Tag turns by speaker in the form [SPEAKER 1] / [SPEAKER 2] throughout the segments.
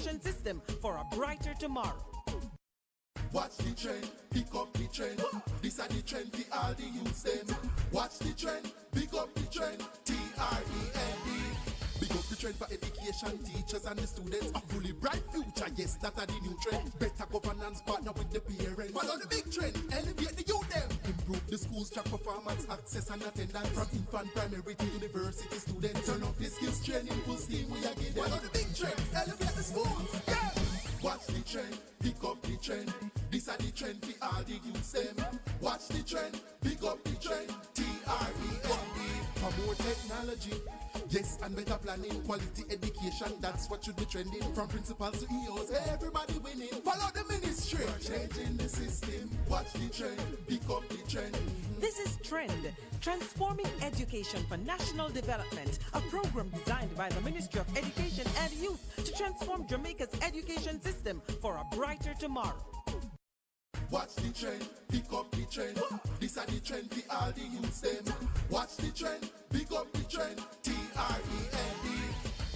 [SPEAKER 1] education system for a brighter tomorrow.
[SPEAKER 2] Watch the trend, pick up the trend. This are the trend for all the youths them. Watch the trend, pick up the trend. TREND. Pick up the trend for education, teachers and the students. A fully bright future, yes, that are the new trend. Better governance, partner with the parents. Follow the big trend, elevate the youth them. Improve the schools, track performance, access and attendance. From infant, primary to university students. Turn up the skills training, full steam we are getting. Follow the big trend, elevate the schools. Yeah. Watch the trend, pick up the trend. This are the trend for all the youths them. Watch the trend, pick up the trend. TREND. For more technology, yes, and better planning, quality education, that's what should be trending. From principals to EOs, everybody winning. Follow the ministry, changing the system. Watch the trend, pick up the trend.
[SPEAKER 1] This is Trend, Transforming Education for National Development, a program designed by the Ministry of Education and Youth to transform Jamaica's education system for a brighter tomorrow.
[SPEAKER 2] Watch the trend, pick up the trend. This are the trend for all the youths them. Watch the trend, pick up the trend. TREND.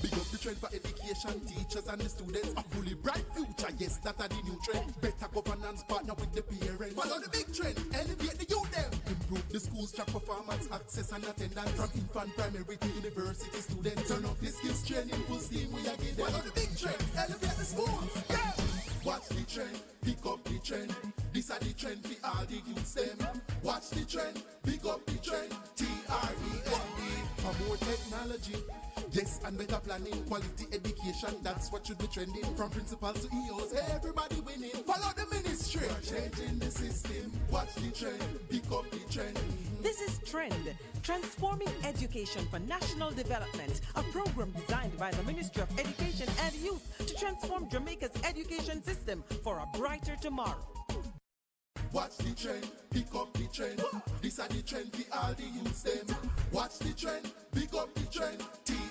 [SPEAKER 2] Pick up the trend for education, teachers and the students. A fully bright future, yes, that are the new trend. Better governance, partner with the parents. Follow the big trend, elevate the youth them. Improve the schools, track performance, access and attendance. From infant, primary to university students. Turn up the skills training, full steam we are getting. Follow the big trend, elevate the schools. Yeah. Watch the trend, pick up the trend. This are the trend for all the youths them. Watch the trend, pick up the trend. TREND. For more technology, yes, and better planning, quality education, that's what should be trending. From principals to EOs, everybody winning. Follow the ministry, changing the system. Watch the trend, pick up the trend.
[SPEAKER 1] This is Trend, Transforming Education for National Development, a program designed by the Ministry of Education and Youth to transform Jamaica's education system for a brighter tomorrow.
[SPEAKER 2] Watch the trend, pick up the trend. This are the trend for all the youths them. Watch the trend, pick up the trend. TREND.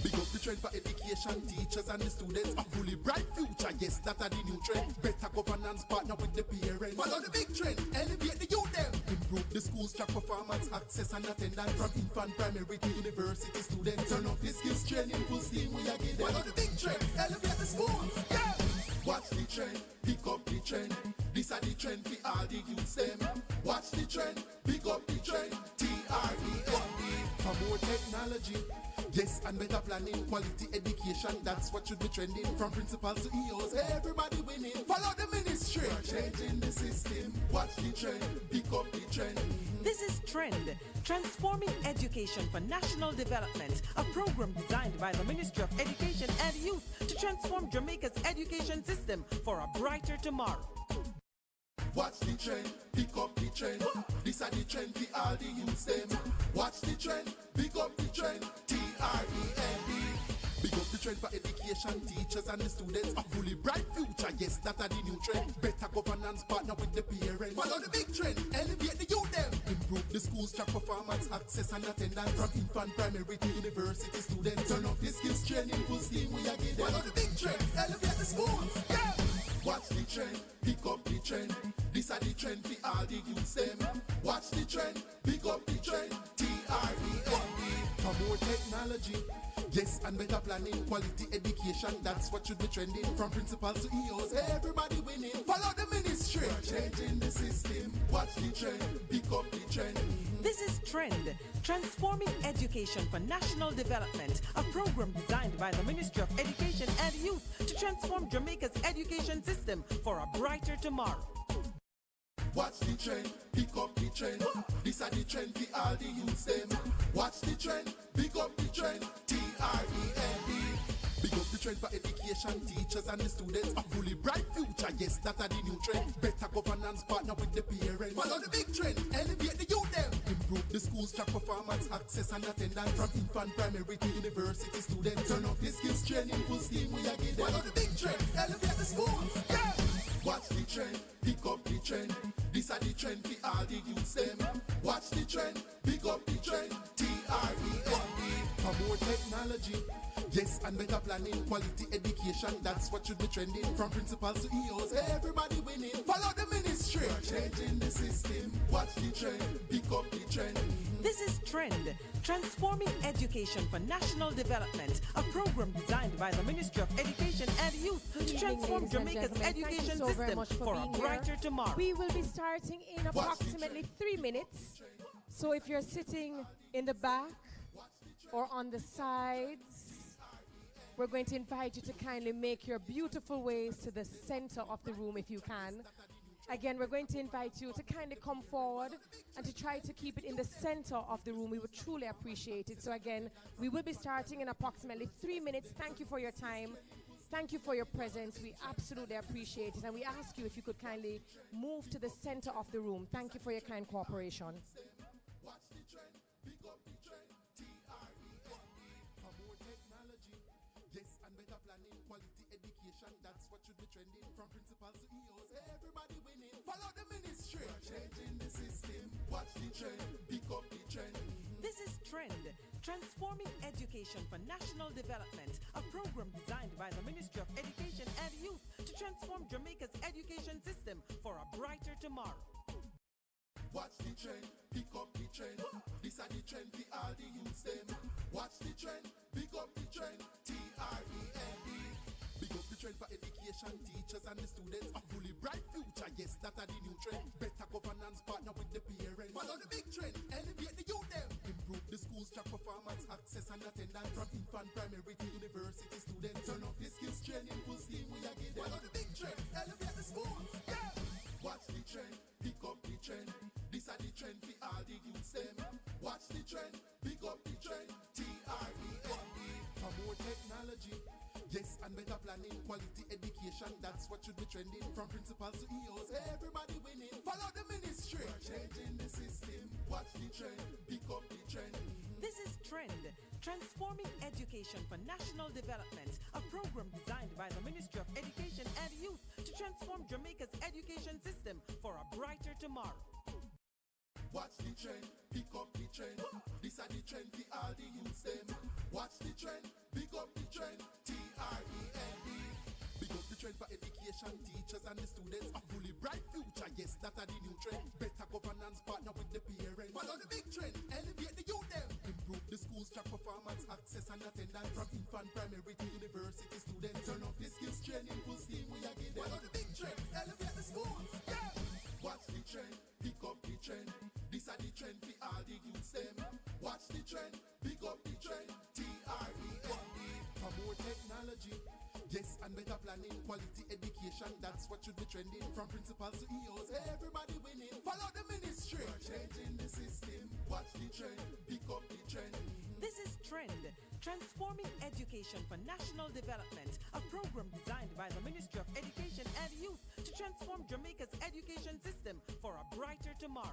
[SPEAKER 2] Pick up the trend for education, teachers and the students. A fully bright future, yes, that are the new trend. Better governance, partner with the parents. Follow the big trend, elevate the youth them. Improve the schools, track performance, access and attendance. From infant, primary to university students. Turn up the skills training, full steam we are getting. Follow the big trend, elevate the schools. Yeah. Watch the trend, pick up the trend. This are the trend for all the youths them. Watch the trend, pick up the trend. TREND. For more technology, yes, and better planning, quality education, that's what should be trending. From principals to EOs, everybody winning. Follow the ministry, changing the system. Watch the trend, pick up the trend.
[SPEAKER 1] This is Trend, Transforming Education for National Development, a program designed by the Ministry of Education and Youth to transform Jamaica's education system for a brighter tomorrow.
[SPEAKER 2] Watch the trend, pick up the trend. This are the trend for all the youths them. Watch the trend, pick up the trend. TREND. Pick up the trend for education, teachers and the students. A fully bright future, yes, that are the new trend. Better governance, partner with the parents. Follow the big trend, elevate the youth them. Improve the schools, track performance, access and attendance. From infant, primary to university students. Turn up the skills training, full steam we are getting. Follow the big trend, elevate the schools. Yeah. Watch the trend, pick up the trend. This are the trend for all the youths them. Watch the trend, pick up the trend. TREND. For more technology, yes, and better planning, quality education, that's what should be trending. From principals to EOs, everybody winning. Follow the ministry, changing the system. Watch the trend, pick up the trend.
[SPEAKER 1] This is Trend, Transforming Education for National Development, a program designed by the Ministry of Education and Youth to transform Jamaica's education system for a brighter tomorrow.
[SPEAKER 2] Watch the trend, pick up the trend. This are the trend for all the youths them. Watch the trend, pick up the trend. TREND. Pick up the trend for education, teachers and the students. A fully bright future, yes, that are the new trend. Better governance, partner with the parents. Follow the big trend, elevate the youth them. Improve the schools, track performance, access and attendance. From infant, primary to university students. Turn up the skills training, full steam we are getting. Follow the big trend, elevate the schools. Yeah. Watch the trend, pick up the trend. This are the trend for all the youths them. Watch the trend, pick up the trend. TREND. For more technology, yes, and better planning, quality education, that's what should be trending. From principals to EOs, everybody winning. Follow the ministry, changing the system. Watch the trend, pick up the trend.
[SPEAKER 1] This is Trend, Transforming Education for National Development, a program designed by the Ministry of Education and Youth to transform Jamaica's education system for a brighter tomorrow.
[SPEAKER 3] We will be starting in approximately 3 minutes. So if you're sitting in the back or on the sides, we're going to invite you to kindly make your beautiful ways to the center of the room if you can. Again, we're going to invite you to kindly come forward and to try to keep it in the center of the room. We would truly appreciate it. So again, we will be starting in approximately 3 minutes. Thank you for your time. Thank you for your presence. We absolutely appreciate it. And we ask you if you could kindly move to the center of the room. Thank you for your kind cooperation.
[SPEAKER 2] Watch the trend, pick up the trend, TREND. For more technology, yes, and better planning, quality education, that's what should be trending. From principals to EOs, everybody winning. Follow the ministry, changing the system. Watch the trend, pick up the trend.
[SPEAKER 1] This is Trend, Transforming Education for National Development, a program designed by the Ministry of Education and Youth to transform Jamaica's education system for a brighter tomorrow.
[SPEAKER 2] Watch the trend, pick up the trend. This are the trend for all the youths them. Watch the trend, pick up the trend. TREND. Pick up the trend for education, teachers and the students. A fully bright future, yes, that are the new trend. Better governance partner with the parents. Follow the big trend, elevate the youth them. Improve the schools, track performance, access and attendance. From infant, primary to university students. Turn off the skills training, full steam we are giving. Follow the big trend, elevate the schools, yeah. Watch the trend, pick up the trend. This are the trend for all the youths them. Watch the trend, pick up the trend. TREND. For more technology, yes, and better planning, quality education, that's what should be trending. From principals to EOs, everybody winning. Follow the ministry, changing the system. Watch the trend, pick up the trend.
[SPEAKER 1] This is Trend, Transforming Education for National Development, a program designed by the Ministry of Education and Youth to transform Jamaica's education system for a brighter tomorrow.
[SPEAKER 2] Watch the trend, pick up the trend. This are the trend for all the youths them. Watch the trend, pick up the trend. TREND. Pick up the trend for education, teachers and the students. A fully bright future, yes, that are the new trend. Better governance partner with the parents. Follow the big trend, elevate the youth them. Improve the schools, track performance, access and attendance. From infant, primary to university students. Turn off the skills training, full steam we are giving. Follow the big trend, elevate the schools, yeah. Watch the trend, pick up the trend. This are the trend for all the youths them. Watch the trend, pick up the trend. TREND. For more technology, yes, and better planning, quality education, that's what should be trending. From principals to EOs, everybody winning. Follow the ministry, changing the system. Watch the trend, pick up the trend.
[SPEAKER 1] This is Trend, Transforming Education for National Development, a program designed by the Ministry of Education and Youth to transform Jamaica's education system for a brighter tomorrow.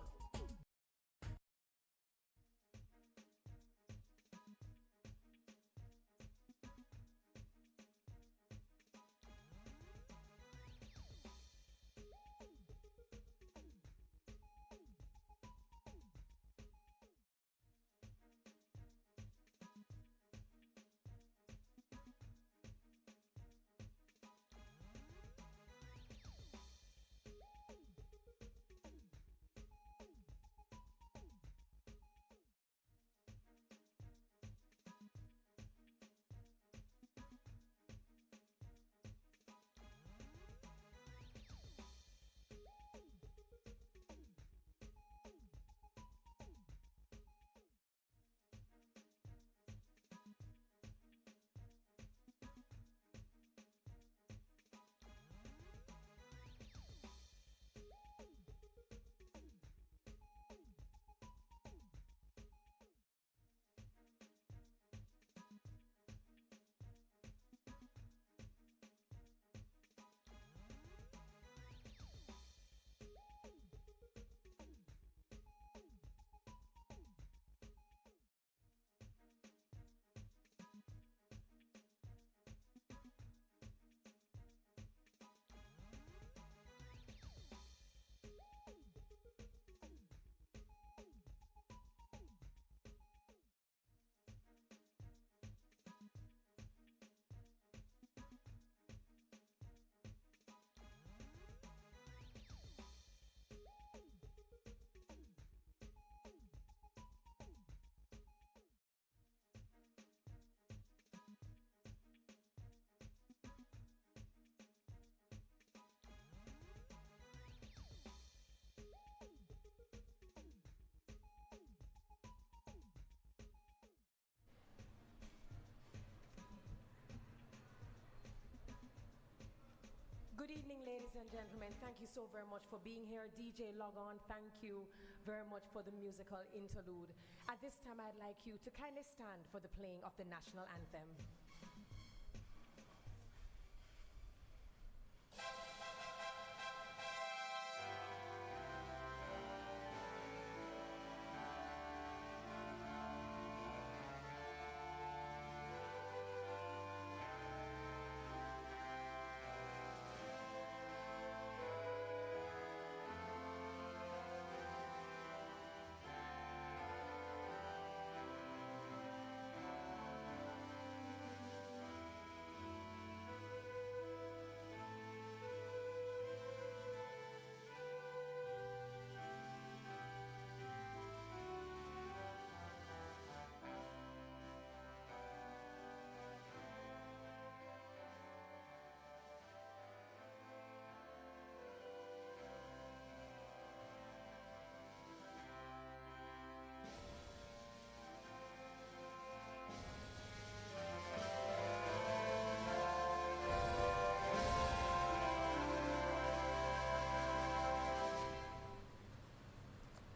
[SPEAKER 3] Good evening, ladies and gentlemen. Thank you so very much for being here. DJ Logon, thank you very much for the musical interlude. At this time, I'd like you to kindly stand for the playing of the national anthem.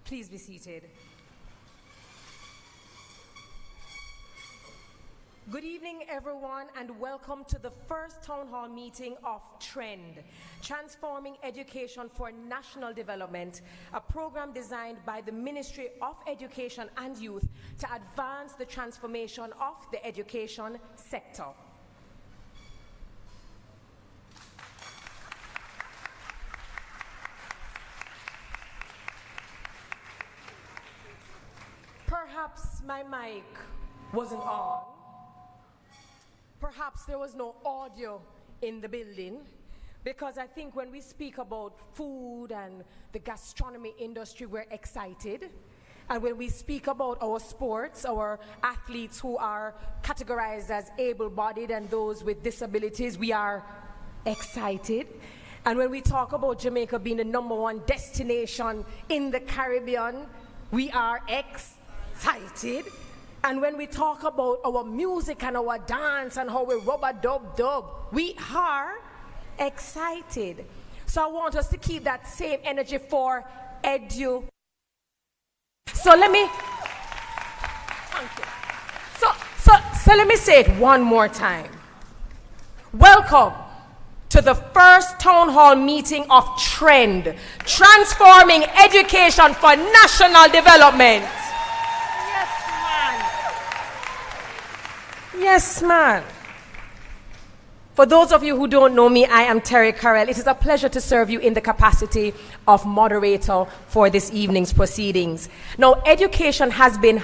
[SPEAKER 3] Please be seated. Good evening, everyone, and welcome to the first town hall meeting of TREND, Transforming Education for National Development, a program designed by the Ministry of Education and Youth to advance the transformation of the education sector. Perhaps my mic wasn't on. Perhaps there was no audio in the building, because I think when we speak about food and the gastronomy industry, we're excited. And when we speak about our sports, our athletes who are categorized as able-bodied and those with disabilities, we are excited. And when we talk about Jamaica being the #1 destination in the Caribbean, we are excited. And when we talk about our music and our dance and how we rub-a-dub-dub, we are excited. So I want us to keep that same energy for edu. So let me, thank you. So let me say it one more time. Welcome to the first town hall meeting of TREND, Transforming Education for National Development. Yes, man. For those of you who don't know me, I am Terry Carell. It is a pleasure to serve you in the capacity of moderator for this evening's proceedings. Now, education has been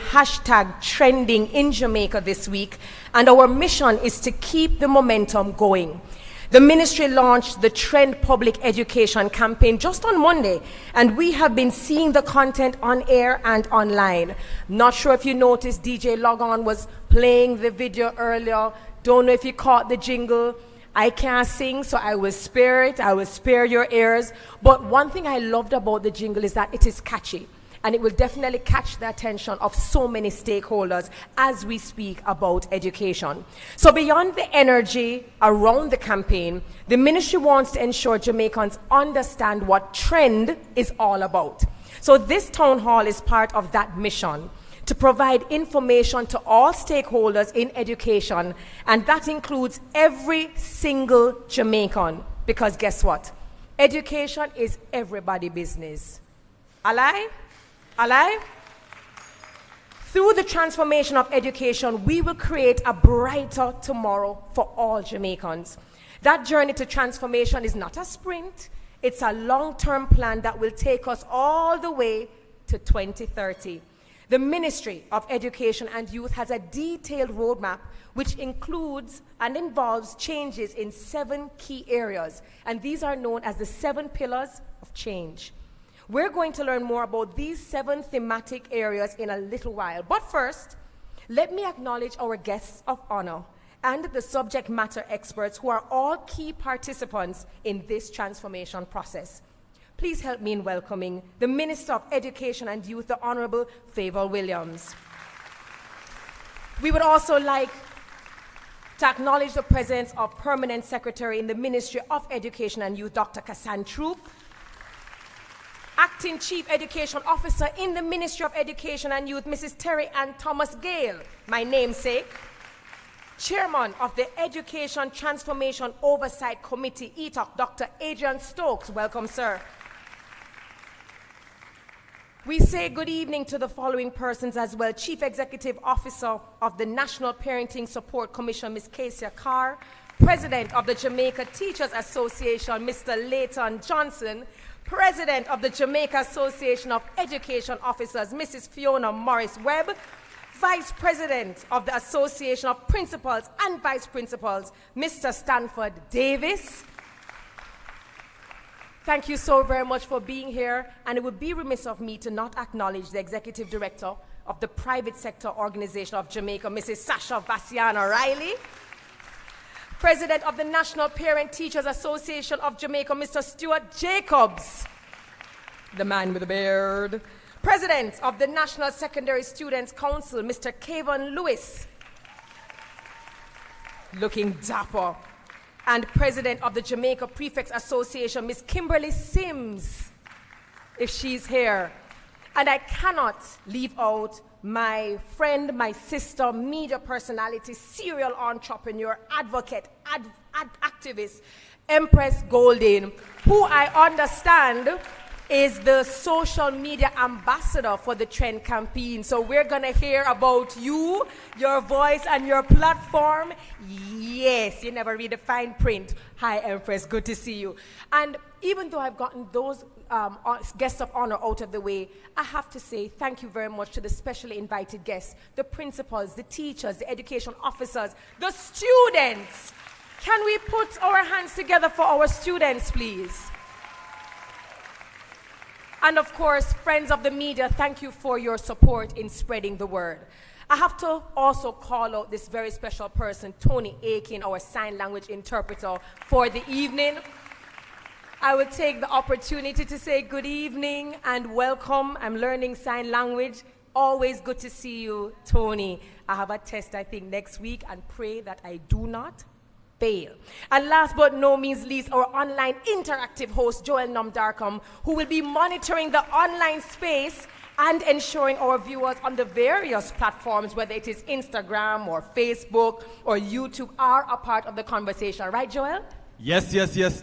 [SPEAKER 3] #trending in Jamaica this week, and our mission is to keep the momentum going. The ministry launched the Trend Public Education campaign just on Monday, and we have been seeing the content on air and online. Not sure if you noticed, DJ Logon was playing the video earlier. Don't know if you caught the jingle. I can't sing, so I will spare it. I will spare your ears. But one thing I loved about the jingle is that it is catchy, and it will definitely catch the attention of so many stakeholders as we speak about education. So beyond the energy around the campaign, the ministry wants to ensure Jamaicans understand what TREND is all about. So this town hall is part of that mission, to provide information to all stakeholders in education, and that includes every single Jamaican, because guess what? Education is everybody's business. Alive? Alive? Through the transformation of education, we will create a brighter tomorrow for all Jamaicans. That journey to transformation is not a sprint. It's a long-term plan that will take us all the way to 2030. The Ministry of Education and Youth has a detailed roadmap which includes and involves changes in 7 key areas, and these are known as the 7 pillars of change. We're going to learn more about these 7 thematic areas in a little while. But first, let me acknowledge our guests of honor and the subject matter experts who are all key participants in this transformation process. Please help me in welcoming the Minister of Education and Youth, the Honorable Favour Williams. We would also like To acknowledge the presence of Permanent Secretary in the Ministry of Education and Youth, Dr. Kassan Troop. Acting Chief Education Officer in the Ministry of Education and Youth, Mrs. Terry Ann Thomas Gale, my namesake. Chairman of the Education Transformation Oversight Committee, ETOC, Dr. Adrian Stokes. Welcome, sir. We say good evening to the following persons as well. Chief Executive Officer of the National Parenting Support Commission, Ms. Kesia Carr. President of the Jamaica Teachers Association, Mr. Layton Johnson. President of the Jamaica Association of Education Officers, Mrs. Fiona Morris-Webb. Vice President of the Association of Principals and Vice Principals, Mr. Stanford Davis. Thank you so very much for being here, and it would be remiss of me to not acknowledge the Executive Director of the Private Sector Organization of Jamaica, Mrs. Sasha Vassiana Riley. President of the National Parent Teachers Association of Jamaica, Mr. Stuart Jacobs, the man with the beard. President of the National Secondary Students Council, Mr. Kayvon Lewis, looking dapper. And President of the Jamaica Prefects Association, Ms. Kimberly Sims, if she's here. And I cannot leave out my friend, my sister, media personality, serial entrepreneur, advocate, activist, Empress Golden, who I understand is the social media ambassador for the Trend campaign. So we're gonna hear about you, your voice, and your platform. Yes, you never read the fine print. Hi, Empress, good to see you. And even though I've gotten those guests of honor out of the way, I have to say thank you very much to the specially invited guests, the principals, the teachers, the education officers, the students. Can we put our hands together for our students, please? And of course, friends of the media, thank you for your support in spreading the word. I have to also call out this very special person, Tony Aiken, our sign language interpreter for the evening. I will take the opportunity to say good evening and welcome. I'm learning sign language. Always good to see you, Tony. I have a test, I think, next week, and pray that I do not fail. And last but no means least, our online interactive host, Joel Nomdarkum, who will be monitoring the online space and ensuring our viewers on the various platforms, whether it is Instagram or Facebook or YouTube, are a part of the conversation. Right, Joel?
[SPEAKER 4] Yes,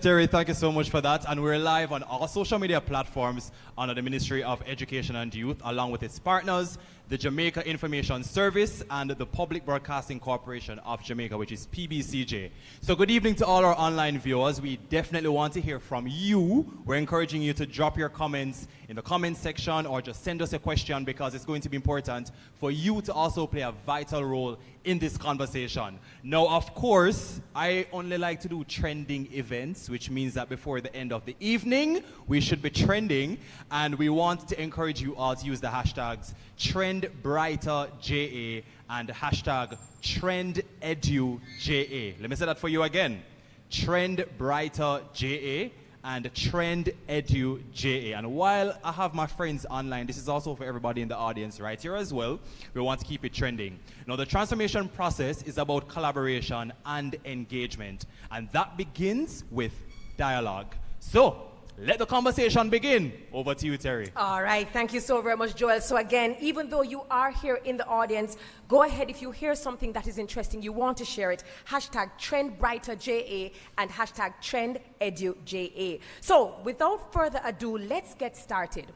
[SPEAKER 4] Terry, thank you so much for that. And we're live on all social media platforms under the Ministry of Education and Youth, along with its partners, the Jamaica Information Service and the Public Broadcasting Corporation of Jamaica, which is PBCJ. So good evening to all our online viewers. We definitely want to hear from you. We're encouraging you to drop your comments in the comment section or just send us a question, because it's going to be important for you to also play a vital role in this conversation. Now, of course, I only like to do trending events, which means that before the end of the evening, we should be trending, and we want to encourage you all to use the hashtags TrendBrighterJA and hashtag TrendEduJA. Let me say that for you again. TrendBrighterJA and TrendEduJA. And while I have my friends online, this is also for everybody in the audience right here as well. We want to keep it trending. Now, the transformation process is about collaboration and engagement, and that begins with dialogue. So, let the conversation begin. Over to you, Terry.
[SPEAKER 3] All right. Thank you so very much, Joel. So again, even though you are here in the audience, go ahead. If you hear something that is interesting, you want to share it, hashtag TrendBrighterJA and hashtag TrendEduJA. So without further ado, let's get started.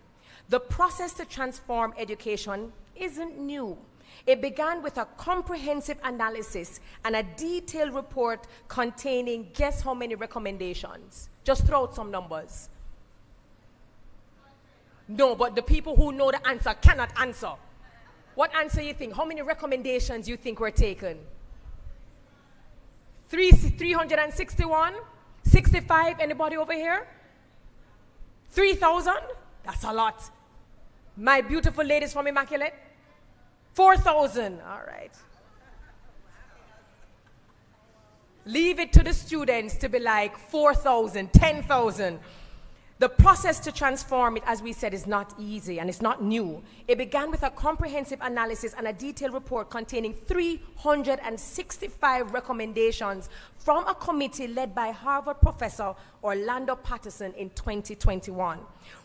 [SPEAKER 3] The process to transform education isn't new. It began with a comprehensive analysis and a detailed report containing, guess how many recommendations? Just throw out some numbers. No, but the people who know the answer cannot answer. What answer you think? How many recommendations you think were taken? 361? 65? Anybody over here? 3,000? That's a lot. My beautiful ladies from Immaculate? 4,000. All right. Leave it to the students to be like 4,000, 10,000. The process to transform it, as we said, is not easy and it's not new. It began with a comprehensive analysis and a detailed report containing 365 recommendations from a committee led by Harvard professor Orlando Patterson in 2021.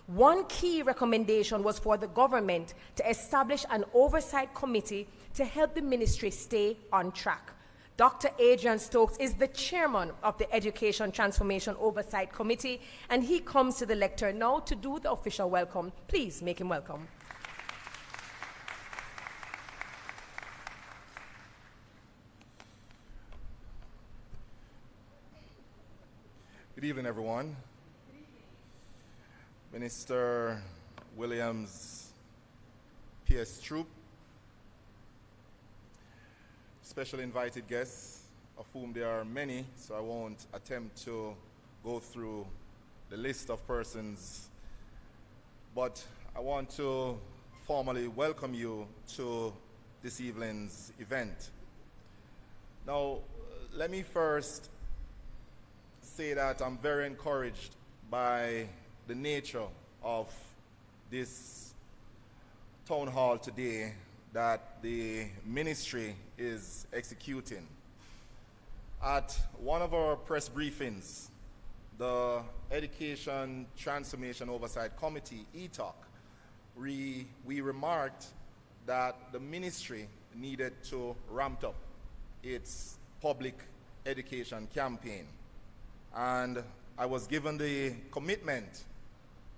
[SPEAKER 3] One key recommendation was for the government to establish an oversight committee to help the ministry stay on track. Dr. Adrian Stokes is the chairman of the Education Transformation Oversight Committee, and he comes to the lectern now to do the official welcome. Please make him welcome.
[SPEAKER 5] Good evening, everyone. Minister Williams, PS Troop, special invited guests, of whom there are many, so I won't attempt to go through the list of persons, but I want to formally welcome you to this evening's event. Now, let me first say that I'm very encouraged by the nature of this town hall today that the ministry is executing. At one of our press briefings, the Education Transformation Oversight Committee, ETOC, we remarked that the ministry needed to ramp up its public education campaign. And I was given the commitment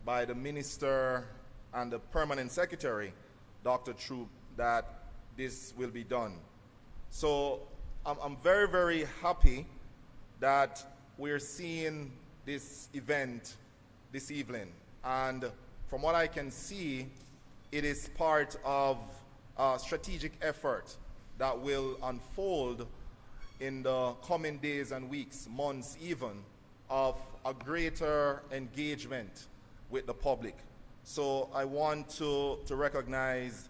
[SPEAKER 5] by the minister and the permanent secretary, Dr. Troop, that this will be done. So I'm very, very happy that we're seeing this event this evening. And from what I can see, it is part of a strategic effort that will unfold in the coming days and weeks, months even, of a greater engagement with the public. So I want to recognize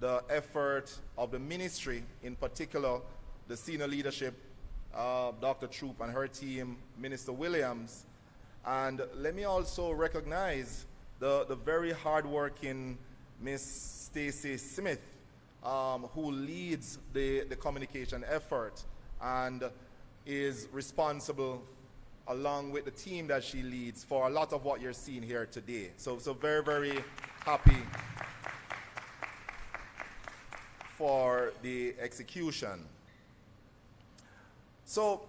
[SPEAKER 5] the effort of the ministry, in particular the senior leadership, Dr. Troop and her team, Minister Williams. And let me also recognize the very hardworking Miss Stacy Smith, who leads the communication effort and is responsible, along with the team that she leads, for a lot of what you're seeing here today. So very, very happy for the execution. So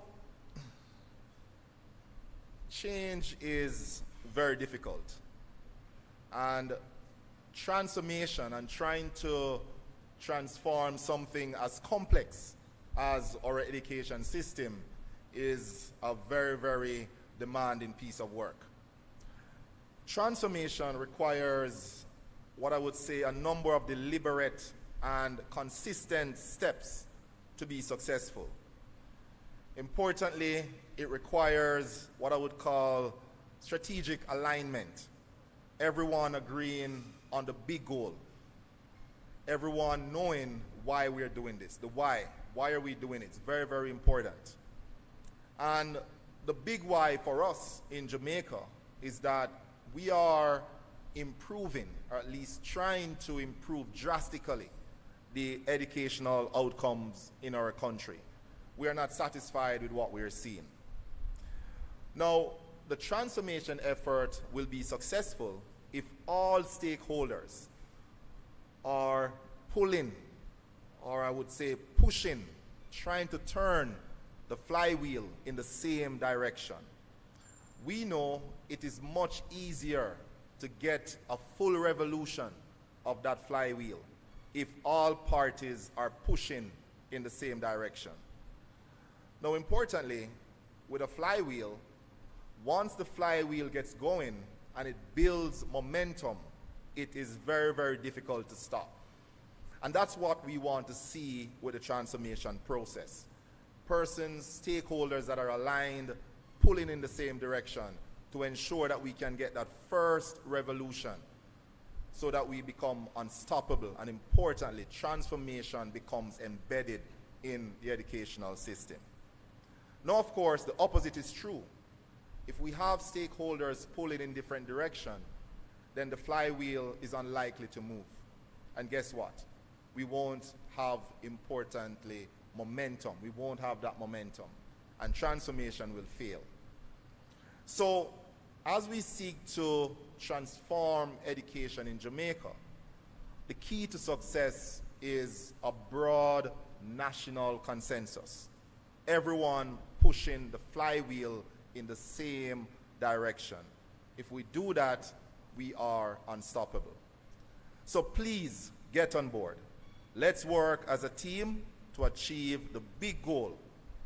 [SPEAKER 5] change is very difficult, and transformation and trying to transform something as complex as our education system is a very, very demanding piece of work. Transformation requires what I would say a number of deliberate and consistent steps to be successful. Importantly, it requires what I would call strategic alignment. Everyone agreeing on the big goal. Everyone knowing why we are doing this, the why. Why are we doing it? It's very, very important. And the big why for us in Jamaica is that we are improving, or at least trying to improve drastically, the educational outcomes in our country. We are not satisfied with what we are seeing. Now, the transformation effort will be successful if all stakeholders are pulling, or I would say pushing, trying to turn the flywheel in the same direction. We know it is much easier to get a full revolution of that flywheel if all parties are pushing in the same direction. Now, importantly, with a flywheel, once the flywheel gets going and it builds momentum, it is very, very difficult to stop. And that's what we want to see with the transformation process. Persons, stakeholders that are aligned, pulling in the same direction to ensure that we can get that first revolution so that we become unstoppable, and importantly, transformation becomes embedded in the educational system. Now, of course, the opposite is true. if we have stakeholders pulling in different direction, then the flywheel is unlikely to move. And guess what? We won't have, importantly, momentum. We won't have that momentum. And transformation will fail. So, as we seek to transform education in Jamaica, the key to success is a broad national consensus. Everyone pushing the flywheel in the same direction. If we do that, we are unstoppable. So please get on board. Let's work as a team to achieve the big goal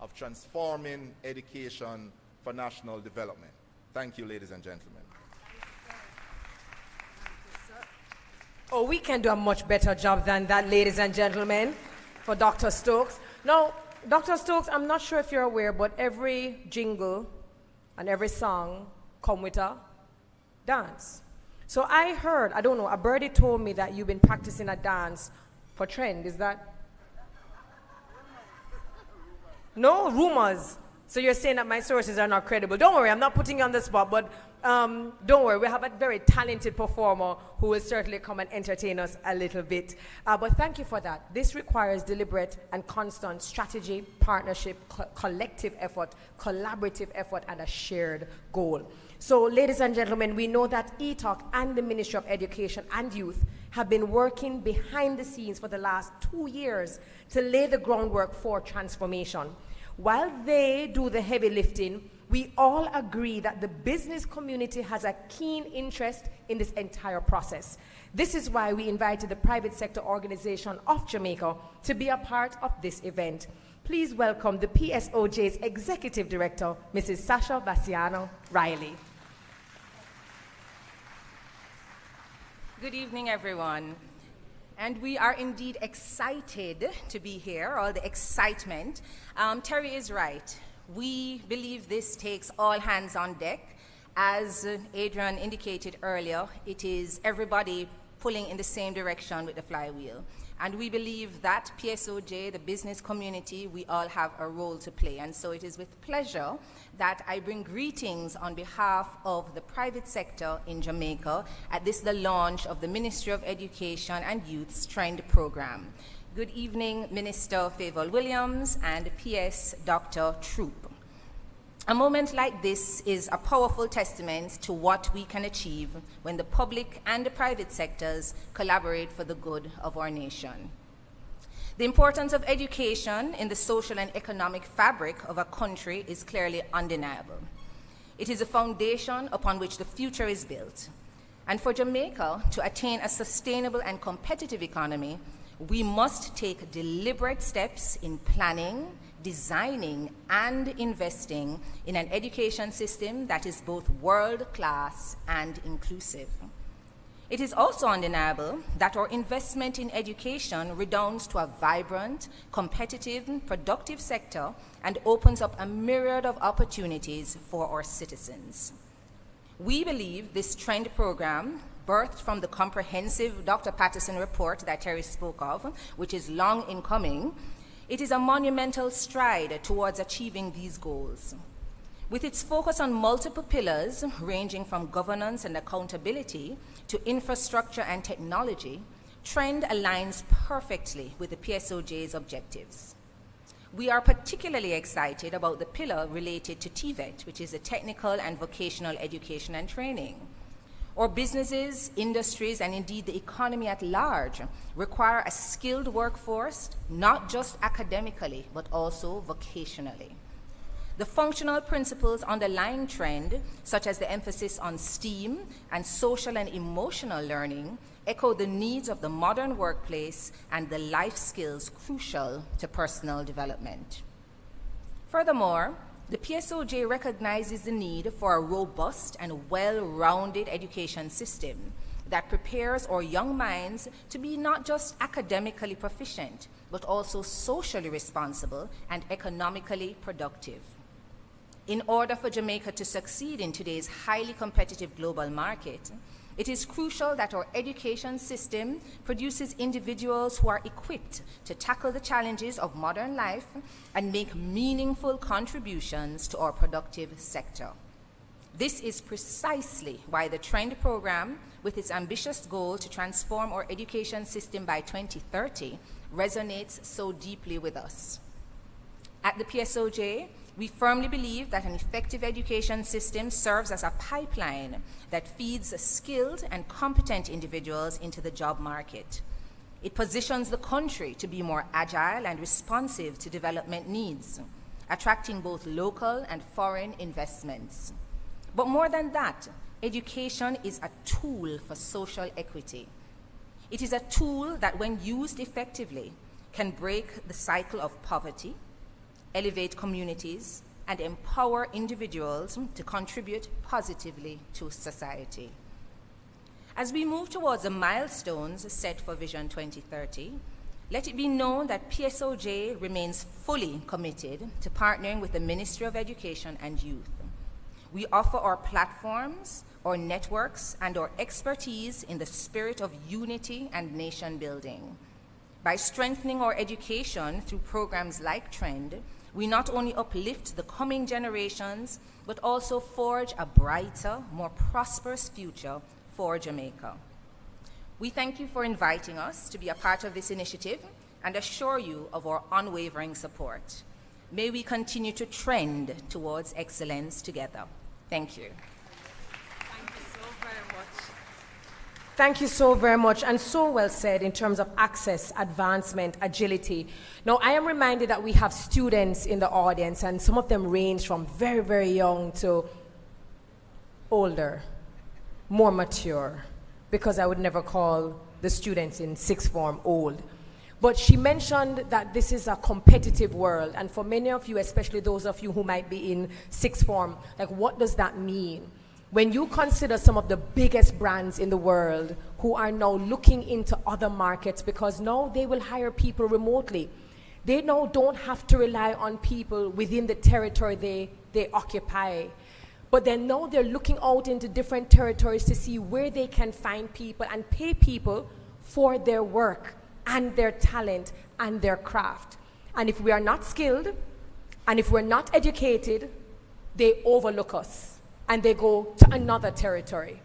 [SPEAKER 5] of transforming education for national development. Thank you, ladies and gentlemen.
[SPEAKER 3] Oh, we can do a much better job than that, ladies and gentlemen, for Dr. Stokes. Now, Dr. Stokes, I'm not sure if you're aware, but every jingle and every song come with a dance. So I heard, I don't know, a birdie told me that you've been practicing a dance for Trend. Is that? No, rumors. So you're saying that my sources are not credible. Don't worry, I'm not putting you on the spot, but don't worry, we have a very talented performer who will certainly come and entertain us a little bit. But thank you for that. This requires deliberate and constant strategy, partnership, collective effort, collaborative effort, and a shared goal. So, ladies and gentlemen, we know that ETOC and the Ministry of Education and Youth have been working behind the scenes for the last 2 years to lay the groundwork for transformation. While they do the heavy lifting, we all agree that the business community has a keen interest in this entire process. This is why we invited the private sector organization of Jamaica to be a part of this event. Please welcome the PSOJ's Executive Director, Mrs. Sasha Bassiano Riley.
[SPEAKER 6] Good evening, everyone. And we are indeed excited to be here, all the excitement. Terry is right. We believe this takes all hands on deck. As Adrian indicated earlier, it is everybody pulling in the same direction with the flywheel. And we believe that PSOJ, the business community, we all have a role to play. And so it is with pleasure that I bring greetings on behalf of the private sector in Jamaica at this, the launch of the Ministry of Education and Youth's Trend Program. Good evening, Minister Favour Williams and PS Dr. Troop. A moment like this is a powerful testament to what we can achieve when the public and the private sectors collaborate for the good of our nation. The importance of education in the social and economic fabric of a country is clearly undeniable. It is a foundation upon which the future is built. And for Jamaica to attain a sustainable and competitive economy, we must take deliberate steps in planning, designing, and investing in an education system that is both world-class and inclusive. It is also undeniable that our investment in education redounds to a vibrant, competitive, productive sector and opens up a myriad of opportunities for our citizens. We believe this trend program, birthed from the comprehensive Dr. Patterson report that Terry spoke of, which is long in coming, it is a monumental stride towards achieving these goals. With its focus on multiple pillars, ranging from governance and accountability to infrastructure and technology, Trend aligns perfectly with the PSOJ's objectives. We are particularly excited about the pillar related to TVET, which is a technical and vocational education and training. Our businesses, industries, and indeed the economy at large require a skilled workforce, not just academically, but also vocationally. The functional principles underlying Trend, such as the emphasis on STEAM and social and emotional learning, echo the needs of the modern workplace and the life skills crucial to personal development. Furthermore, the PSOJ recognizes the need for a robust and well-rounded education system that prepares our young minds to be not just academically proficient, but also socially responsible and economically productive. In order for Jamaica to succeed in today's highly competitive global market, it is crucial that our education system produces individuals who are equipped to tackle the challenges of modern life and make meaningful contributions to our productive sector. This is precisely why the TREND program, with its ambitious goal to transform our education system by 2030, resonates so deeply with us. At the PSOJ, we firmly believe that an effective education system serves as a pipeline that feeds skilled and competent individuals into the job market. It positions the country to be more agile and responsive to development needs, attracting both local and foreign investments. But more than that, education is a tool for social equity. It is a tool that, when used effectively, can break the cycle of poverty, elevate communities, and empower individuals to contribute positively to society. As we move towards the milestones set for Vision 2030, let it be known that PSOJ remains fully committed to partnering with the Ministry of Education and Youth. We offer our platforms, our networks, and our expertise in the spirit of unity and nation building. By strengthening our education through programs like TREND, we not only uplift the coming generations, but also forge a brighter, more prosperous future for Jamaica. We thank you for inviting us to be a part of this initiative and assure you of our unwavering support. May we continue to trend towards excellence together. Thank you.
[SPEAKER 3] Thank you so very much. Thank you so very much, and so well said in terms of access, advancement, agility. Now, I am reminded that we have students in the audience, and some of them range from very, very young to older, more mature, because I would never call the students in sixth form old. But she mentioned that this is a competitive world, and for many of you, especially those of you who might be in sixth form, like, what does that mean? When you consider some of the biggest brands in the world who are now looking into other markets, because now they will hire people remotely. They now don't have to rely on people within the territory they occupy. But then now they're looking out into different territories to see where they can find people and pay people for their work and their talent and their craft. And if we are not skilled, and if we're not educated, they overlook us and they go to another territory.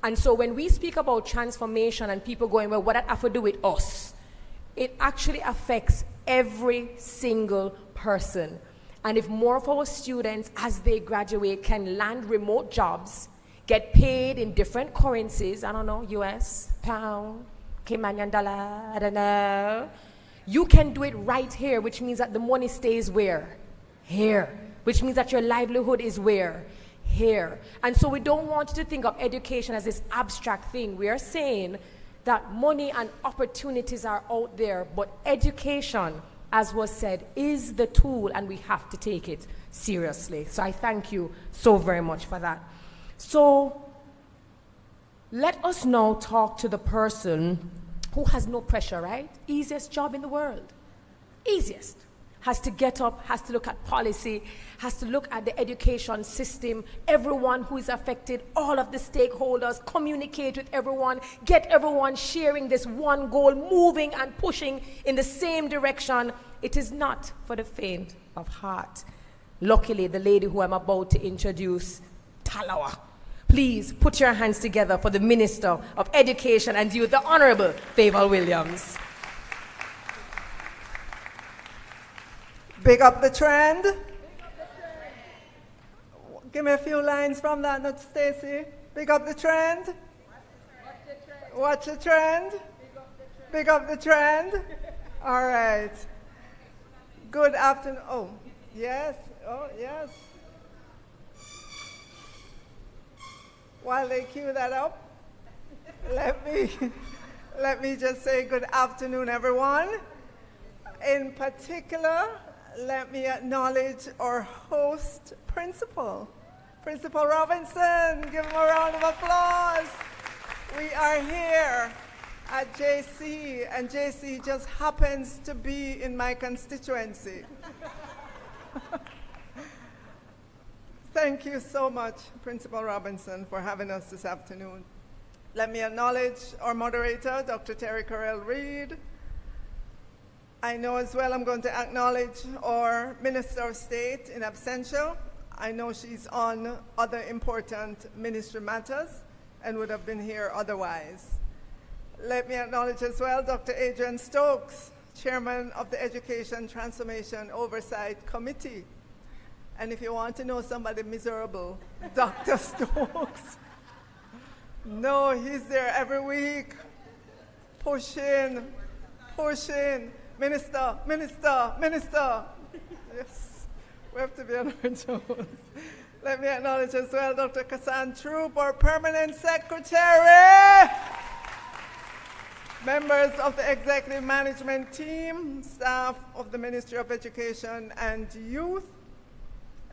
[SPEAKER 3] And so when we speak about transformation and people going, well, what that have to do with us? It actually affects every single person. And if more of our students, as they graduate, can land remote jobs, get paid in different currencies, I don't know, US, pound, Caymanian dollar, I don't know. You can do it right here, which means that the money stays where? Here. Which means that your livelihood is where? Here. And so we don't want you to think of education as this abstract thing. We are saying that money and opportunities are out there, but education, as was said, is the tool, and we have to take it seriously. So I thank you so very much for that. So let us now talk to the person who has no pressure, right? Easiest job in the world. Easiest. Has to get up, has to look at policy, has to look at the education system, everyone who is affected, all of the stakeholders, communicate with everyone, get everyone sharing this one goal, moving and pushing in the same direction. It is not for the faint of heart. Luckily, the lady who I'm about to introduce, Talawa. Please put your hands together for the Minister of Education and Youth, the Honorable Favour Williams.
[SPEAKER 7] Big up the trend. Give me a few lines from that, not Stacy. Big up the trend. Watch the trend. Big up the trend. All right. Good afternoon. Oh, yes. Oh, yes. While they cue that up, let me just say good afternoon, everyone. In particular, let me acknowledge our host principal, Principal Robinson. Give him a round of applause. We are here at JC, and JC just happens to be in my constituency. Thank you so much, Principal Robinson, for having us this afternoon. Let me acknowledge our moderator, Dr. Terry Carell-Reid. I know as well I'm going to acknowledge our Minister of State in absentia, I know she's on other important ministry matters and would have been here otherwise. Let me acknowledge as well Dr. Adrian Stokes, Chairman of the Education Transformation Oversight Committee. And if you want to know somebody miserable, Dr. Stokes. No, he's there every week, pushing. Minister. Yes, we have to be on our toes. Let me acknowledge as well Dr. Kassan Troop, our Permanent Secretary. Members of the Executive Management Team, staff of the Ministry of Education and Youth,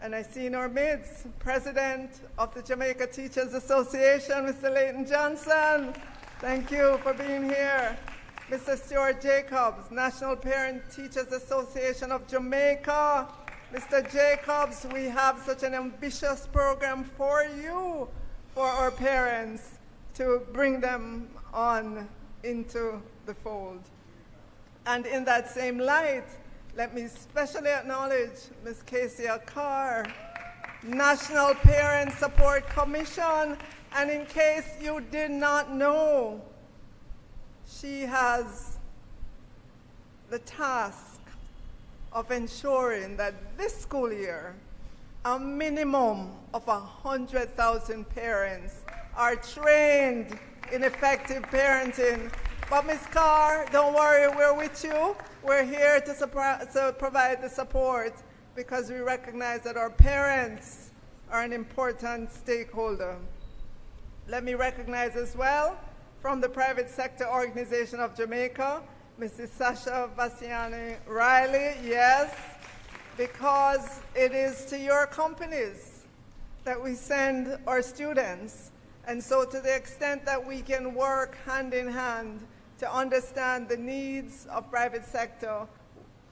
[SPEAKER 7] and I see in our midst, President of the Jamaica Teachers Association, Mr. Leighton Johnson. Thank you for being here. Mr. Stuart Jacobs, National Parent Teachers Association of Jamaica. Mr. Jacobs, we have such an ambitious program for you, for our parents, to bring them on into the fold. And in that same light, let me especially acknowledge Ms. Kesia Carr, National Parent Support Commission. And in case you did not know, she has the task of ensuring that this school year, a minimum of 100,000 parents are trained in effective parenting. But Ms. Carr, don't worry, we're with you. We're here to provide the support because we recognize that our parents are an important stakeholder. Let me recognize as well from the Private Sector Organization of Jamaica, Mrs. Sasha Bassiani Riley, yes, because it is to your companies that we send our students. And so to the extent that we can work hand in hand to understand the needs of private sector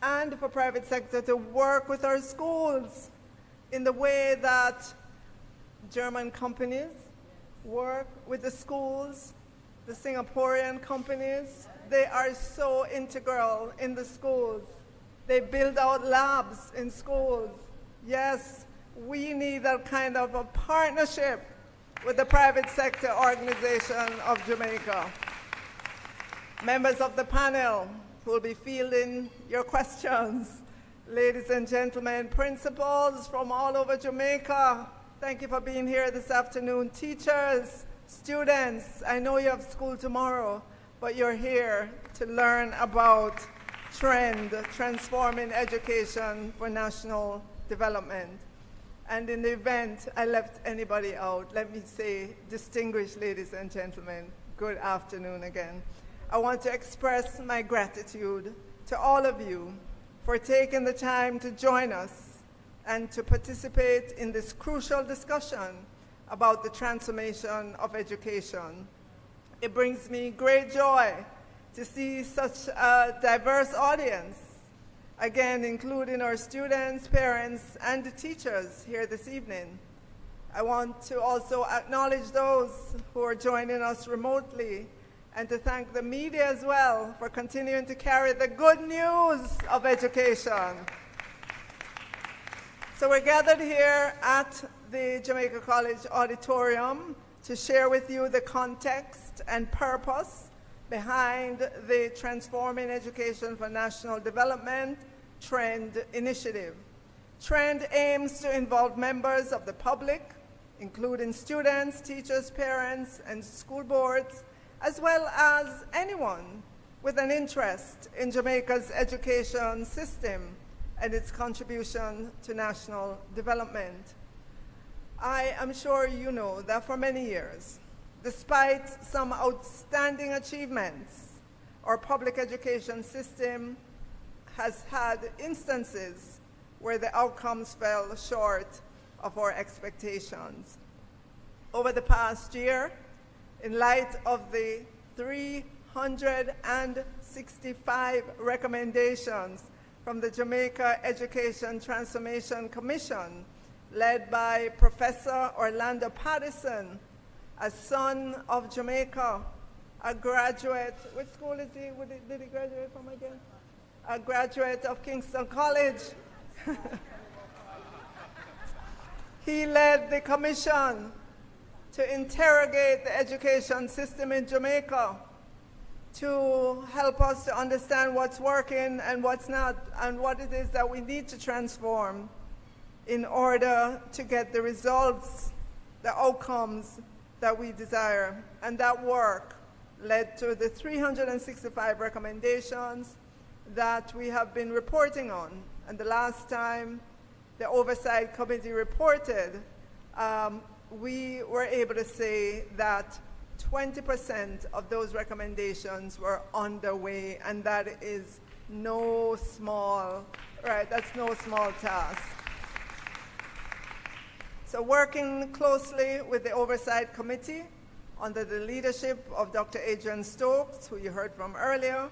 [SPEAKER 7] and for private sector to work with our schools in the way that German companies work with the schools, the Singaporean companies, they are so integral in the schools. They build out labs in schools. Yes, we need that kind of a partnership with the Private Sector Organization of Jamaica. Members of the panel who will be fielding your questions, ladies and gentlemen, principals from all over Jamaica, thank you for being here this afternoon. Teachers, students, I know you have school tomorrow, but you're here to learn about transforming education for national development. And in the event I left anybody out, let me say, distinguished ladies and gentlemen, good afternoon again. I want to express my gratitude to all of you for taking the time to join us and to participate in this crucial discussion about the transformation of education. It brings me great joy to see such a diverse audience, again, including our students, parents, and the teachers here this evening. I want to also acknowledge those who are joining us remotely and to thank the media as well for continuing to carry the good news of education. So we're gathered here at the Jamaica College Auditorium to share with you the context and purpose behind the Transforming Education for National Development TREND initiative. TREND aims to involve members of the public, including students, teachers, parents, and school boards, as well as anyone with an interest in Jamaica's education system and its contribution to national development. I am sure you know that for many years, despite some outstanding achievements, our public education system has had instances where the outcomes fell short of our expectations. Over the past year, in light of the 365 recommendations from the Jamaica Education Transformation Commission, led by Professor Orlando Patterson, a son of Jamaica, a graduate, which school is he? Did he graduate from again? A graduate of Kingston College. He led the commission to interrogate the education system in Jamaica, to help us to understand what's working and what's not, and what it is that we need to transform in order to get the results, the outcomes that we desire. And that work led to the 365 recommendations that we have been reporting on. And the last time the Oversight Committee reported, we were able to say that 20% of those recommendations were underway, and that is no small, right, that's no small task. So working closely with the Oversight Committee under the leadership of Dr. Adrian Stokes, who you heard from earlier,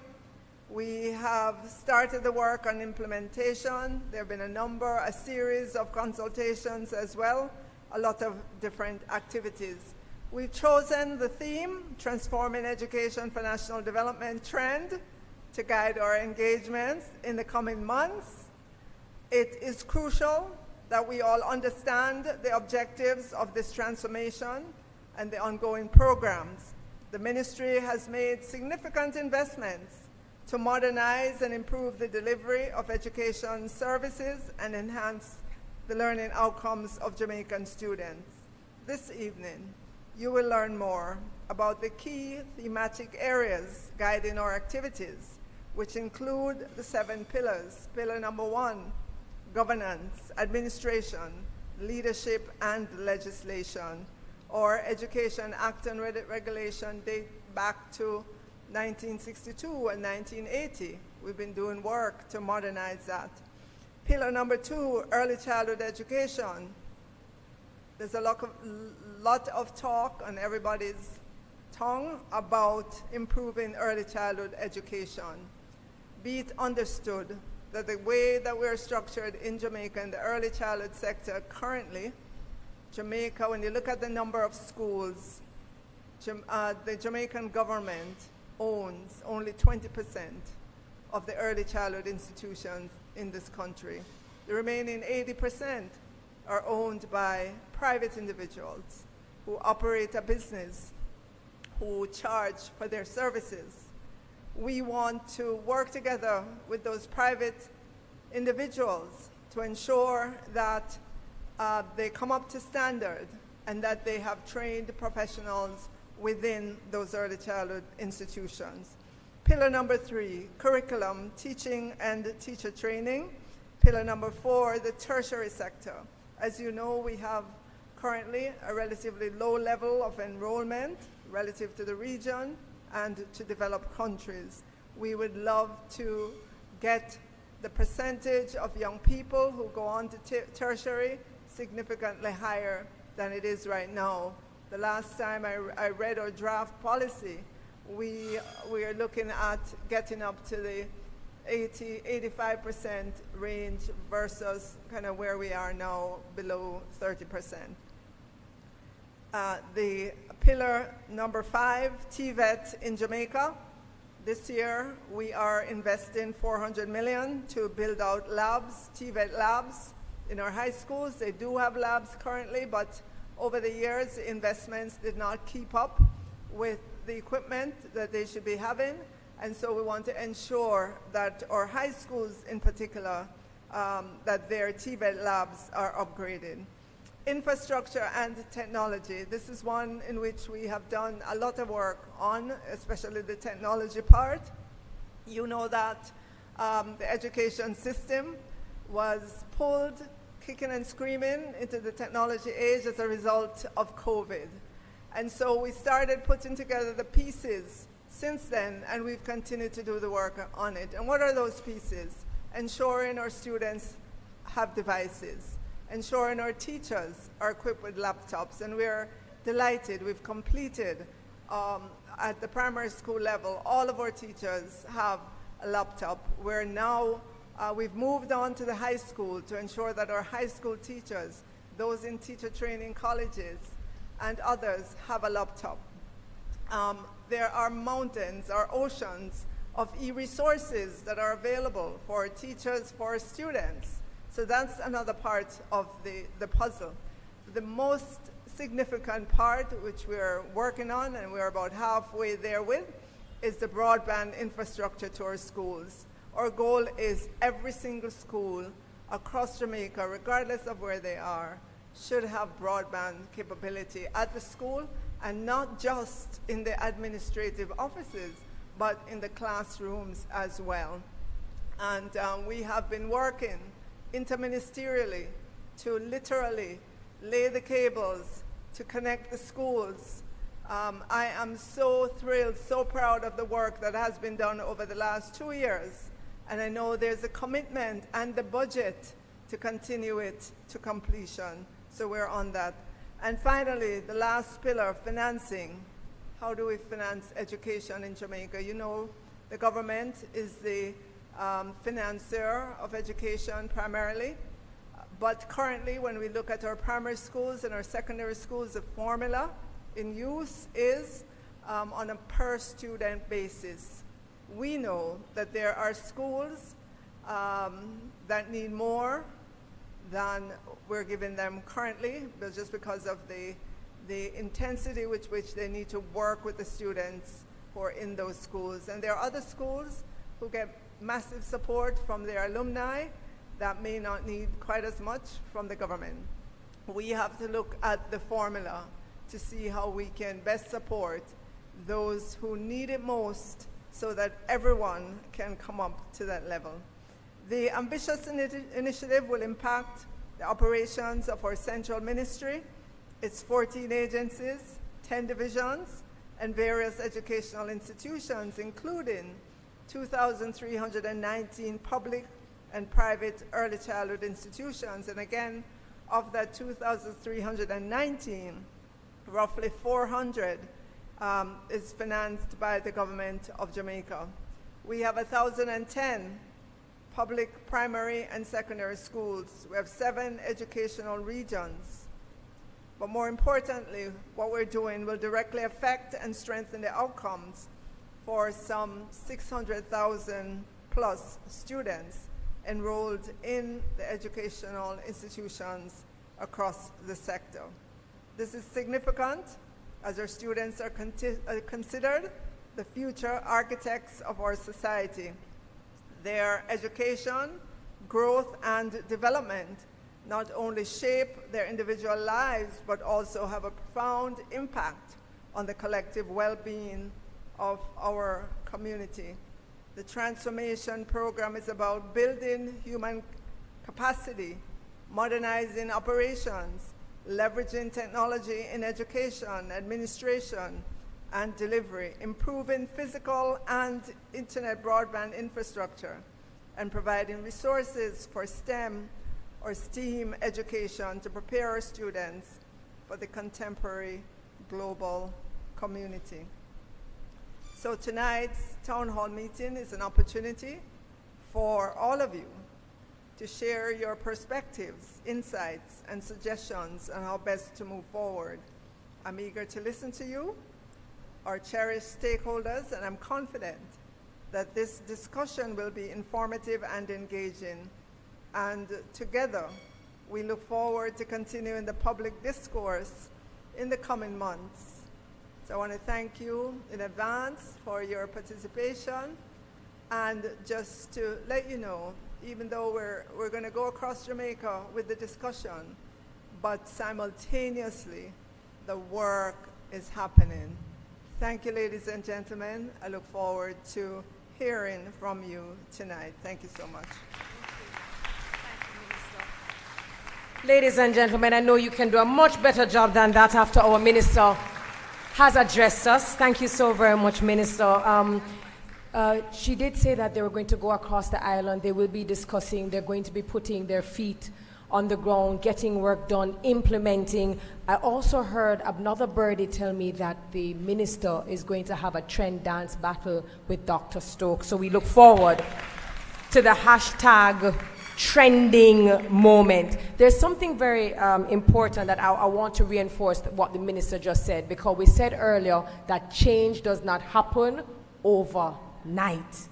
[SPEAKER 7] we have started the work on implementation. There have been a series of consultations as well, a lot of different activities. We've chosen the theme, Transforming Education for National Development Trend, to guide our engagements in the coming months. It is crucial that we all understand the objectives of this transformation and the ongoing programs. The ministry has made significant investments to modernize and improve the delivery of education services and enhance the learning outcomes of Jamaican students. This evening, you will learn more about the key thematic areas guiding our activities, which include the 7 pillars. Pillar number 1, governance, administration, leadership, and legislation. Our Education Act and Regulation date back to 1962 and 1980. We've been doing work to modernize that. Pillar number 2, early childhood education. There's a lot of talk on everybody's tongue about improving early childhood education. Be it understood that the way that we're structured in Jamaica in the early childhood sector currently, Jamaica, when you look at the number of schools, the Jamaican government owns only 20% of the early childhood institutions in this country. The remaining 80% are owned by private individuals who operate a business, who charge for their services. We want to work together with those private individuals to ensure that they come up to standard and that they have trained professionals within those early childhood institutions. Pillar number 3, curriculum, teaching and teacher training. Pillar number 4, the tertiary sector. As you know, we have currently a relatively low level of enrollment relative to the region and to developed countries. We would love to get the percentage of young people who go on to tertiary significantly higher than it is right now. The last time I read our draft policy, we are looking at getting up to the 85% range versus kind of where we are now, below 30%. The pillar number 5, TVET in Jamaica. This year, we are investing $400 million to build out labs, TVET labs in our high schools. They do have labs currently, but over the years, the investments did not keep up with the equipment that they should be having. And so we want to ensure that our high schools in particular, that their TVET labs are upgraded. Infrastructure and technology. This is one in which we have done a lot of work on, especially the technology part. You know that the education system was pulled kicking and screaming into the technology age as a result of COVID. And so we started putting together the pieces since then, and we've continued to do the work on it. And what are those pieces? Ensuring our students have devices, ensuring our teachers are equipped with laptops, and we're delighted. We've completed, at the primary school level, all of our teachers have a laptop. We're now, we've moved on to the high school to ensure that our high school teachers, those in teacher training colleges, and others have a laptop. There are mountains or oceans of e-resources that are available for teachers, for students. So that's another part of the puzzle. the most significant part, which we're working on, and we're about halfway there with, is the broadband infrastructure to our schools. Our goal is every single school across Jamaica, regardless of where they are, should have broadband capability at the school, and not just in the administrative offices, but in the classrooms as well. And we have been working interministerially to literally lay the cables to connect the schools. I am so thrilled, so proud of the work that has been done over the last 2 years. And I know there's a commitment and the budget to continue it to completion. So we're on that. And finally, the last pillar, financing. How do we finance education in Jamaica? You know, the government is the financier of education primarily. But currently, when we look at our primary schools and our secondary schools, the formula in use is on a per-student basis. We know that there are schools that need more than we're giving them currently, but just because of the intensity with which they need to work with the students who are in those schools. And there are other schools who get massive support from their alumni that may not need quite as much from the government. We have to look at the formula to see how we can best support those who need it most so that everyone can come up to that level. The ambitious initiative will impact the operations of our central ministry, its 14 agencies, 10 divisions, and various educational institutions, including 2,319 public and private early childhood institutions. And again, of that 2,319, roughly 400 is financed by the government of Jamaica. We have 1,010 public primary and secondary schools. We have 7 educational regions. But more importantly, what we're doing will directly affect and strengthen the outcomes for some 600,000 plus students enrolled in the educational institutions across the sector. This is significant as our students are considered the future architects of our society. Their education, growth, and development not only shape their individual lives, but also have a profound impact on the collective well-being of our community. The transformation program is about building human capacity, modernizing operations, leveraging technology in education, administration, and delivery, improving physical and internet broadband infrastructure, and providing resources for STEM or STEAM education to prepare our students for the contemporary global community. So tonight's town hall meeting is an opportunity for all of you to share your perspectives, insights, and suggestions on how best to move forward. I'm eager to listen to you, our cherished stakeholders, and I'm confident that this discussion will be informative and engaging. And together, we look forward to continuing the public discourse in the coming months. So I want to thank you in advance for your participation. And just to let you know, even though we're going to go across Jamaica with the discussion, but simultaneously, the work is happening. Thank you, ladies and gentlemen. I look forward to hearing from you tonight. Thank you so much.
[SPEAKER 3] Ladies and gentlemen, I know you can do a much better job than that after our minister has addressed us. Thank you so very much, Minister. She did say that they were going to go across the island. They will be discussing. They're going to be putting their feet on the ground, getting work done, implementing. I also heard another birdie tell me that the minister is going to have a trend dance battle with Dr. Stokes. So we look forward to the hashtag trending moment. There's something very important that I want to reinforce what the minister just said, because we said earlier that change does not happen overnight.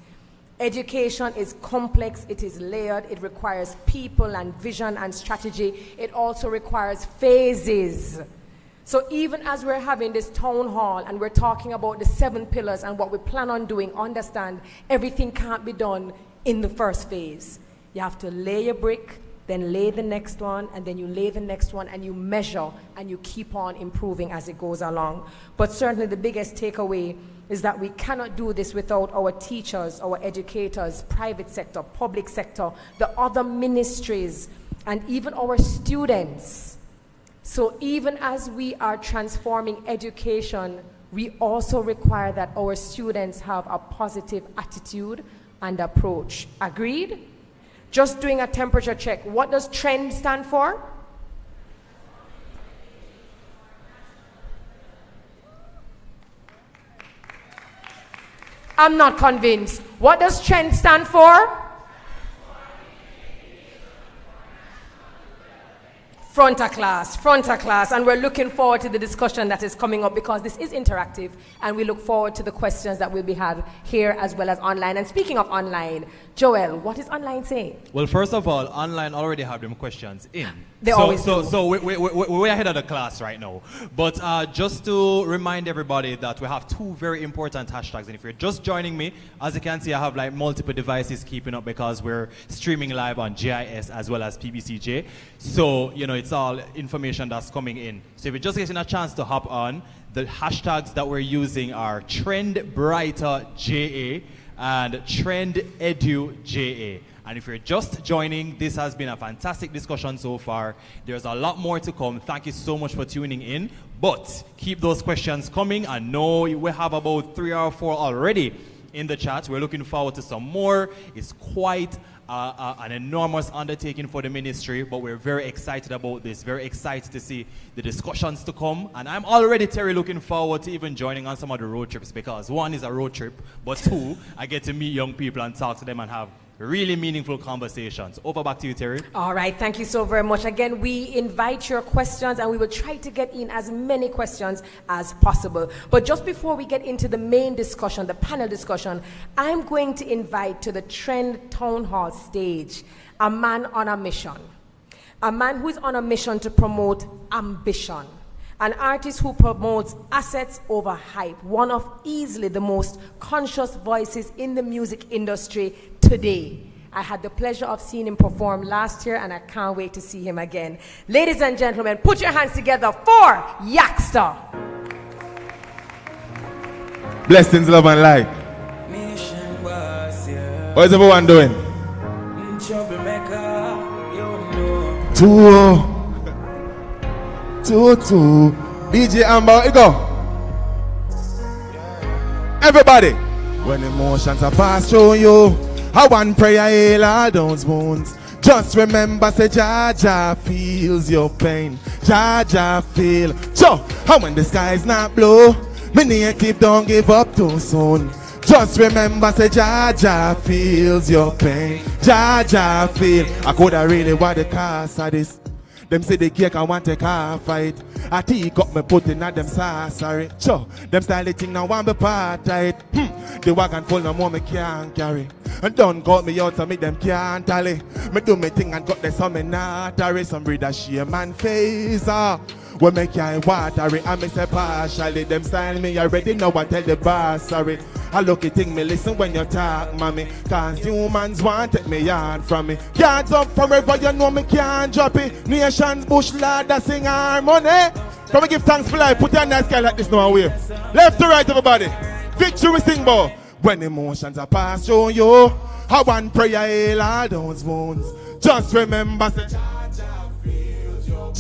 [SPEAKER 3] Education is complex, it is layered, it requires people and vision and strategy. It also requires phases. So even as we're having this town hall and we're talking about the 7 pillars and what we plan on doing, understand everything can't be done in the first phase. You have to lay a brick, then lay the next one, and then you lay the next one, and you measure and you keep on improving as it goes along. But certainly the biggest takeaway is that we cannot do this without our teachers, our educators, private sector, public sector, the other ministries, and even our students. So even as we are transforming education, we also require that our students have a positive attitude and approach. Agreed? Just doing a temperature check. What does TREND stand for? I'm not convinced. What does TREND stand for? Fronter class, and we're looking forward to the discussion that is coming up because this is interactive, and we look forward to the questions that will be had here as well as online. And speaking of online, Joel, what is online saying?
[SPEAKER 4] Well, first of all, online already have them questions in.
[SPEAKER 3] They always do.
[SPEAKER 4] So we're ahead of the class right now. But just to remind everybody that we have 2 very important hashtags. And if you're just joining me, as you can see, I have like multiple devices keeping up because we're streaming live on GIS as well as PBCJ. So, you know, it's all information that's coming in. So if you're just getting a chance to hop on, the hashtags that we're using are TrendBrighterJA and TrendEduJA. And if you're just joining, this has been a fantastic discussion so far. There's a lot more to come. Thank you so much for tuning in. But keep those questions coming. I know we have about 3 or 4 already in the chat. We're looking forward to some more. It's quite an enormous undertaking for the ministry, but we're very excited about this, very excited to see the discussions to come. And I'm already, Terry, looking forward to even joining on some of the road trips because 1 is a road trip, but 2, I get to meet young people and talk to them and have really meaningful conversations. Over back to you, Terry.
[SPEAKER 3] All right, thank you so very much. Again, we invite your questions and we will try to get in as many questions as possible. But just before we get into the main discussion, the panel discussion, I'm going to invite to the Trend Town Hall stage a man on a mission. A man who is on a mission to promote ambition. An artist who promotes assets over hype, one of easily the most conscious voices in the music industry today. I had the pleasure of seeing him perform last year, and I can't wait to see him again. Ladies and gentlemen, put your hands together for Yakster.
[SPEAKER 8] Blessings, love, and light. What is everyone doing? 2-2. DJ Amber, you go. Everybody. When emotions are passed through you, I want prayer heal all those wounds. Just remember, say Jaja feels your pain. Jaja feel. So, and when the sky is not blue, me native don't give up too soon. Just remember, say Jaja feels your pain. Jaja feel. I coulda really want the cause of this. Them say the cake I want to car fight. I take up me put in at them sorry. Sure, them style the thing now want me part tight. The wagon full no more me can't carry. And don't got me out so me them can't tally. Me do me thing and got the some me not hurry. Some breeder shame and face when me can't water it. I me say partially. Them style me already know I tell the boss sorry. I look at thing me listen when you talk, mommy. Cause humans want take me yard from me. Yards up forever, you know me can't drop it. Nations bush lad that sing harmony. Come and give thanks for life. Put your nice guy like this now away. Left to right, everybody. Victory we sing boy. When emotions are passed through you, I want prayer heal all those wounds. Just remember, say Jaja feels your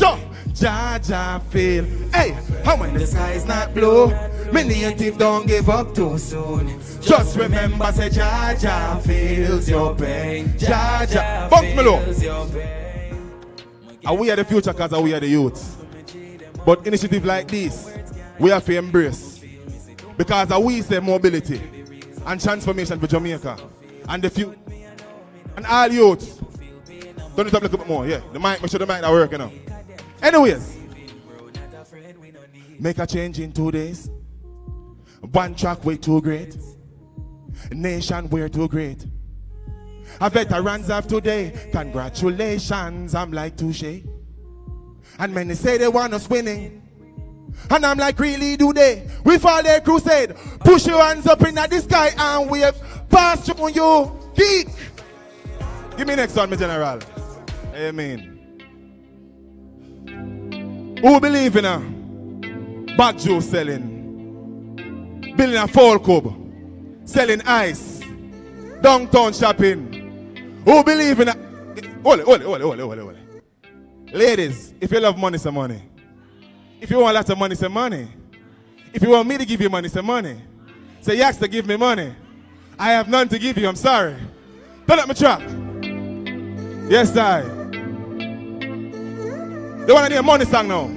[SPEAKER 8] Jaja feel. Hey, and when the sky is not blue, me native don't give up too soon. Just remember, say Jaja feels your pain. Jaja feels your pain. And we are the future because we are the youth. But initiative like this, we have to embrace. Because we say mobility and transformation for Jamaica. And the few and all youths. Turn it up a little bit more, yeah. The mic, make sure the mic not working now. Anyways, make a change in 2 days. One track way too great. nation we're too great. Our veterans of today, congratulations, I'm like touche. And many say they want us winning. And I'm like, really do they? We fall their crusade. Push your hands up in the sky and wave. Pass through you, geek. Give me next one, my general. Amen. Who believe in a back juice selling? Building a fall club. Selling ice. Downtown shopping. Who believe in a... Ole. Ladies, if you love money, say money. If you want lots of money, say money. If you want me to give you money, say money. Say yes to give me money. I have none to give you, I'm sorry. Turn up my truck. Yes, I. They want to hear a money song now.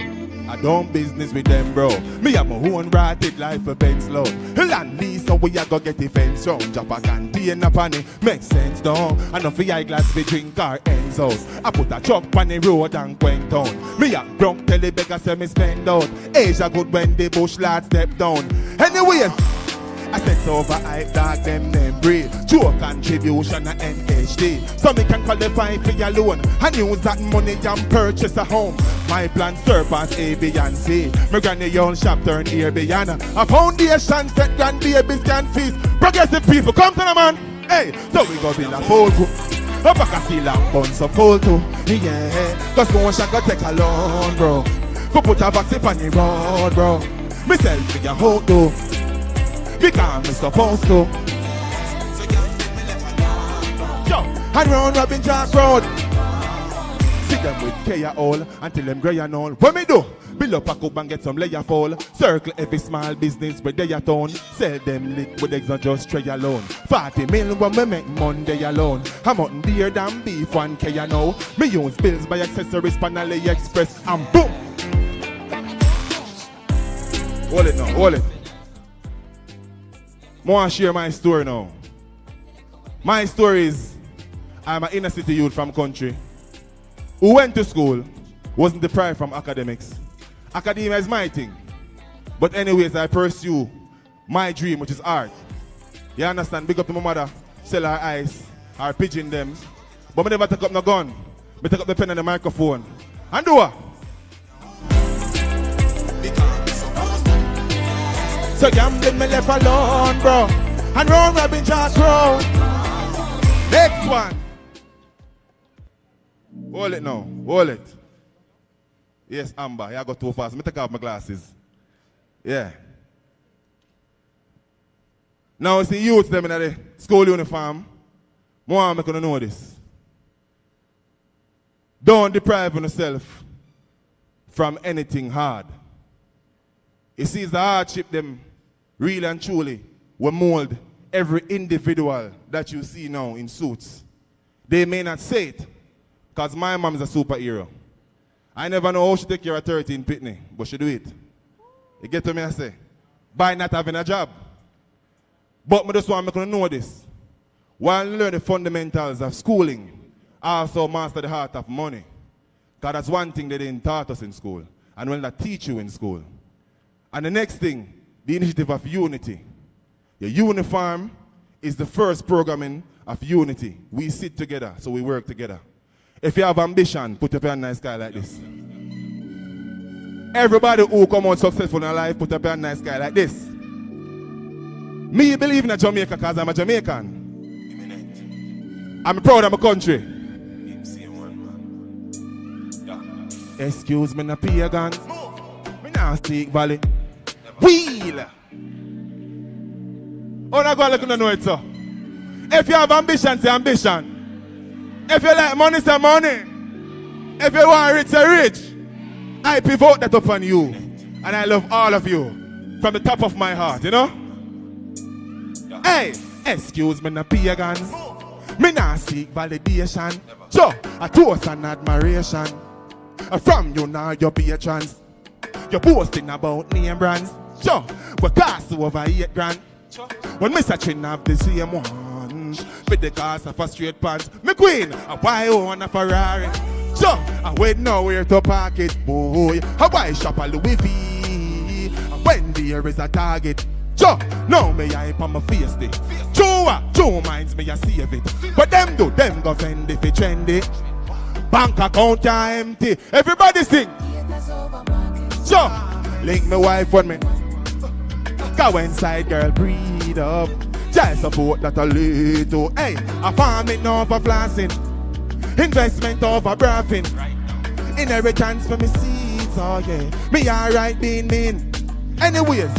[SPEAKER 8] I don't business with them, bro. Me have my own rotted life for Benz low. Land lease, so we a go get the fence round. Drop a candy and a panny, makes sense, though. And off the eyeglass we drink our ends out. I put a truck on the road and went down. Me a drunk tell the beggar say me spend out. Asia good when the bush lads step down. Anyways, I set over hype dog them breathe. True contribution a NHD. So me can qualify for your loan and use that money and purchase a home. My plan surpass A, B, and C. My granny own shop turn Airbnb. A foundation set grandbabies can feast. Progressive people, come to the man. Hey, so we go build a pole group. Up a castle and buns of pole too. Yeah, cause no one shall go take a loan, bro. Go put a vaccine on the road, bro. Myself for your hoe too. Because I'm supposed to. Yo, and round Robin Jack Road. See them with Kaya all until them grey and all. What me do? Build up a cup and get some layer fall. Circle every small business with their town. Sell them lit with eggs and just tray alone. 40 mil when we make Monday alone. I'm out dear than beef 1K now. Me use bills by accessories pan AliExpress and boom. Hold it now, hold it. I want to share my story now. My story is, I'm an inner city youth from country who went to school, wasn't deprived from academics. Academia is my thing. But anyways, I pursue my dream, which is art. You understand? Big up to my mother, sell her ice, her pigeon them. But I never take up no gun. I take up the pen and the microphone. And do what? So gambling me left alone, bro. And round Robin Jack Road. Next one. Hold it now. Hold it. Yes, Amber. I got too fast. Let me take off my glasses. Yeah. Now see youths them in the school uniform. More I'm gonna know this. Don't deprive yourself from anything hard. You see, it's the hardship them really and truly will mold every individual that you see now in suits. They may not say it, because my mom is a superhero. I never know how she take care of 13 pitney, but she do it. You get to me, I say, by not having a job. But I just want to know this. While you learn the fundamentals of schooling, I also master the heart of money. Because that's one thing they didn't taught us in school, and will not teach you in school. And the next thing, the initiative of unity. Your uniform is the first programming of unity. We sit together, so we work together. If you have ambition, put up your nice guy like this. Everybody who come out successful in life, put up your nice guy like this. Me believe in Jamaica because I'm a Jamaican. I'm proud of my country. Excuse me, na pagan. Me now speak valley. Wheel. Oh, I go look at know it, so. If you have ambition, say ambition. If you like money, say money. If you want rich, say rich. I pivot that upon you. And I love all of you. From the top of my heart, you know? Hey, excuse me, na pagan. Me now seek validation. So, a toast and admiration. From you now, your patrons. You're boasting about name brands. So, we cost over 8 grand. When me searching have the same one. With the cost of a straight pants. Me queen, why own a Ferrari? So, I wait nowhere to park it, boy. Why shop a Louis V? When there is a target. Joe, now me hype on my face day. Joe minds me a save it. But them do, them go fend if it trendy. Bank account are empty. Everybody sing. Joe, link me wife on me. Go inside, girl, breathe up. Child support that I lead to. Hey, a farming over flossing. Investment over braffing. Inheritance for me seeds, oh yeah. Me alright being mean. Anyways,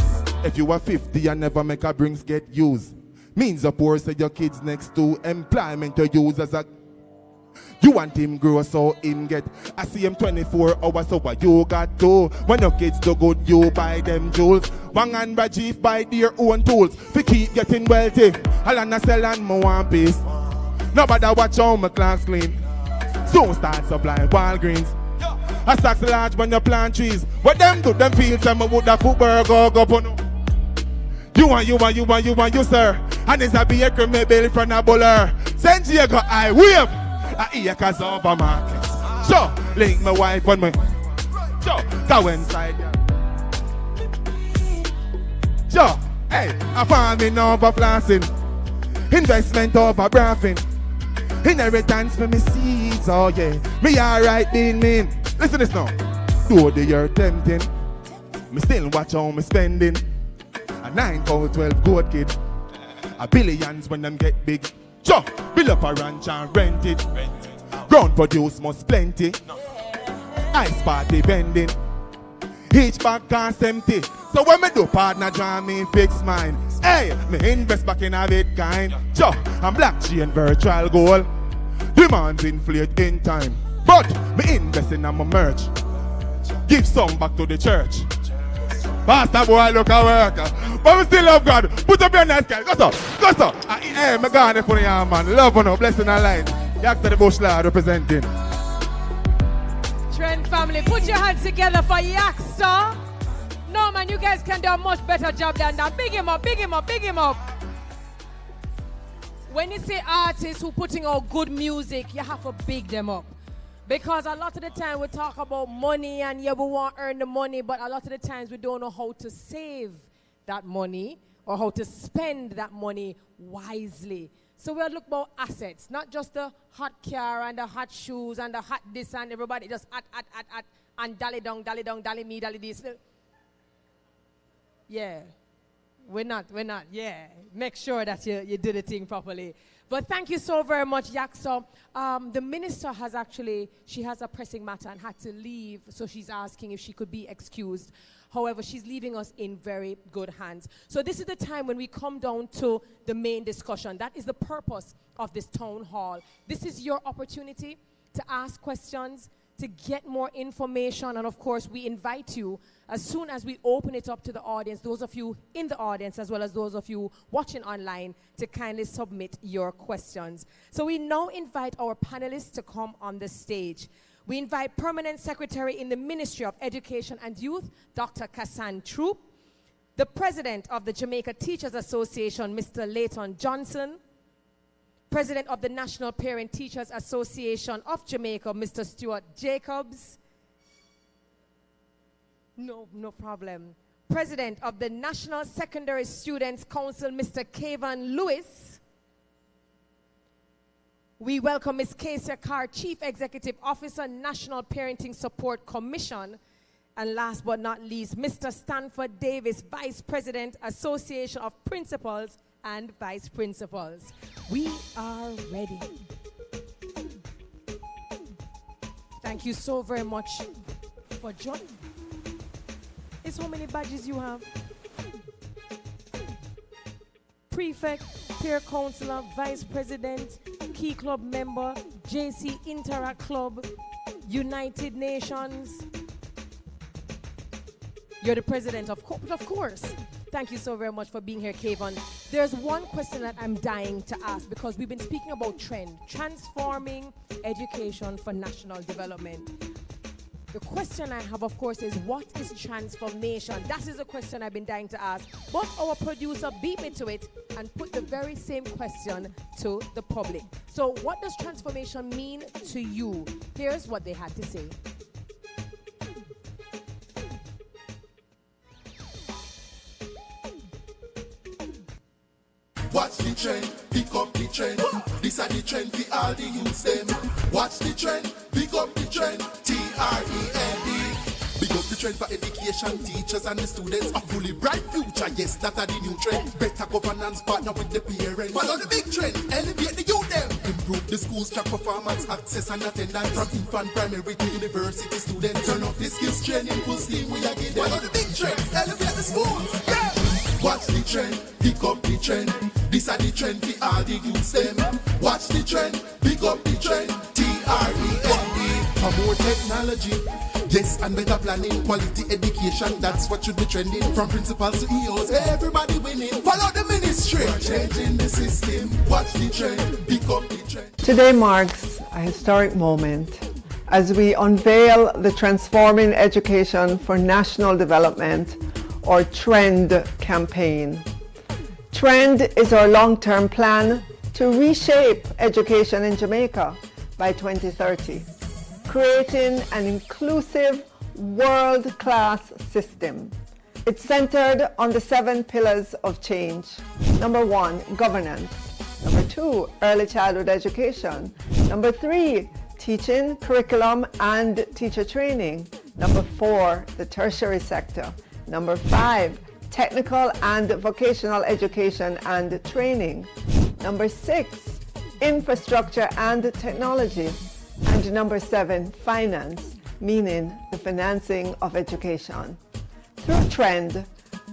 [SPEAKER 8] if you are 50 and never make a brings get used, means the poor say your kids next to employment to use as a. You want him grow so him get. I see him 24 hours so what you got to. When your kids do good you buy them jewels. Wang and Rajiv buy their own tools. Fi keep getting wealthy. Alana sell and mo one piece. Nobody watch how my class clean. Soon start supplying Walgreens. I stocks large when you plant trees. What them do them feel some would have football go on. You sir. And it's a baker me bill from a buller. Send Diego I wave. A acres over markets. So link my wife on me. So go inside. So hey, a farming over flossing. Investment over braffing. Inheritance for me seeds, oh yeah. Me alright being mean. Listen this now. Though the year tempting, me still watch how me spending. A 9 pound 12 goat kid. A billions when them get big. Sure, build up a ranch and rent it. Ground produce must plenty. Ice party vending. Each bag cost empty. So when me do partner draw me fix mine. Hey, me invest back in a Bitcoin. Sure, I'm blockchain virtual gold. Demands inflate in time. But me invest in my merch. Give some back to the church. Pastor boy look at work. But we still love God. Put up your nice guy. Go so. Hey, me gone for you man. Love you, blessing and light. Yak to the bush lad representing.
[SPEAKER 3] Trend family, put your hands together for Yakster. No man, you guys can do a much better job than that. Big him up, big him up, big him up. When you say artists who putting out good music, you have to big them up. Because a lot of the time we talk about money and yeah, we want to earn the money, but a lot of the times we don't know how to save that money or how to spend that money wisely. So we'll look about assets, not just the hot car and the hot shoes and the hot this and everybody just at and dally dong, dally me, dally this. Yeah, we're not, yeah. Make sure that you do the thing properly. But thank you so very much, Yakso. The minister has she has a pressing matter and had to leave, so she's asking if she could be excused. However, she's leaving us in very good hands. So this is the time when we come down to the main discussion. That is the purpose of this town hall. This is your opportunity to ask questions, to get more information, and of course, we invite you, as soon as we open it up to the audience, those of you in the audience, as well as those of you watching online, to kindly submit your questions. So we now invite our panelists to come on the stage. We invite Permanent Secretary in the Ministry of Education and Youth, Dr. Kassan Troop, the President of the Jamaica Teachers Association, Mr. Layton Johnson, President of the National Parent Teachers Association of Jamaica, Mr. Stuart Jacobs. No problem. President of the National Secondary Students Council, Mr. Kayvan Lewis. We welcome Ms. Kesia Carr, Chief Executive Officer, National Parenting Support Commission. And last but not least, Mr. Stanford Davis, Vice President, Association of Principals and Vice Principals. We are ready. Thank you so very much for joining. Is how many badges you have? Prefect, peer counselor, vice president, key club member, JC Interact Club, United Nations. You're the president of course. Thank you so very much for being here, Kayvon. There's one question that I'm dying to ask because we've been speaking about trend, transforming education for national development. The question I have, of course, is what is transformation? That is a question I've been dying to ask. But our producer beat me to it and put the very same question to the public. So what does transformation mean to you? Here's what they had to say.
[SPEAKER 2] Watch the trend, pick up the trend. This are the trend for all the youths them. Watch the trend, pick up the trend. TREND. Pick up the trend for education, teachers and the students. A fully bright future, yes, that are the new trend. Better governance, partner with the parents. Follow the big trend, elevate the youth them. Improve the schools, track performance, access and attendance. From infant, primary to university students. Turn up the skills training, full steam, we are getting. Follow the big trend, elevate the schools, yeah. Watch the trend, pick up the trend. This are the trend for all the youths them. Watch the trend, pick up the trend. TREND. For more technology, yes, and better planning, quality education, that's what should be trending. From principals to EOs, everybody winning. Follow the ministry, changing the system. Watch the trend, pick up the trend.
[SPEAKER 7] Today marks a historic moment as we unveil the Transforming Education for National Development, or TREND campaign. TREND is our long-term plan to reshape education in Jamaica by 2030, creating an inclusive, world-class system. It's centered on the 7 pillars of change. Number 1, governance. Number 2, early childhood education. Number 3, teaching, curriculum, and teacher training. Number 4, the tertiary sector. Number 5, technical and vocational education and training. Number 6, infrastructure and technology. And number 7, finance, meaning the financing of education. Through TREND,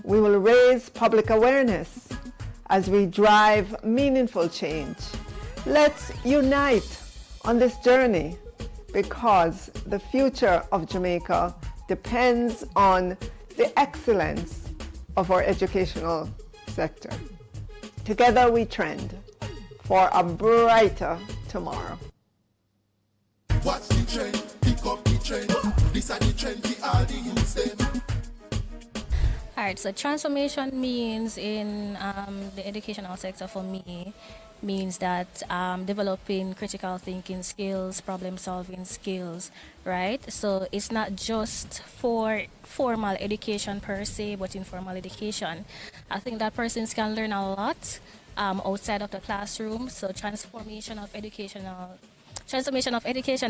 [SPEAKER 7] we will raise public awareness as we drive meaningful change. Let's unite on this journey because the future of Jamaica depends on the excellence of our educational sector. Together we trend for a brighter tomorrow.
[SPEAKER 2] Watch the trend, pick up the trend. This are the trend for all the youths them.
[SPEAKER 9] Alright, so transformation means in the educational sector for me means that developing critical thinking skills, problem solving skills, right? So it's not just for formal education per se, but informal education. I think that persons can learn a lot outside of the classroom. So transformation of education,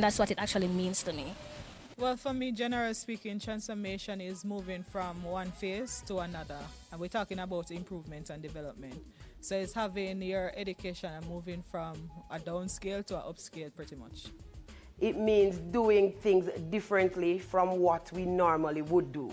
[SPEAKER 9] that's what it actually means to me.
[SPEAKER 10] Well, for me, generally speaking, transformation is moving from one phase to another. And we're talking about improvement and development. So it's having your education and moving from a downscale to an upscale pretty much.
[SPEAKER 11] It means doing things differently from what we normally would do.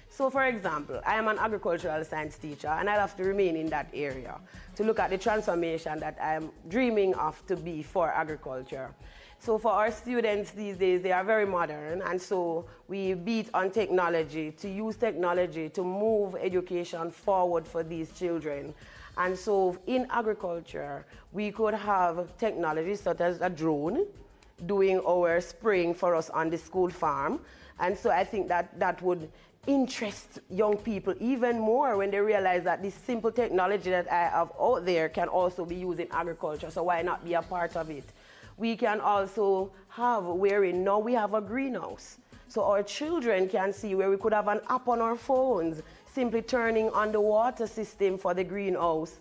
[SPEAKER 11] So for example, I am an agricultural science teacher and I'll have to remain in that area to look at the transformation that I'm dreaming of to be for agriculture. So for our students these days, they are very modern, and so we beat on technology, to use technology to move education forward for these children. And so in agriculture, we could have technology such as a drone doing our spraying for us on the school farm. And so I think that would interest young people even more when they realize that this simple technology that I have out there can also be used in agriculture, so why not be a part of it? We can also have wherein now we have a greenhouse. So our children can see where we could have an app on our phones, simply turning on the water system for the greenhouse,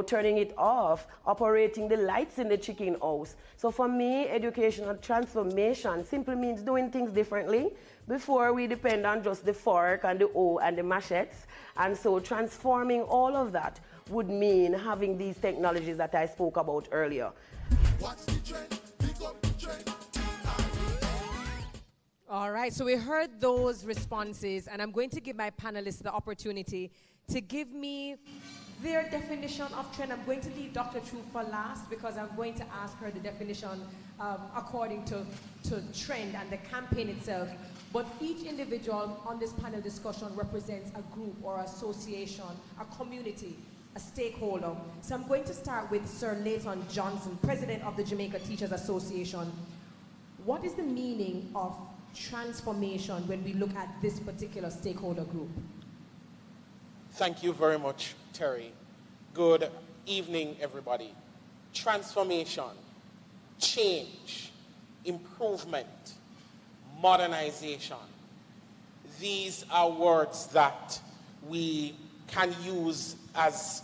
[SPEAKER 11] turning it off, operating the lights in the chicken house. So for me, educational transformation simply means doing things differently. Before we depend on just the fork and the hoe and the machetes. And so transforming all of that would mean having these technologies that I spoke about earlier.
[SPEAKER 2] Watch the trend, pick up the trend.
[SPEAKER 3] All right, so we heard those responses, and I'm going to give my panelists the opportunity to give me their definition of trend. I'm going to leave Dr. True for last because I'm going to ask her the definition according to trend and the campaign itself. But each individual on this panel discussion represents a group or association, a community, a stakeholder. So I'm going to start with Sir Layton Johnson, President of the Jamaica Teachers Association. What is the meaning of transformation when we look at this particular stakeholder group?
[SPEAKER 12] Thank you very much, Terry. Good evening, everybody. Transformation, change, improvement, modernization. These are words that we can use as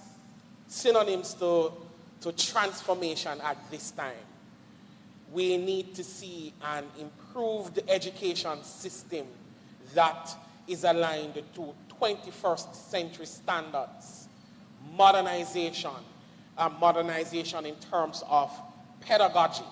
[SPEAKER 12] synonyms to transformation at this time. We need to see an improved education system that is aligned to 21st century standards. Modernization in terms of pedagogy,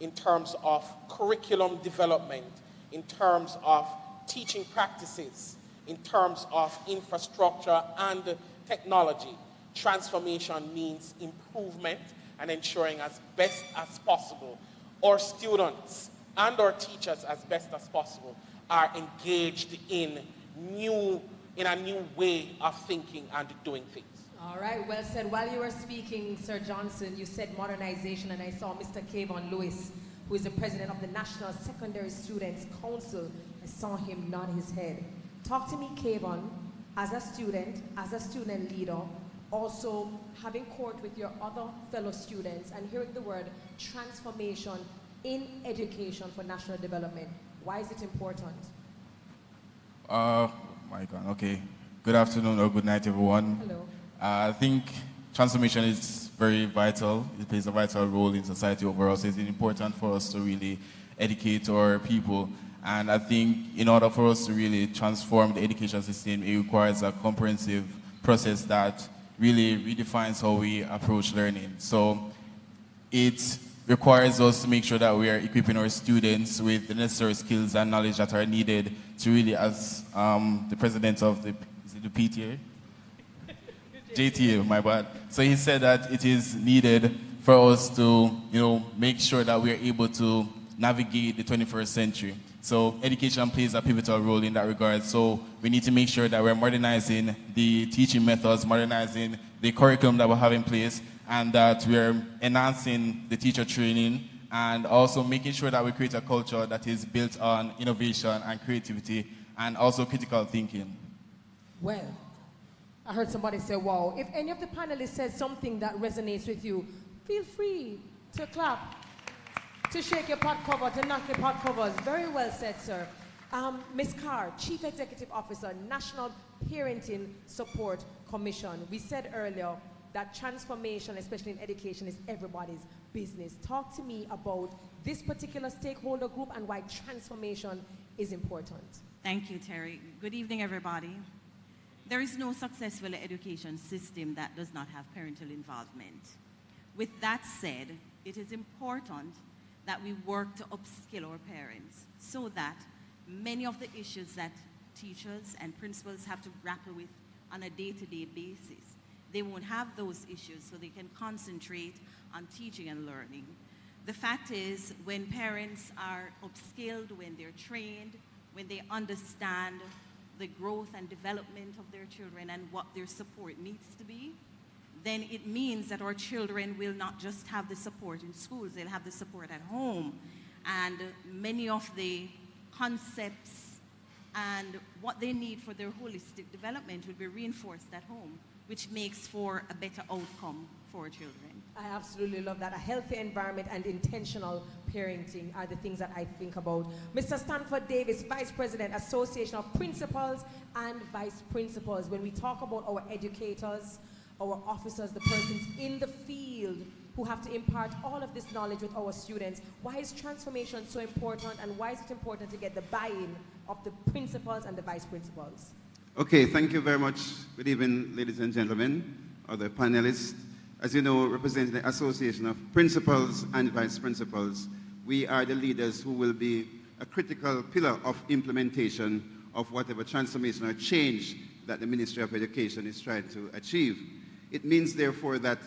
[SPEAKER 12] in terms of curriculum development, in terms of teaching practices, in terms of infrastructure and technology. Transformation means improvement and ensuring as best as possible our students and our teachers as best as possible are engaged in a new way of thinking and doing things.
[SPEAKER 3] All right, well said. While you were speaking, Sir Johnson, you said modernization, and I saw Mr. Kayvon Lewis, who is the president of the National Secondary Students Council. I saw him nod his head. Talk to me, Kayvon, as a student leader, also having court with your other fellow students and hearing the word transformation in education for national development. Why is it important?
[SPEAKER 13] My God, okay. Good afternoon or good night, everyone.
[SPEAKER 3] Hello.
[SPEAKER 13] I think transformation is very vital. It plays a vital role in society overall, so it's important for us to really educate our people. And I think in order for us to really transform the education system, it requires a comprehensive process that really redefines how we approach learning. So it requires us to make sure that we are equipping our students with the necessary skills and knowledge that are needed to really, as the president of the PTA? JTA, my bad. So he said that it is needed for us to, make sure that we are able to navigate the 21st century. So education plays a pivotal role in that regard. So we need to make sure that we're modernizing the teaching methods, modernizing the curriculum that we have in place, and that we're enhancing the teacher training, and also making sure that we create a culture that is built on innovation and creativity, and also critical thinking.
[SPEAKER 3] Well, I heard somebody say, wow. If any of the panelists said something that resonates with you, feel free to clap, to shake your pot cover, to knock your pot covers. Very well said, sir. Ms. Carr, Chief Executive Officer, National Parenting Support Commission. We said earlier that transformation, especially in education, is everybody's business. Talk to me about this particular stakeholder group and why transformation is important.
[SPEAKER 14] Thank you, Terry. Good evening, everybody. There is no successful education system that does not have parental involvement. With that said, it is important that we work to upskill our parents so that many of the issues that teachers and principals have to grapple with on a day-to-day basis, they won't have those issues, so they can concentrate on teaching and learning. The fact is, when parents are upskilled, when they're trained, when they understand the growth and development of their children and what their support needs to be, then it means that our children will not just have the support in schools, they'll have the support at home. And many of the concepts and what they need for their holistic development will be reinforced at home, which makes for a better outcome for our children.
[SPEAKER 3] I absolutely love that. A healthy environment and intentional parenting are the things that I think about. Mr. Stanford Davis, Vice President, Association of Principals and Vice Principals. When we talk about our educators, our officers, the persons in the field who have to impart all of this knowledge with our students, why is transformation so important, and why is it important to get the buy-in of the principals and the vice principals?
[SPEAKER 15] Okay, thank you very much. Good evening, ladies and gentlemen, other panelists. As you know, representing the Association of Principals and Vice Principals, we are the leaders who will be a critical pillar of implementation of whatever transformation or change that the Ministry of Education is trying to achieve. It means, therefore, that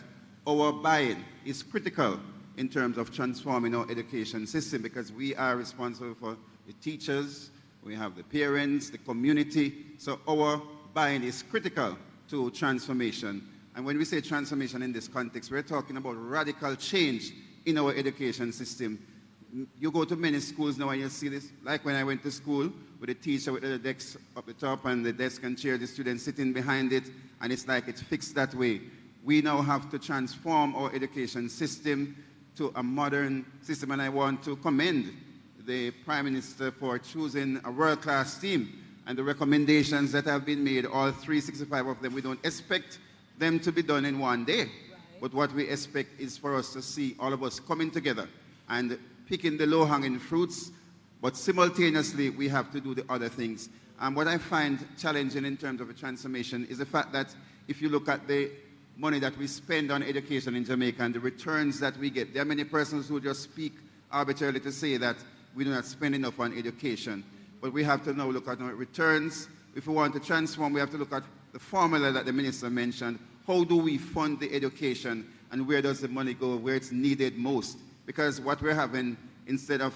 [SPEAKER 15] our buy-in is critical in terms of transforming our education system, because we are responsible for the teachers, we have the parents, the community, so our buy-in is critical to transformation. And when we say transformation in this context, we're talking about radical change in our education system. You go to many schools now and you see this, like when I went to school, with a teacher with the desk up the top and the desk and chair, the students sitting behind it, and it's like it's fixed that way. We now have to transform our education system to a modern system, and I want to commend the Prime Minister for choosing a world-class team and the recommendations that have been made, all 365 of them. We don't expect them to be done in one day. But what we expect is for us to see all of us coming together and picking the low-hanging fruits, but simultaneously we have to do the other things. And what I find challenging in terms of a transformation is the fact that if you look at the money that we spend on education in Jamaica and the returns that we get, there are many persons who just speak arbitrarily to say that we do not spend enough on education. But we have to now look at our returns. If we want to transform, we have to look at the formula that the minister mentioned. How do we fund the education, and where does the money go, where it's needed most? Because what we're having, instead of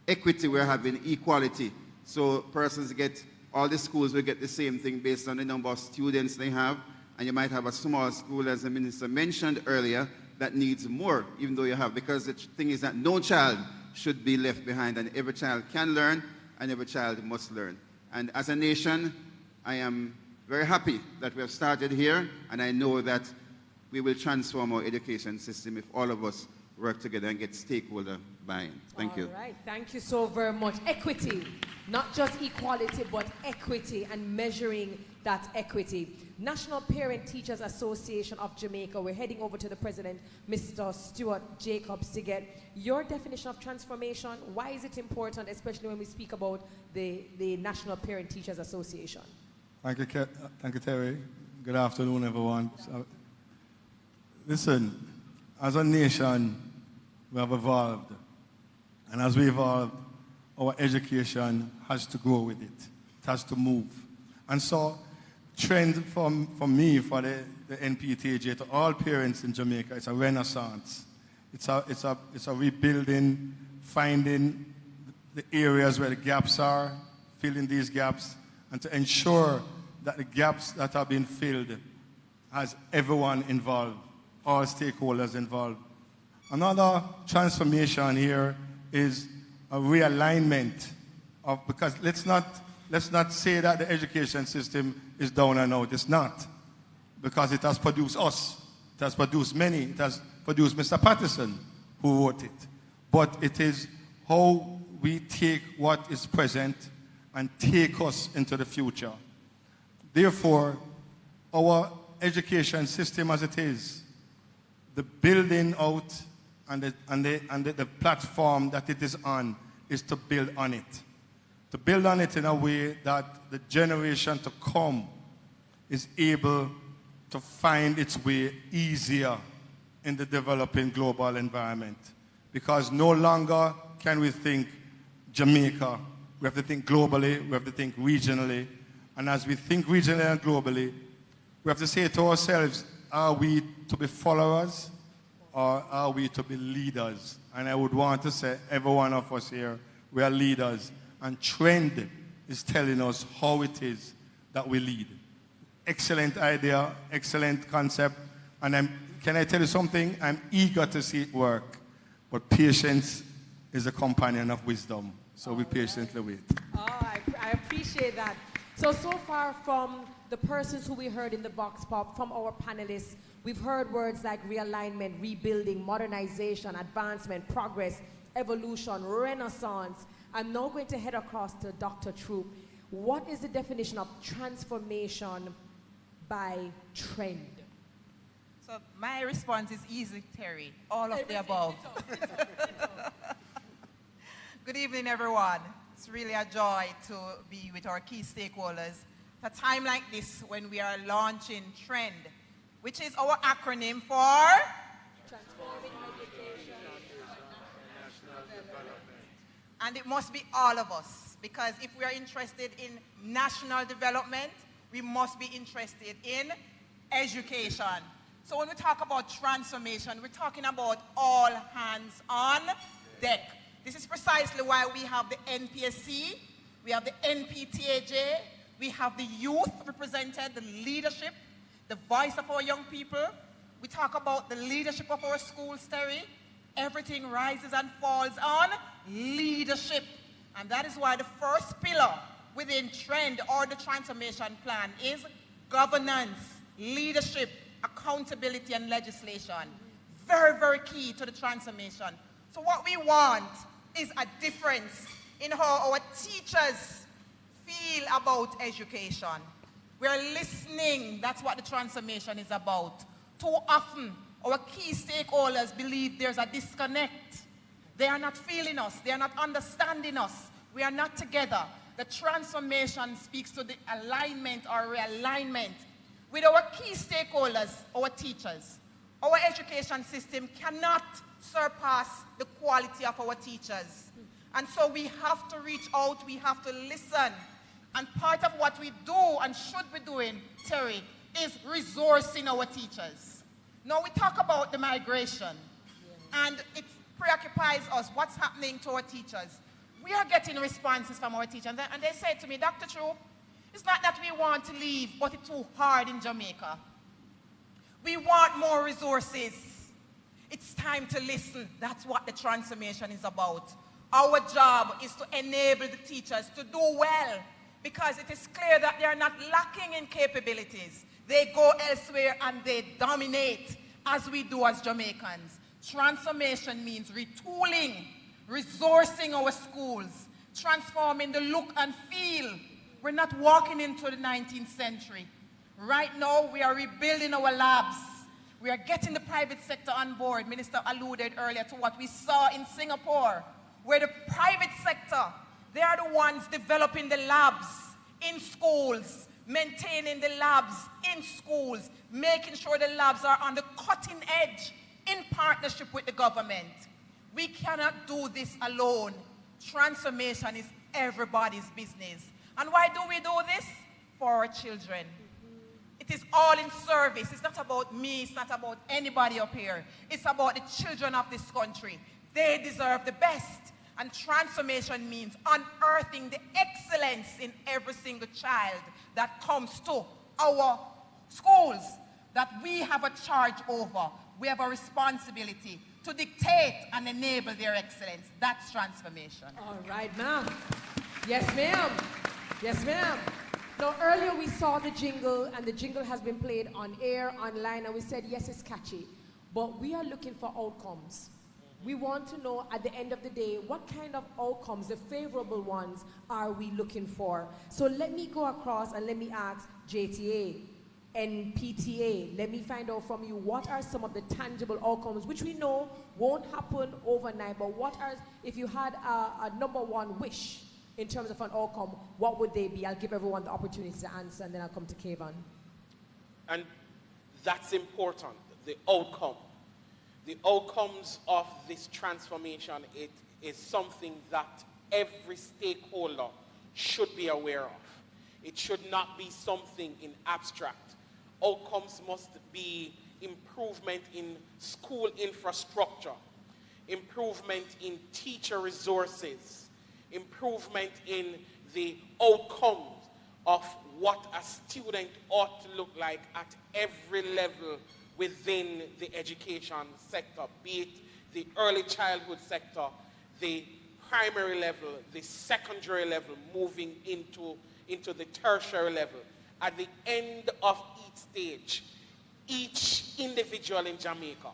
[SPEAKER 15] equity, we're having equality. So persons get, all the schools will get the same thing based on the number of students they have, and you might have a small school, as the minister mentioned earlier, that needs more, even though you have, because the thing is that no child should be left behind, and every child can learn, and every child must learn. And as a nation, I am very happy that we have started here, and I know that we will transform our education system if all of us work together and get stakeholder buy-in. Thank you.
[SPEAKER 3] All right, thank you so very much. Equity, not just equality, but equity, and measuring that equity. National Parent Teachers Association of Jamaica, we're heading over to the president, Mr. Stuart Jacobs, to get your definition of transformation. Why is it important, especially when we speak about the National Parent Teachers Association?
[SPEAKER 16] Thank you, Terry. Good afternoon, everyone. So, listen, as a nation, we have evolved. And as we evolve, our education has to grow with it. It has to move. And so, trend for me, for the NPTAJ, to all parents in Jamaica, it's a renaissance. It's a rebuilding, finding the areas where the gaps are, filling these gaps, and to ensure that the gaps that are being filled has everyone involved, all stakeholders involved. Another transformation here is a realignment of, because let's not say that the education system is down and out. It's not, because it has produced us. It has produced many. It has produced Mr. Patterson, who wrote it. But it is how we take what is present and take us into the future. Therefore, our education system as it is, the building out and the platform that it is on is to build on it. To build on it in a way that the generation to come is able to find its way easier in the developing global environment. Because no longer can we think Jamaica. We have to think globally, we have to think regionally. And as we think regionally and globally, we have to say to ourselves, are we to be followers or are we to be leaders? And I would want to say, every one of us here, we are leaders. And trend is telling us how it is that we lead. Excellent idea, excellent concept. And can I tell you something? I'm eager to see it work. But patience is a companion of wisdom. So we patiently wait.
[SPEAKER 3] Oh, I appreciate that. So far from the persons who we heard in the Vox Pop, from our panelists, we've heard words like realignment, rebuilding, modernization, advancement, progress, evolution, renaissance. I'm now going to head across to Dr. Troop. What is the definition of transformation by trend?
[SPEAKER 17] So my response is easy, Terry. All of the above. Good evening, everyone. It's really a joy to be with our key stakeholders at a time like this when we are launching TREND, which is our acronym for Transforming Education. And it must be all of us, because if we are interested in national development, we must be interested in education. So when we talk about transformation, we're talking about all hands on deck. This is precisely why we have the NPSC, we have the NPTAJ, we have the youth represented, the leadership, the voice of our young people. We talk about the leadership of our schools, Terry. Everything rises and falls on leadership. And that is why the first pillar within TREND or the transformation plan is governance, leadership, accountability, and legislation. Very, very key to the transformation. So what we want is a difference in how our teachers feel about education. We're listening. That's what the transformation is about. Too often, our key stakeholders believe there's a disconnect. They are not feeling us. They are not understanding us. We are not together. The transformation speaks to the alignment or realignment with our key stakeholders, our teachers. Our education system cannot surpass the quality of our teachers. And so we have to reach out, we have to listen. And part of what we do and should be doing, Terry, is resourcing our teachers. Now we talk about the migration, and it preoccupies us, what's happening to our teachers. We are getting responses from our teachers, and they say to me, Dr. True, it's not that we want to leave, but it's too hard in Jamaica. We want more resources. It's time to listen. That's what the transformation is about. Our job is to enable the teachers to do well, because it is clear that they are not lacking in capabilities. They go elsewhere and they dominate, as we do as Jamaicans. Transformation means retooling, resourcing our schools, transforming the look and feel. We're not walking into the 19th century. Right now, we are rebuilding our labs. We are getting the private sector on board. Minister alluded earlier to what we saw in Singapore, where the private sector, they are the ones developing the labs in schools, maintaining the labs in schools, making sure the labs are on the cutting edge in partnership with the government. We cannot do this alone. Transformation is everybody's business. And why do we do this? For our children. It is all in service. It's not about me. It's not about anybody up here. It's about the children of this country. They deserve the best. And transformation means unearthing the excellence in every single child that comes to our schools, that we have a charge over. We have a responsibility to dictate and enable their excellence. That's transformation.
[SPEAKER 3] All right, ma'am. Yes, ma'am. Yes, ma'am. Now, earlier we saw the jingle, and the jingle has been played on air, online, and we said, yes, it's catchy. But we are looking for outcomes. We want to know at the end of the day, what kind of outcomes, the favorable ones, are we looking for? So let me go across and let me ask JTA and PTA. Let me find out from you, what are some of the tangible outcomes, which we know won't happen overnight, but what are, if you had a number one wish in terms of an outcome, what would they be? I'll give everyone the opportunity to answer, and then I'll come to Kayvon.
[SPEAKER 12] And that's important, the outcome. The outcomes of this transformation, it is something that every stakeholder should be aware of. It should not be something in abstract. Outcomes must be improvement in school infrastructure, improvement in teacher resources, improvement in the outcomes of what a student ought to look like at every level within the education sector, be it the early childhood sector, the primary level, the secondary level, moving into the tertiary level. At the end of each stage, each individual in Jamaica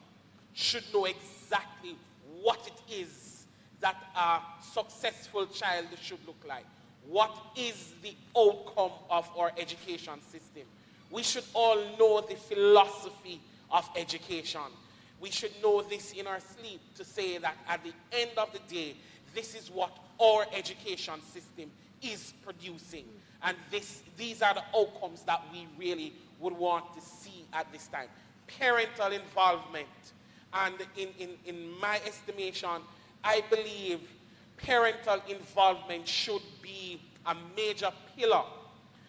[SPEAKER 12] should know exactly what it is that a successful child should look like. What is the outcome of our education system? We should all know the philosophy of education. We should know this in our sleep, to say that at the end of the day, this is what our education system is producing. And these are the outcomes that we really would want to see at this time. Parental involvement. And in my estimation, I believe parental involvement should be a major pillar,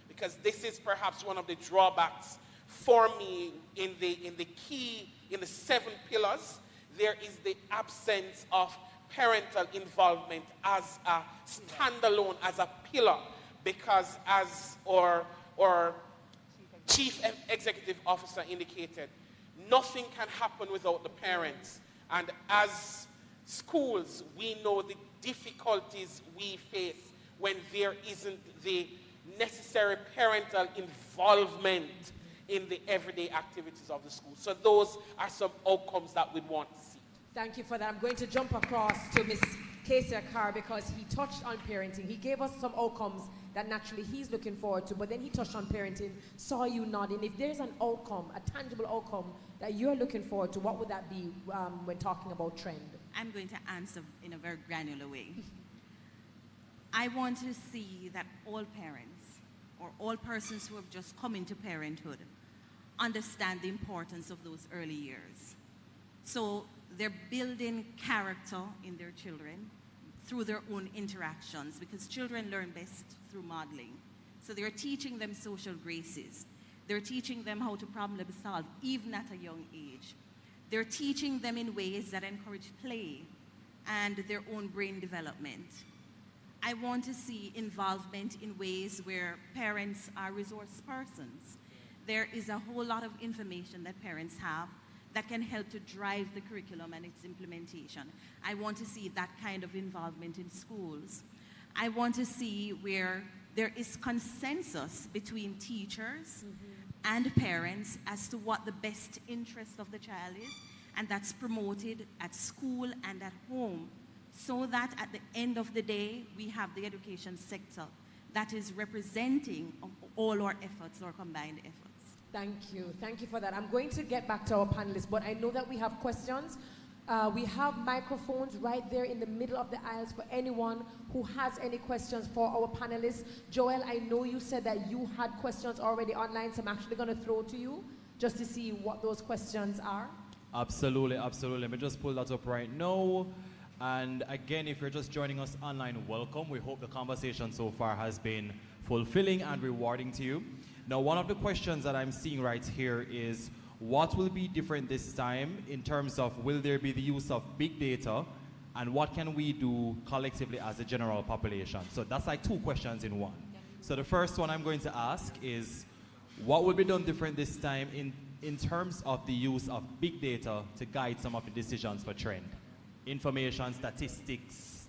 [SPEAKER 12] because this is perhaps one of the drawbacks for me in the 7 pillars. There is the absence of parental involvement as a standalone, as a pillar, because as our Chief Executive Officer indicated, nothing can happen without the parents. And as schools, we know the difficulties we face when there isn't the necessary parental involvement in the everyday activities of the school. So those are some outcomes that we'd want to see.
[SPEAKER 3] Thank you for that. I'm going to jump across to Ms. Casey Carr, because he touched on parenting. He gave us some outcomes that naturally he's looking forward to, but then he touched on parenting, saw you nodding. If there's an outcome, a tangible outcome that you're looking forward to, what would that be when talking about trend?
[SPEAKER 14] I'm going to answer in a very granular way. I want to see that all parents or all persons who have just come into parenthood understand the importance of those early years. So they're building character in their children through their own interactions, because children learn best through modeling. So they're teaching them social graces. They're teaching them how to problem solve, even at a young age. They're teaching them in ways that encourage play and their own brain development. I want to see involvement in ways where parents are resource persons. There is a whole lot of information that parents have that can help to drive the curriculum and its implementation. I want to see that kind of involvement in schools. I want to see where there is consensus between teachers and parents as to what the best interest of the child is, and that's promoted at school and at home, so that at the end of the day, we have the education sector that is representing all our efforts, our combined efforts.
[SPEAKER 3] Thank you. Thank you for that. I'm going to get back to our panelists, but I know that we have questions. We have microphones right there in the middle of the aisles for anyone who has any questions for our panelists. Joel, I know you said that you had questions already online, so I'm actually going to throw to you just to see what those questions are.
[SPEAKER 4] Absolutely, absolutely. Let me just pull that up right now. And again, if you're just joining us online, welcome. We hope the conversation so far has been fulfilling and rewarding to you. Now, one of the questions that I'm seeing right here is, what will be different this time in terms of will there be the use of big data, and what can we do collectively as a general population? So that's like two questions in one. So the first one I'm going to ask is, what will be done different this time in terms of the use of big data to guide some of the decisions for trend? Information, statistics.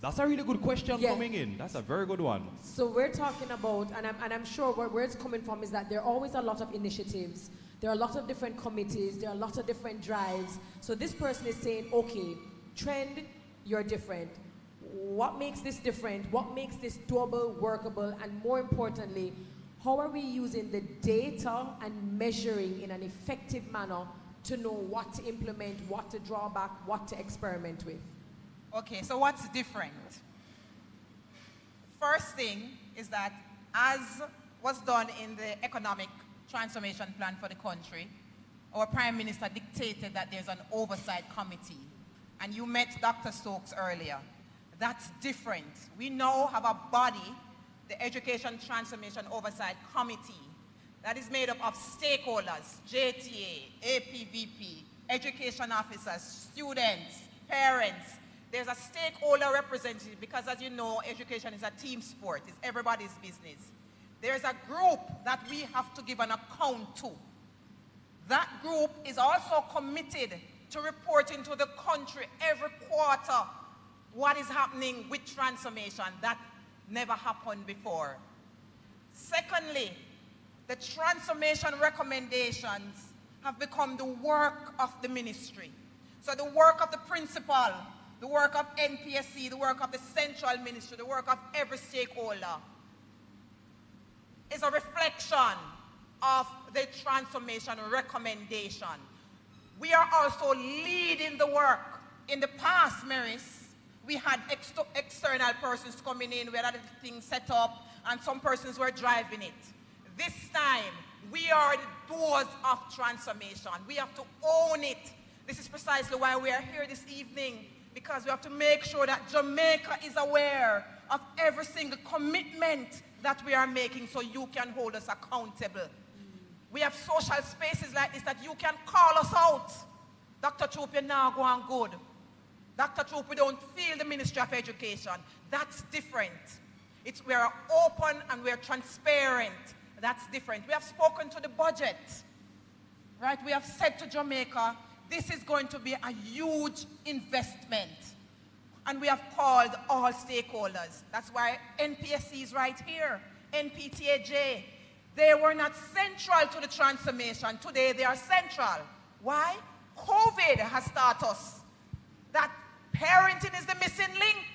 [SPEAKER 4] That's a really good question coming in. That's a very good one.
[SPEAKER 3] So we're talking about, and I'm sure where it's coming from is that there are always a lot of initiatives. There are a lot of different committees. There are a lot of different drives. So this person is saying, okay, trend, you're different. What makes this different? What makes this doable, workable? And more importantly, how are we using the data and measuring in an effective manner to know what to implement, what to draw back, what to experiment with?
[SPEAKER 17] Okay, so what's different? First thing is that, as was done in the economic transformation plan for the country, our Prime Minister dictated that there's an oversight committee. And you met Dr. Stokes earlier. That's different. We now have a body, the Education Transformation Oversight Committee, that is made up of stakeholders, JTA, APVP, education officers, students, parents. There's a stakeholder representative because, as you know, education is a team sport. It's everybody's business. There's a group that we have to give an account to. That group is also committed to reporting to the country every quarter what is happening with transformation. That never happened before. Secondly, the transformation recommendations have become the work of the ministry. So the work of the principal, the work of NPSC, the work of the central ministry, the work of every stakeholder is a reflection of the transformation recommendation. We are also leading the work. In the past, Maris, we had external persons coming in, we had things set up, and some persons were driving it. This time, we are the doors of transformation. We have to own it. This is precisely why we are here this evening, because we have to make sure that Jamaica is aware of every single commitment that we are making, so you can hold us accountable. We have social spaces like this that you can call us out. Dr. Troop, you're now going good. Dr. Troop, we don't feel the Ministry of Education. That's different. We are open and we are transparent. That's different. We have spoken to the budget, right? We have said to Jamaica, this is going to be a huge investment. And we have called all stakeholders. That's why NPSC is right here, NPTAJ. They were not central to the transformation. Today they are central. Why? COVID has taught us that parenting is the missing link.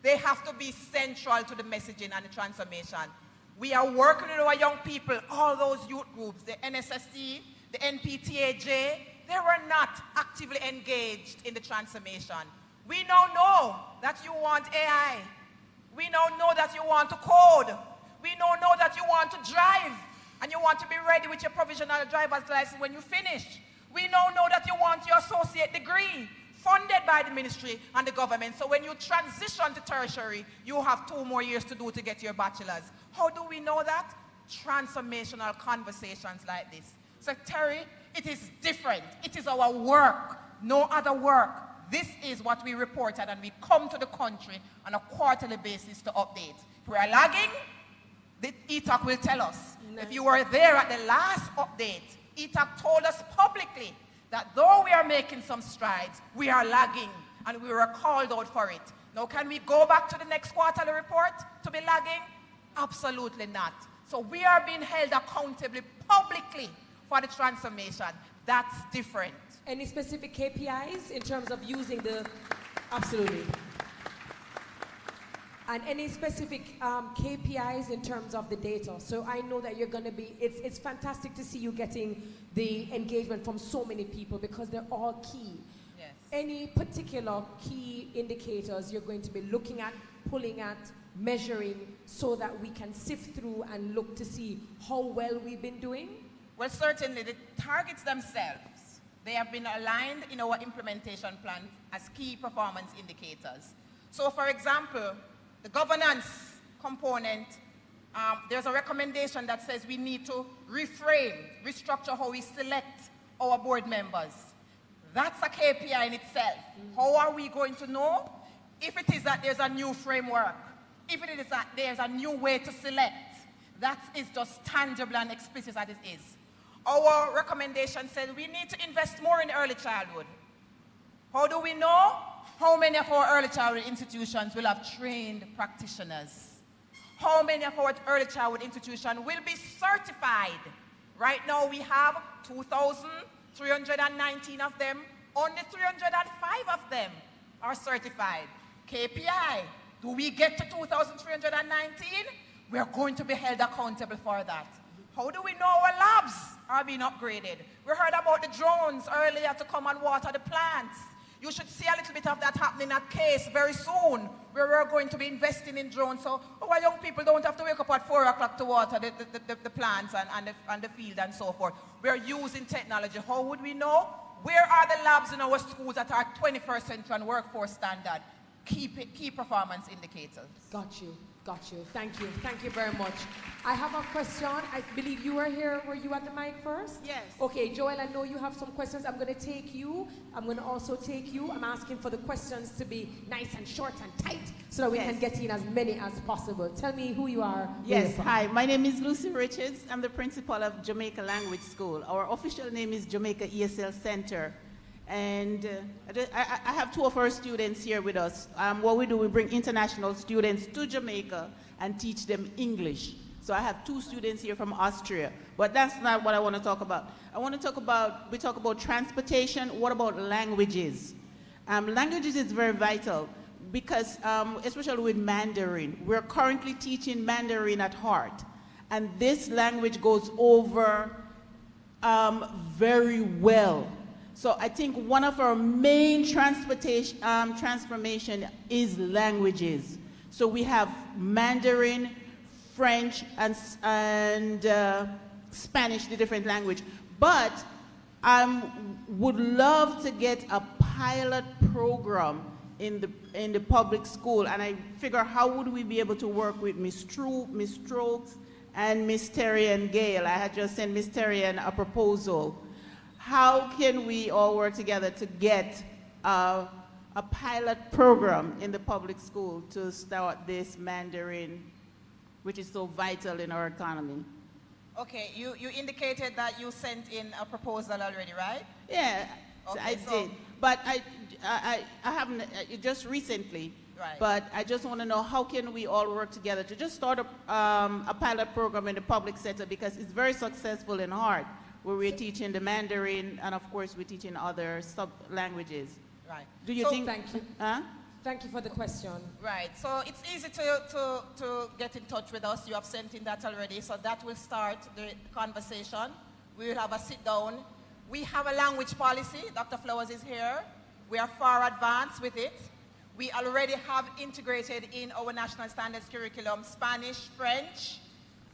[SPEAKER 17] They have to be central to the messaging and the transformation. We are working with our young people, all those youth groups, the NSSC, the NPTAJ, they were not actively engaged in the transformation. We now know that you want AI. We now know that you want to code. We now know that you want to drive and you want to be ready with your provisional driver's license when you finish. We now know that you want your associate degree funded by the ministry and the government. So when you transition to tertiary, you have 2 more years to do to get your bachelor's. How do we know that? Transformational conversations like this. So Terry, it is different. It is our work, no other work. This is what we reported, and we come to the country on a quarterly basis to update. If we are lagging, the ETOC will tell us. If you were there at the last update, ETOC told us publicly that though we are making some strides, we are lagging, and we were called out for it. Now, can we go back to the next quarterly report to be lagging? Absolutely not. So we are being held accountable publicly for the transformation. That's different.
[SPEAKER 3] Any specific KPIs in terms of using the... Absolutely. And any specific KPIs in terms of the data. So I know that you're going to be, it's fantastic to see you getting the engagement from so many people because they're all key.
[SPEAKER 17] Yes.
[SPEAKER 3] Any particular key indicators you're going to be looking at, pulling at, measuring so that we can sift through and look to see how well we've been doing?
[SPEAKER 17] Well, certainly the targets themselves, they have been aligned in our implementation plan as key performance indicators. So for example, the governance component, there's a recommendation that says we need to reframe, restructure how we select our board members. That's a KPI in itself. How are we going to know? If it is that there's a new framework, if it is that there's a new way to select, that is just tangible and explicit as it is. Our recommendation says we need to invest more in early childhood. How do we know? How many of our early childhood institutions will have trained practitioners? How many of our early childhood institutions will be certified? Right now we have 2,319 of them. Only 305 of them are certified. KPI, do we get to 2,319? We are going to be held accountable for that. How do we know our labs are being upgraded? We heard about the drones earlier to come and water the plants. You should see a little bit of that happening at CASE very soon, where we're going to be investing in drones, so our young people don't have to wake up at 4 o'clock to water the plants and the field and so forth. We're using technology. How would we know? Where are the labs in our schools that are 21st century and workforce standard? Key performance indicators.
[SPEAKER 3] Got you. Got you. Thank you. Thank you very much. I have a question. I believe you were here. Were you at the mic first?
[SPEAKER 17] Yes.
[SPEAKER 3] Okay, Joel, I know you have some questions. I'm going to take you. I'm going to also take you. I'm asking for the questions to be nice and short and tight so that we can get in as many as possible. Tell me who you are.
[SPEAKER 18] Yes, hi. My name is Lucy Richards. I'm the principal of Jamaica Language School. Our official name is Jamaica ESL Center. And I have 2 of our students here with us. What we do, we bring international students to Jamaica and teach them English. So I have 2 students here from Austria, but that's not what I want to talk about. I want to talk about, we talk about transportation. What about languages? Languages is very vital because, especially with Mandarin, we're currently teaching Mandarin at heart. And this language goes over very well. So I think one of our main transformation is languages. So we have Mandarin, French, and Spanish, the different language. But I would love to get a pilot program in the public school, and I figure how would we be able to work with Miss Strokes and Miss Terry and Gail. I had just sent Miss Terry a proposal. How can we all work together to get a pilot program in the public school to start this Mandarin, which is so vital in our economy?
[SPEAKER 17] Okay, you indicated that you sent in a proposal already, right?
[SPEAKER 18] Yeah,
[SPEAKER 17] okay,
[SPEAKER 18] I did. But I haven't, just recently.
[SPEAKER 17] Right.
[SPEAKER 18] But I just want to know how can we all work together to just start a pilot program in the public sector, because it's very successful in heart, where we're teaching the Mandarin, and of course we're teaching other sub-languages.
[SPEAKER 17] Right.
[SPEAKER 18] Do you think?
[SPEAKER 3] Thank you.
[SPEAKER 18] Huh?
[SPEAKER 3] Thank you for the question.
[SPEAKER 17] Right, so it's easy to get in touch with us. You have sent in that already, so that will start the conversation. We will have a sit down. We have a language policy. Dr. Flowers is here. We are far advanced with it. We already have integrated in our national standards curriculum Spanish, French,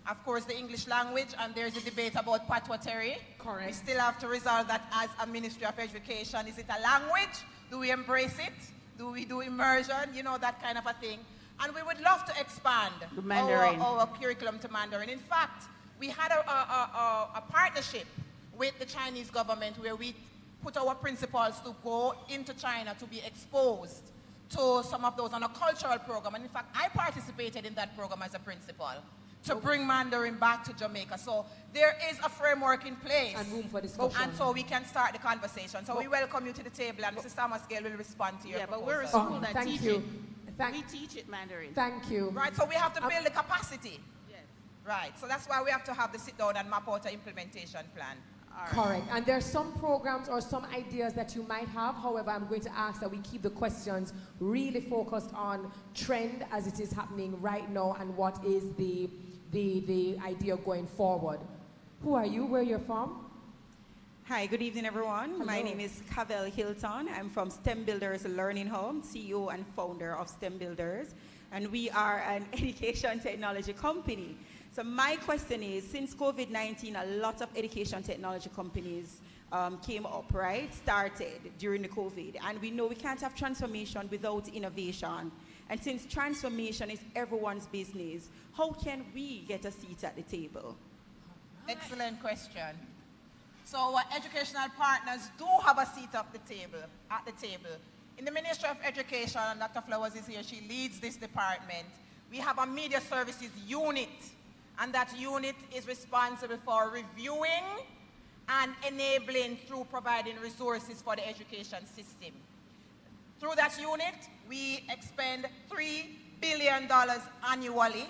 [SPEAKER 17] of course the English language, and there's a debate about patois terry.
[SPEAKER 3] Correct.
[SPEAKER 17] We still have to resolve that as a Ministry of Education. Is it a language? Do we embrace it? Do we do immersion? You know, that kind of a thing. And we would love to expand our curriculum to Mandarin. In fact, we had a partnership with the Chinese government where we put our principals to go into China to be exposed to some of those on a cultural program. And in fact, I participated in that program as a principal to bring Mandarin back to Jamaica. So there is a framework in place.
[SPEAKER 3] And room for discussion.
[SPEAKER 17] And so we can start the conversation. So we welcome you to the table, and Mrs. Thomas Gale will respond to your proposal.
[SPEAKER 18] But we're a school that teach it.
[SPEAKER 3] Thank
[SPEAKER 18] We teach it Mandarin.
[SPEAKER 3] Thank you.
[SPEAKER 17] Right, so we have to build the capacity. Yes. Right, so that's why we have to have the sit down and map out an implementation plan.
[SPEAKER 3] Correct. And there are some programs or some ideas that you might have. However, I'm going to ask that we keep the questions really focused on trend as it is happening right now and what is the idea going forward. Who are you? Where you're from?
[SPEAKER 19] Hi, good evening, everyone.
[SPEAKER 3] Hello.
[SPEAKER 19] My name is Cavell Hilton. I'm from STEM Builders Learning Home, CEO and founder of STEM Builders. And we are an education technology company. So my question is, since COVID-19, a lot of education technology companies came up, right? Started during the COVID. And we know we can't have transformation without innovation. And since transformation is everyone's business, how can we get a seat at the table?
[SPEAKER 17] Excellent question. So our educational partners do have a seat at the table. In the Ministry of Education, and Dr. Flowers is here, she leads this department. We have a media services unit, and that unit is responsible for reviewing and enabling through providing resources for the education system. Through that unit, we expend $3 billion annually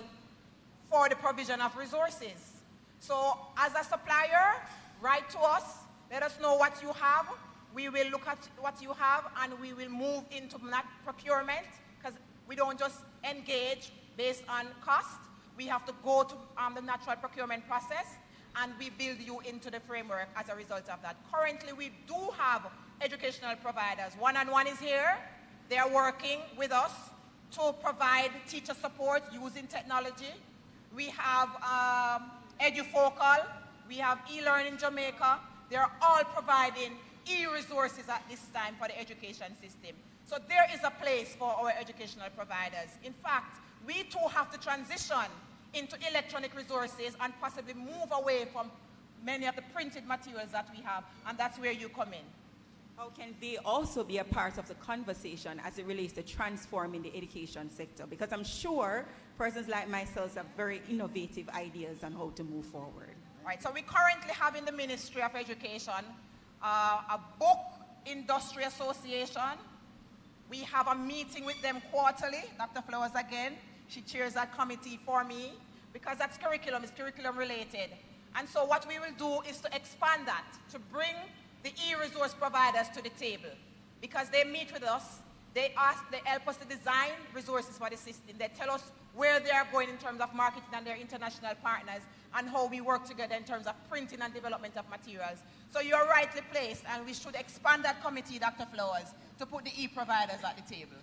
[SPEAKER 17] for the provision of resources. So as a supplier, write to us, let us know what you have. We will look at what you have and we will move into that procurement, because we don't just engage based on cost. We have to go to the natural procurement process, and we build you into the framework as a result of that. Currently, we do have educational providers. One-on-One is here. They are working with us to provide teacher support using technology. We have EduFocal. We have eLearning Jamaica. They are all providing e-resources at this time for the education system. So there is a place for our educational providers. In fact, we too have to transition into electronic resources and possibly move away from many of the printed materials that we have, and that's where you come in.
[SPEAKER 19] How can they also be a part of the conversation as it relates to transforming the education sector? Because I'm sure persons like myself have very innovative ideas on how to move forward.
[SPEAKER 17] Right, so we currently have in the Ministry of Education a book industry association. We have a meeting with them quarterly. Dr. Flowers again, she chairs that committee for me, because that's curriculum, it's curriculum related. And so what we will do is to expand that, to bring the e-resource providers to the table, because they meet with us, they help us to design resources for the system. They tell us where they are going in terms of marketing and their international partners, and how we work together in terms of printing and development of materials. So you're rightly placed, and we should expand that committee, Dr. Flowers, to put the e-providers at the table.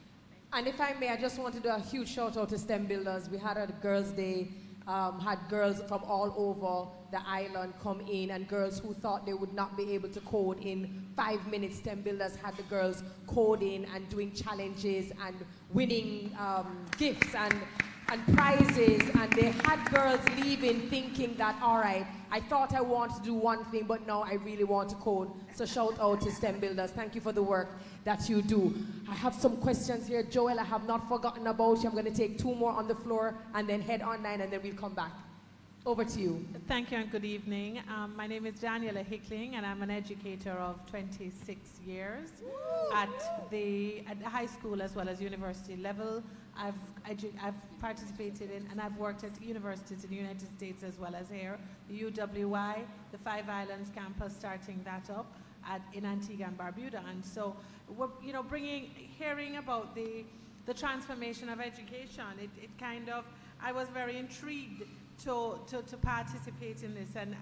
[SPEAKER 3] And if I may, I just want to do a huge shout out to STEM Builders. We had a Girls' Day, had girls from all over the island come in, and girls who thought they would not be able to code in 5 minutes. STEM Builders had the girls coding and doing challenges and winning gifts and prizes, and they had girls leaving thinking that, all right, I thought I wanted to do one thing, but now I really want to code. So shout out to STEM Builders. Thank you for the work that you do. I have some questions here. Joel, I have not forgotten about you. I'm going to take 2 more on the floor and then head online, and then we'll come back. Over to you.
[SPEAKER 20] Thank you and good evening. My name is Daniela Hickling, and I'm an educator of 26 years at the high school as well as university level. I've participated in and I've worked at universities in the United States as well as here. The UWI, the Five Islands campus, starting that up in Antigua and Barbuda. And so we're hearing about the the transformation of education. It kind of, I was very intrigued to participate in this, and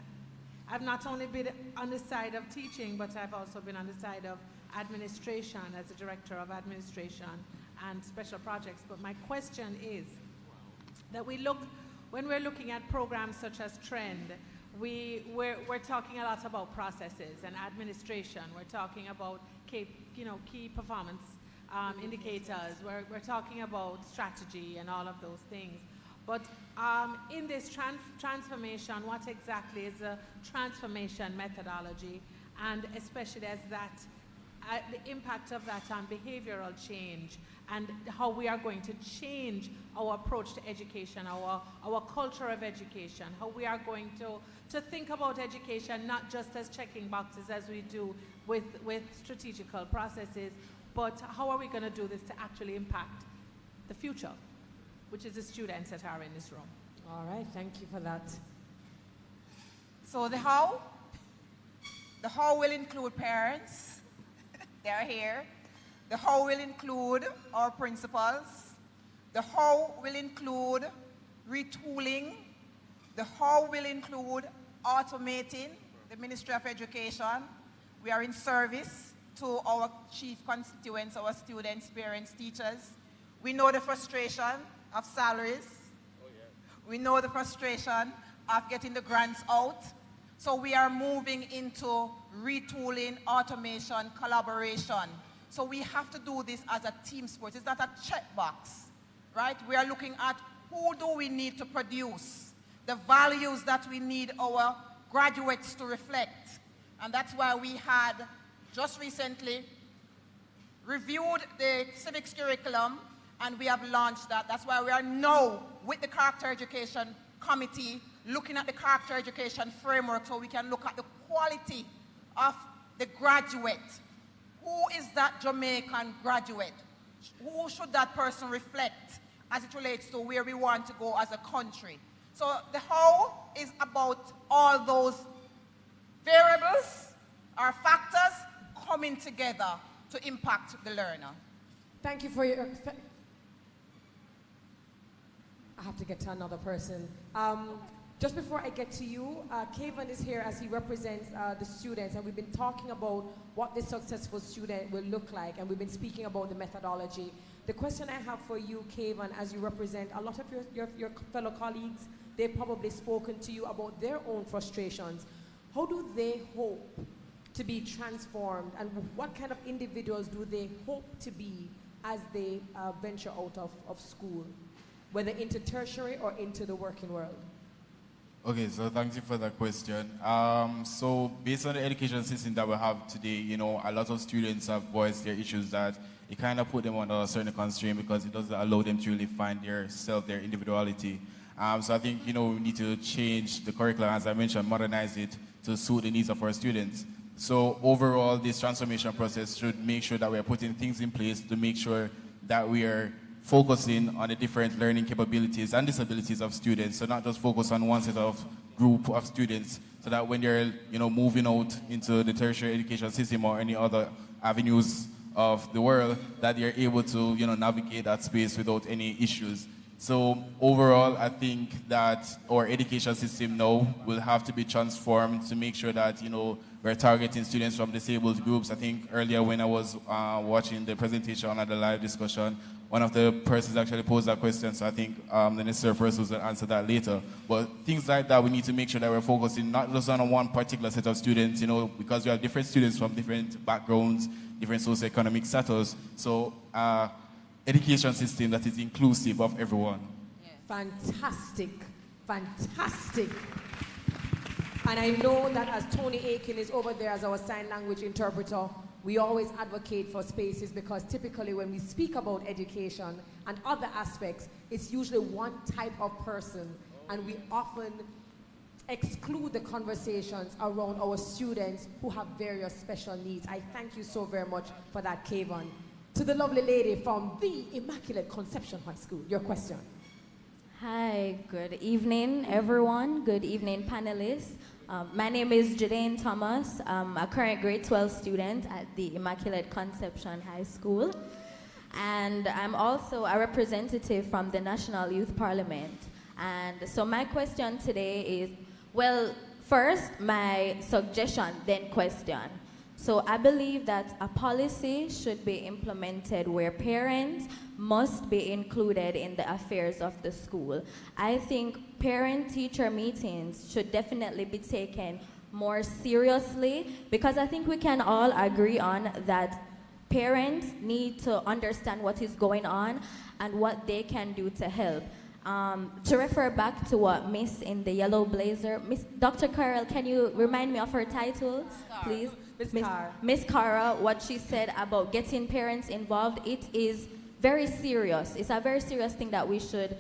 [SPEAKER 20] I've not only been on the side of teaching, but I've also been on the side of administration as a director of administration and special projects. But my question is that when we're looking at programs such as Trend, we're talking a lot about processes and administration. We're talking about key performance indicators. We're talking about strategy and all of those things. But in this transformation, what exactly is a transformation methodology, and especially as that, the impact of that on behavioral change, and how we are going to change our approach to education, our culture of education, how we are going to think about education not just as checking boxes as we do with strategical processes, but how are we going to do this to actually impact the future, which is the students that are in this room.
[SPEAKER 3] All right, thank you for that.
[SPEAKER 17] So the how will include parents. They're here. The how will include our principals. The how will include retooling. The how will include automating the Ministry of Education. We are in service to our chief constituents, our students, parents, teachers. We know the frustration of salaries. Oh, yeah. We know the frustration of getting the grants out. So we are moving into retooling, automation, collaboration. So we have to do this as a team sport. It's not a checkbox, right? We are looking at who do we need to produce, the values that we need our graduates to reflect. And that's why we had just recently reviewed the civics curriculum, and we have launched that. That's why we are now with the Character Education Committee looking at the Character Education Framework so we can look at the quality of the graduate. Who is that Jamaican graduate? Who should that person reflect as it relates to where we want to go as a country? So the how is about all those variables or factors coming together to impact the learner.
[SPEAKER 3] Thank you for your... I have to get to another person. Just before I get to you, Kevin is here as he represents the students, and we've been talking about what the successful student will look like, and we've been speaking about the methodology. The question I have for you, Kevin, as you represent a lot of your fellow colleagues, they've probably spoken to you about their own frustrations. How do they hope to be transformed, and what kind of individuals do they hope to be as they venture out of school, whether into tertiary or into the working world?
[SPEAKER 13] Okay, so thank you for that question. So based on the education system that we have today, a lot of students have voiced their issues that it kind of put them under a certain constraint because it doesn't allow them to really find their self, their individuality. So I think, we need to change the curriculum, as I mentioned, modernize it to suit the needs of our students. So overall, this transformation process should make sure that we are putting things in place to make sure that we are focusing on the different learning capabilities and disabilities of students. So not just focus on one set of group of students, so that when they're, moving out into the tertiary education system or any other avenues of the world, that they're able to, navigate that space without any issues. So overall, I think that our education system now will have to be transformed to make sure that, we're targeting students from disabled groups. I think earlier when I was watching the presentation on the live discussion, one of the persons actually posed that question, so I think the necessary person will answer that later. But things like that, we need to make sure that we're focusing not just on one particular set of students, because we have different students from different backgrounds, different socioeconomic status. So education system that is inclusive of everyone.
[SPEAKER 3] Yeah. Fantastic, fantastic. And I know that as Tony Aiken is over there as our sign language interpreter, we always advocate for spaces, because typically when we speak about education and other aspects, it's usually one type of person, and we often exclude the conversations around our students who have various special needs. I thank you so very much for that, Kevin. To the lovely lady from the Immaculate Conception High School, your question.
[SPEAKER 21] Hi, good evening, everyone. Good evening, panelists. My name is Jadane Thomas. I'm a current grade 12 student at the Immaculate Conception High School. And I'm also a representative from the National Youth Parliament. And so my question today is, well, first my suggestion, then question. So I believe that a policy should be implemented where parents must be included in the affairs of the school. I think parent-teacher meetings should definitely be taken more seriously, because I think we can all agree on that parents need to understand what is going on and what they can do to help. To refer back to what Miss in the yellow blazer, Dr. Carol, can you remind me of her title, please? Miss Cara, what she said about getting parents involved, it is very serious. It's a very serious thing that we should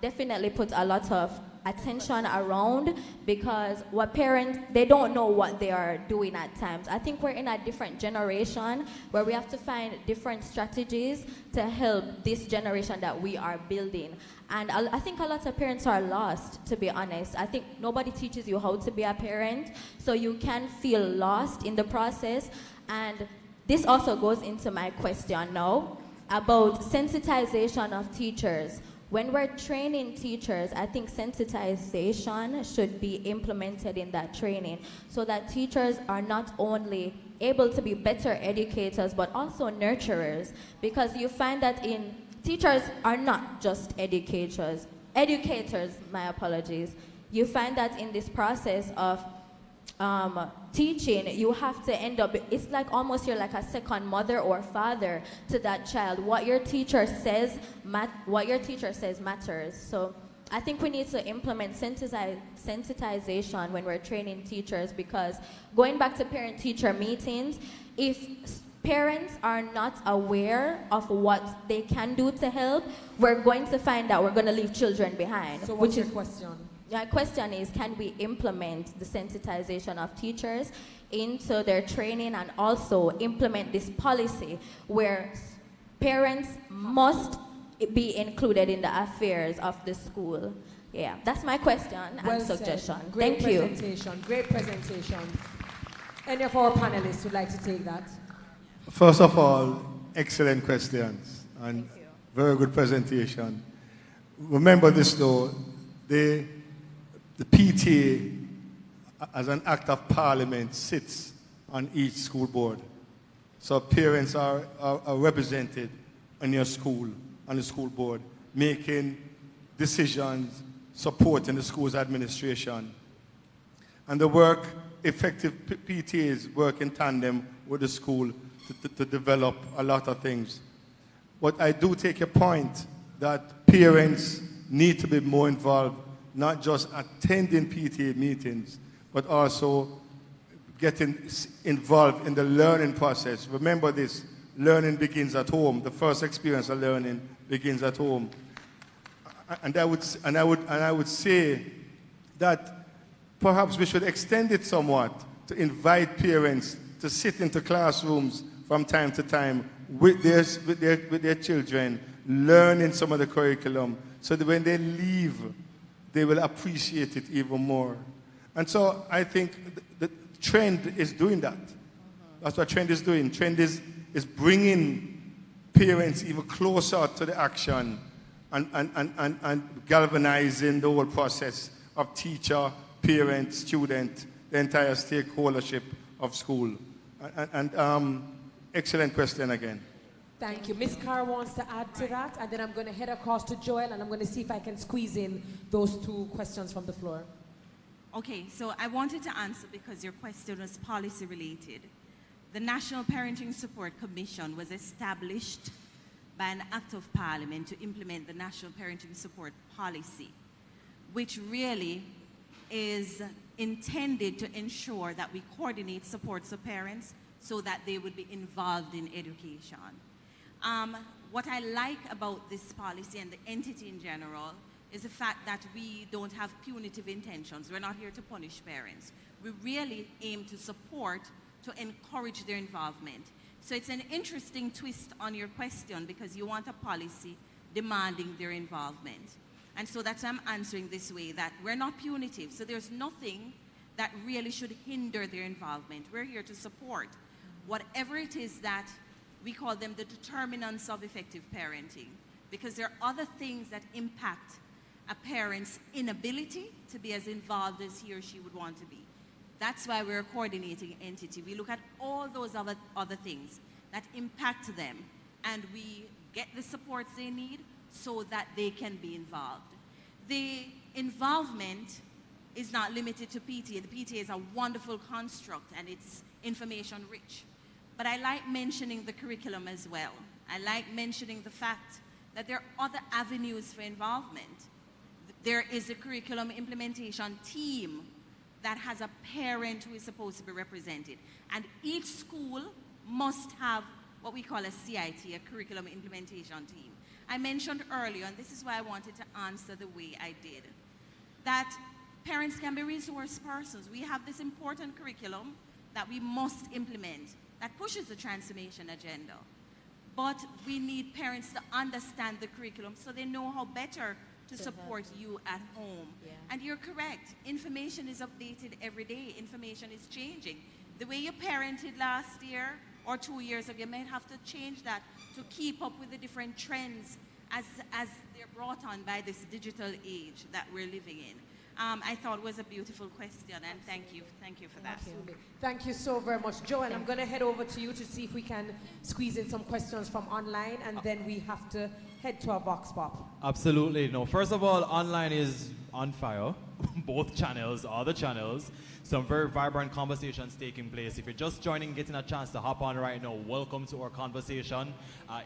[SPEAKER 21] definitely put a lot of attention around, because what parents, they don't know what they are doing at times. I think we're in a different generation where we have to find different strategies to help this generation that we are building. And I think a lot of parents are lost, to be honest. I think nobody teaches you how to be a parent, so you can feel lost in the process. And this also goes into my question now about sensitization of teachers. When we're training teachers, I think sensitization should be implemented in that training so that teachers are not only able to be better educators, but also nurturers. Because you find that teachers are not just educators, my apologies. You find that in this process of teaching, you have to end up, it's like almost you're like a second mother or father to that child. What your teacher says matters. So I think we need to implement sensitization when we're training teachers, because going back to parent-teacher meetings, if parents are not aware of what they can do to help, we're going to find out we're going to leave children behind.
[SPEAKER 3] So what's your question?
[SPEAKER 21] My question is, can we implement the sensitization of teachers into their training and also implement this policy where parents must be included in the affairs of the school? Yeah, that's my question and suggestion.
[SPEAKER 3] Great
[SPEAKER 21] Thank you.
[SPEAKER 3] Great presentation. Any of our panelists would like to take that?
[SPEAKER 16] First of all, excellent questions and very good presentation. Remember this though, the PTA as an act of parliament sits on each school board. So parents are represented in your school, on the school board, making decisions, supporting the school's administration. And the work, effective PTAs work in tandem with the school to develop a lot of things. But I do take a point that parents need to be more involved, not just attending PTA meetings, but also getting involved in the learning process. Remember this, learning begins at home. The first experience of learning begins at home. And I would say that perhaps we should extend it somewhat to invite parents to sit into classrooms from time to time with their children, learning some of the curriculum, so that when they leave, they will appreciate it even more. And so I think the trend is doing that. That's what trend is doing. Trend is bringing parents even closer to the action and galvanizing the whole process of teacher, parent, student, the entire stakeholdership of school. Excellent question again.
[SPEAKER 3] Thank you. Ms. Carr wants to add to that, and then I'm going to head across to Joel, and I'm going to see if I can squeeze in those two questions from the floor.
[SPEAKER 14] Okay, so I wanted to answer because your question was policy related. The National Parenting Support Commission was established by an act of parliament to implement the National Parenting Support Policy, which really is intended to ensure that we coordinate supports of parents so that they would be involved in education. What I like about this policy and the entity in general is the fact that we don't have punitive intentions. We're not here to punish parents. We really aim to support, to encourage their involvement. So it's an interesting twist on your question because you want a policy demanding their involvement. And so that's why I'm answering this way, that we're not punitive. So there's nothing that really should hinder their involvement. We're here to support whatever it is that We call them the determinants of effective parenting, because there are other things that impact a parent's inability to be as involved as he or she would want to be. That's why we're a coordinating entity. We look at all those other things that impact them, and we get the supports they need so that they can be involved. The involvement is not limited to PTA. The PTA is a wonderful construct, and it's information rich. But I like mentioning the curriculum as well. I like mentioning the fact that there are other avenues for involvement. There is a curriculum implementation team that has a parent who is supposed to be represented. And each school must have what we call a CIT, a curriculum implementation team. I mentioned earlier, and this is why I wanted to answer the way I did, that parents can be resource persons. We have this important curriculum that we must implement that pushes the transformation agenda. But we need parents to understand the curriculum so they know how better to support you at home. Yeah. And you're correct. Information is updated every day. Information is changing. The way you parented last year or 2 years ago, you might have to change that to keep up with the different trends as they're brought on by this digital age that we're living in. I thought it was a beautiful question, and thank you for that.
[SPEAKER 3] Absolutely. Thank you so very much, Joe. And I'm going to head over to you to see if we can squeeze in some questions from online, and then we have to head to our Vox Pop.
[SPEAKER 4] Absolutely. No, first of all, online is on fire. Both channels, all the channels. Some very vibrant conversations taking place. If you're just joining, getting a chance to hop on right now, welcome to our conversation.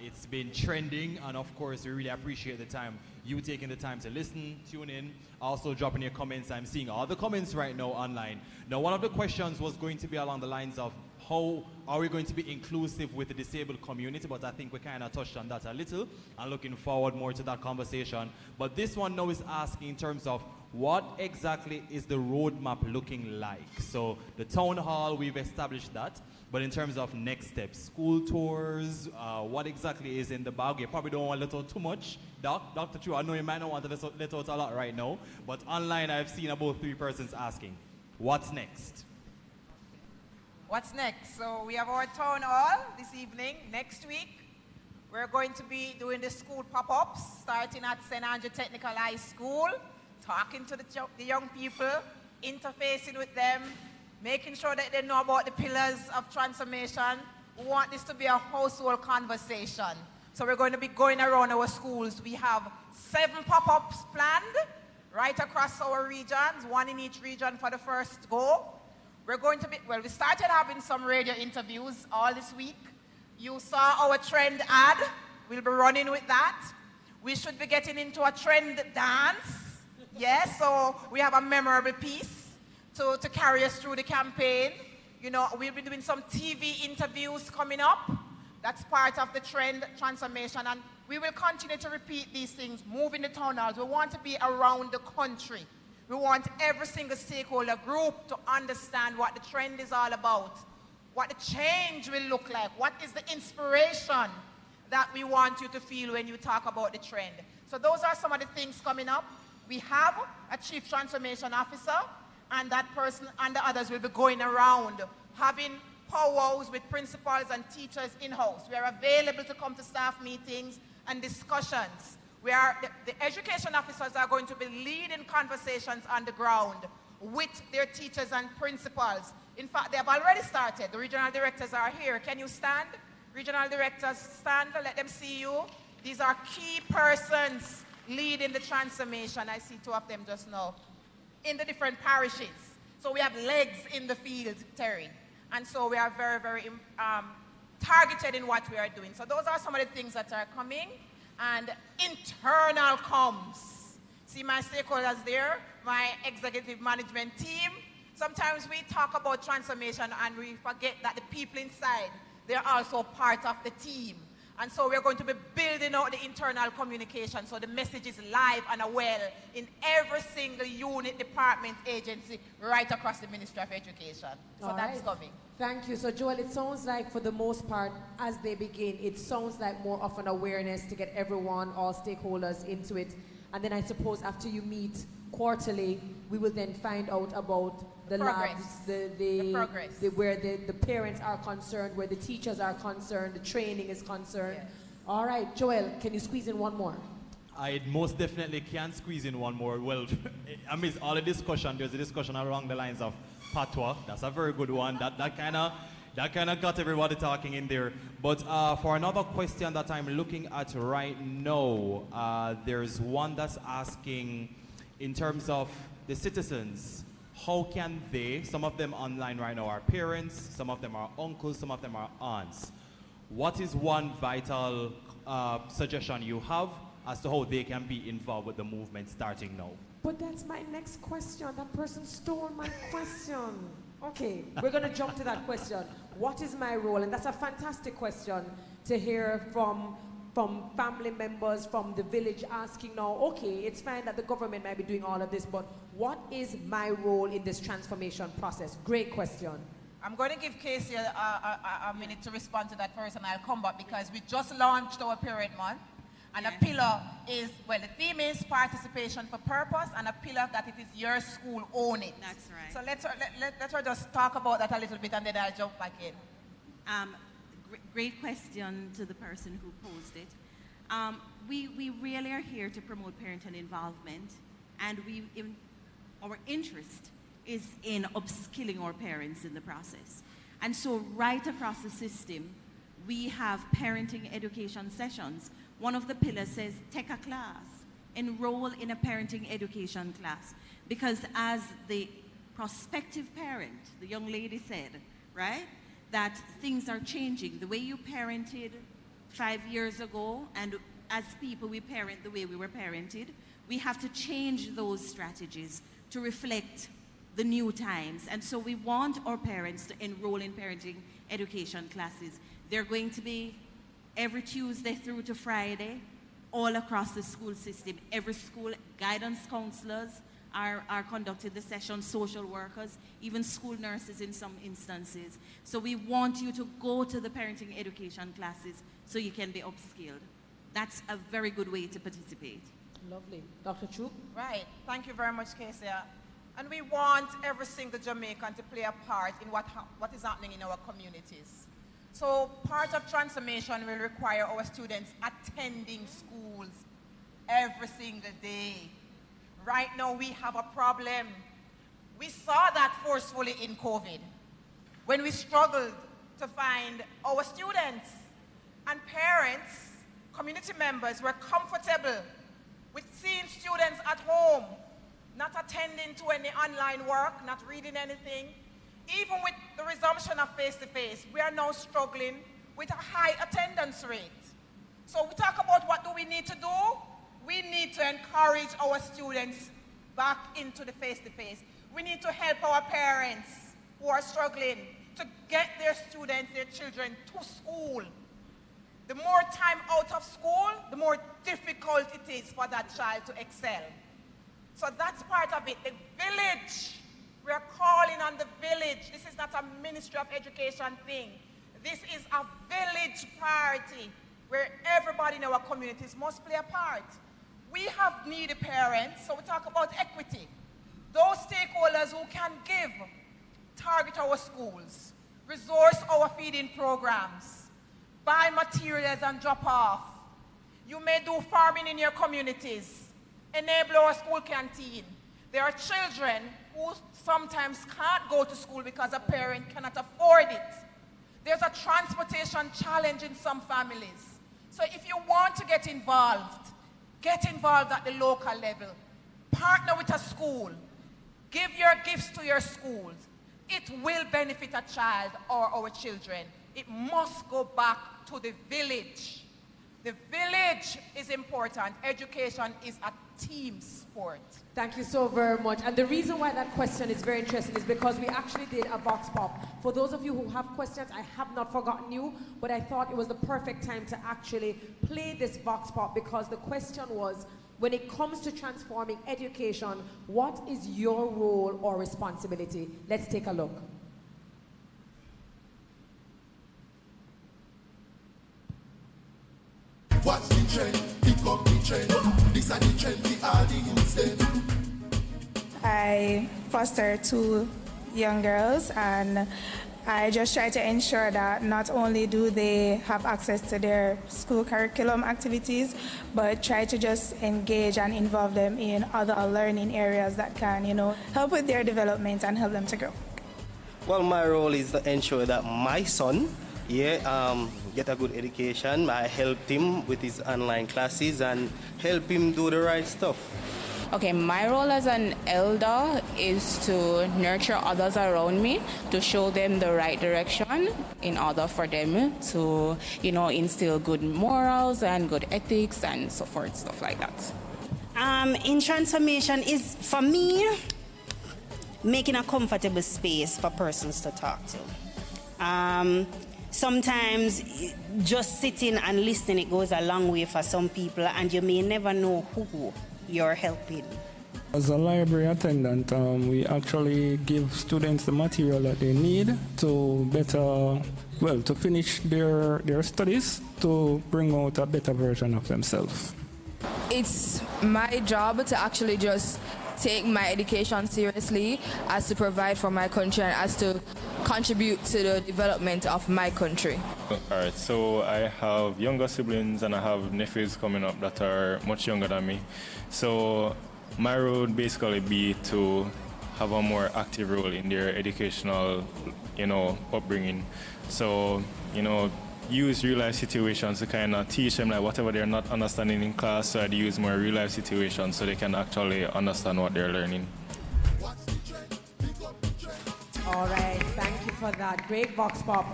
[SPEAKER 4] It's been trending, and of course, we really appreciate the time, you taking the time to listen, tune in, also dropping your comments. I'm seeing all the comments right now online. Now, one of the questions was going to be along the lines of how are we going to be inclusive with the disabled community, but I think we kind of touched on that a little, and looking forward more to that conversation. But this one now is asking in terms of what exactly is the roadmap looking like? So the town hall, we've established that, but in terms of next steps, school tours, what exactly is in the bag? You probably don't want to let out too much. Dr. Chu, I know you might not want to let out a lot right now, but online I've seen about 3 persons asking, what's next?
[SPEAKER 17] What's next? So we have our town hall this evening. Next week, we're going to be doing the school pop-ups, starting at St. Andrew Technical High School, talking to the young people, interfacing with them, making sure that they know about the pillars of transformation. We want this to be a household conversation. So we're going to be going around our schools. We have 7 pop-ups planned right across our regions, 1 in each region for the first go. We're going to be, well, we started having some radio interviews all this week. You saw our trend ad. We'll be running with that. We should be getting into a trend dance. Yes, so we have a memorable piece to carry us through the campaign. You know, we'll be doing some TV interviews coming up. That's part of the trend transformation, and we will continue to repeat these things, moving the town halls. We want to be around the country. We want every single stakeholder group to understand what the trend is all about, what the change will look like, what is the inspiration that we want you to feel when you talk about the trend. So those are some of the things coming up. We have a Chief Transformation Officer, and that person and the others will be going around having powwows with principals and teachers in-house. We are available to come to staff meetings and discussions. The education officers are going to be leading conversations on the ground with their teachers and principals. In fact, they have already started. The regional directors are here. Can you stand? Regional directors, stand. Let them see you. These are key persons leading the transformation. I see 2 of them just now in the different parishes. So we have legs in the field, Terry. And so we are very, very targeted in what we are doing. So those are some of the things that are coming. And internal comms. See my stakeholders there, my executive management team. Sometimes we talk about transformation and we forget that the people inside, they're also part of the team. And so we're going to be building out the internal communication so the message is live and well in every single unit, department, agency, right across the Ministry of Education. So that's coming.
[SPEAKER 3] Thank you. So Joel, it sounds like for the most part, as they begin, it sounds like more of an awareness to get everyone, all stakeholders into it. And then I suppose after you meet quarterly, we will then find out about the
[SPEAKER 17] progress.
[SPEAKER 3] labs,
[SPEAKER 17] The progress.
[SPEAKER 3] where the parents are concerned, where the teachers are concerned, the training is concerned.
[SPEAKER 17] Yes.
[SPEAKER 3] All right, Joel, can you squeeze in one more?
[SPEAKER 4] I most definitely can squeeze in one more. Well, amidst all the discussion, there's a discussion along the lines of patois. That's a very good one. That kind of got everybody talking in there. But for another question that I'm looking at right now, there's one that's asking, in terms of the citizens, how can they, some of them online right now are parents, some of them are uncles, some of them are aunts. What is one vital suggestion you have as to how they can be involved with the movement starting now?
[SPEAKER 3] But that's my next question. That person stole my question. Okay, we're going to jump to that question. What is my role? And that's a fantastic question to hear from family members, from the village asking now, okay, it's fine that the government might be doing all of this, but what is my role in this transformation process? Great question.
[SPEAKER 17] I'm going to give Casey a minute to respond to that first, and I'll come back because we just launched our Parent Month. And a pillar is, well, the theme is participation for purpose, and a pillar that it is your school, own it.
[SPEAKER 14] That's right.
[SPEAKER 17] So let her just talk about that a little bit, and then I'll jump back in.
[SPEAKER 14] Great question to the person who posed it. We really are here to promote parental involvement, and our interest is in upskilling our parents in the process. And so right across the system, we have parenting education sessions. One of the pillars says, take a class, enroll in a parenting education class. Because as the prospective parent, the young lady said, right, that things are changing. The way you parented 5 years ago, and as people we parent the way we were parented, we have to change those strategies to reflect the new times. And so we want our parents to enroll in parenting education classes. They're going to be every Tuesday through to Friday, all across the school system. Every school, guidance counselors are conducting the session, social workers, even school nurses in some instances. So we want you to go to the parenting education classes so you can be upskilled. That's a very good way to participate.
[SPEAKER 3] Lovely. Dr. Chu?
[SPEAKER 17] Right. Thank you very much, Casey. And we want every single Jamaican to play a part in what is happening in our communities. So part of transformation will require our students attending schools every single day. Right now we have a problem. We saw that forcefully in COVID, when we struggled to find our students, and parents, community members were comfortable with seeing students at home, not attending to any online work, not reading anything. Even with the resumption of face-to-face, we are now struggling with a high attendance rate. So we talk about what do we need to do? We need to encourage our students back into the face-to-face. We need to help our parents who are struggling to get their students, their children to school. The more time out of school, the more difficult it is for that child to excel. So that's part of it. The village, we are calling on the village. This is not a Ministry of Education thing. This is a village priority where everybody in our communities must play a part. We have needy parents, so we talk about equity. Those stakeholders who can give, target our schools, resource our feeding programs, buy materials and drop off. You may do farming in your communities, enable our school canteen. There are children who sometimes can't go to school because a parent cannot afford it. There's a transportation challenge in some families. So if you want to get involved at the local level. Partner with a school. Give your gifts to your schools. It will benefit a child or our children. It must go back to the village. The village is important. Education is a team sport.
[SPEAKER 3] Thank you so very much. And the reason why that question is very interesting is because we actually did a vox pop. For those of you who have questions, I have not forgotten you, but I thought it was the perfect time to actually play this vox pop because the question was, when it comes to transforming education, what is your role or responsibility? Let's take a look.
[SPEAKER 2] Watch the trend, pick up the trend. This is the trend, we all the youths them.
[SPEAKER 1] I foster two young girls, and I just try to ensure that not only do they have access to their school curriculum activities, but try to just engage and involve them in other learning areas that can, help with their development and help them to grow.
[SPEAKER 22] Well, my role is to ensure that my son, get a good education. I helped him with his online classes and help him do the right stuff.
[SPEAKER 23] Okay, my role as an elder is to nurture others around me, to show them the right direction in order for them to, instill good morals and good ethics and so forth, stuff like that.
[SPEAKER 24] In transformation is, for me, making a comfortable space for persons to talk to. Sometimes just sitting and listening, it goes a long way for some people, and you may never know who you're helping.
[SPEAKER 25] As a library attendant, we actually give students the material that they need to to finish their studies, to bring out a better version of themselves.
[SPEAKER 26] It's my job to actually just take my education seriously, as to provide for my country and as to contribute to the development of my country.
[SPEAKER 27] All right, so I have younger siblings and I have nephews coming up that are much younger than me. So my role would basically be to have a more active role in their educational, upbringing. So, use real-life situations to kind of teach them like whatever they're not understanding in class, so I'd use more real-life situations so they can actually understand what they're learning.
[SPEAKER 3] All right, thank you for that. Great vox pop.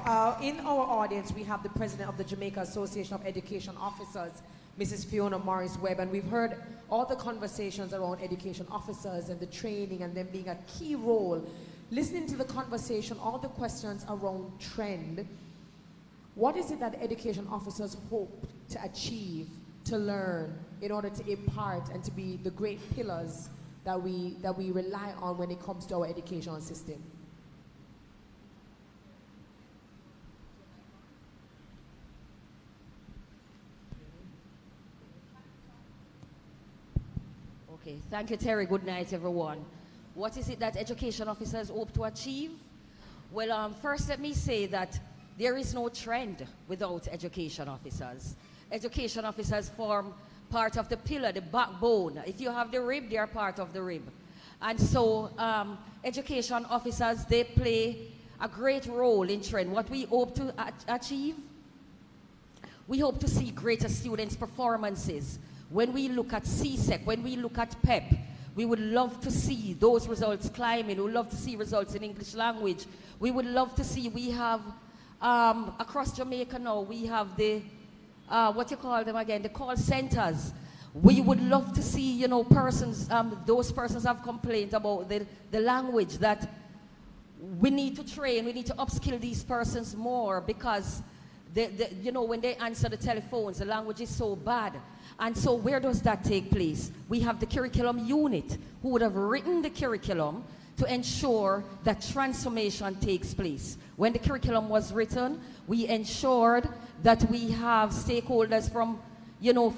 [SPEAKER 3] In our audience, we have the president of the Jamaica Association of Education Officers, Mrs. Fiona Morris-Webb, and we've heard all the conversations around education officers and the training and them being a key role. Listening to the conversation, all the questions around trend, what is it that education officers hope to achieve, to learn, in order to impart and to be the great pillars that we rely on when it comes to our educational system?
[SPEAKER 28] Okay, thank you, Terry. Good night, everyone. What is it that education officers hope to achieve? Well, first let me say that there is no trend without education officers. Education officers form part of the pillar, the backbone. If you have the rib, they are part of the rib. And so education officers, they play a great role in trend. What we hope to achieve, we hope to see greater students' performances. When we look at CSEC, when we look at PEP, we would love to see those results climbing. We would love to see results in English language. We would love to see, we have, across Jamaica now, we have the, what you call them again, the call centers. We would love to see, persons, those persons have complained about the language, that we need to train, we need to upskill these persons more, because when they answer the telephones, the language is so bad. And so where does that take place? We have the curriculum unit who would have written the curriculum to ensure that transformation takes place. When the curriculum was written, we ensured that we have stakeholders from,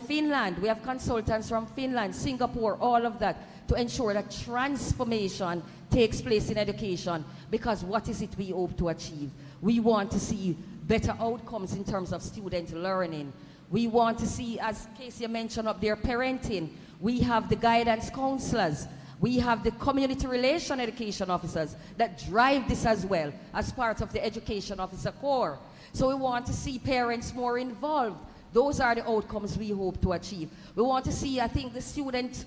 [SPEAKER 28] Finland. We have consultants from Finland, Singapore, all of that, to ensure that transformation takes place in education. Because what is it we hope to achieve? We want to see better outcomes in terms of student learning. We want to see, as Casey mentioned up there, parenting. We have the guidance counselors. We have the community relation education officers that drive this as well as part of the education officer corps. So we want to see parents more involved. Those are the outcomes we hope to achieve. We want to see, I think the student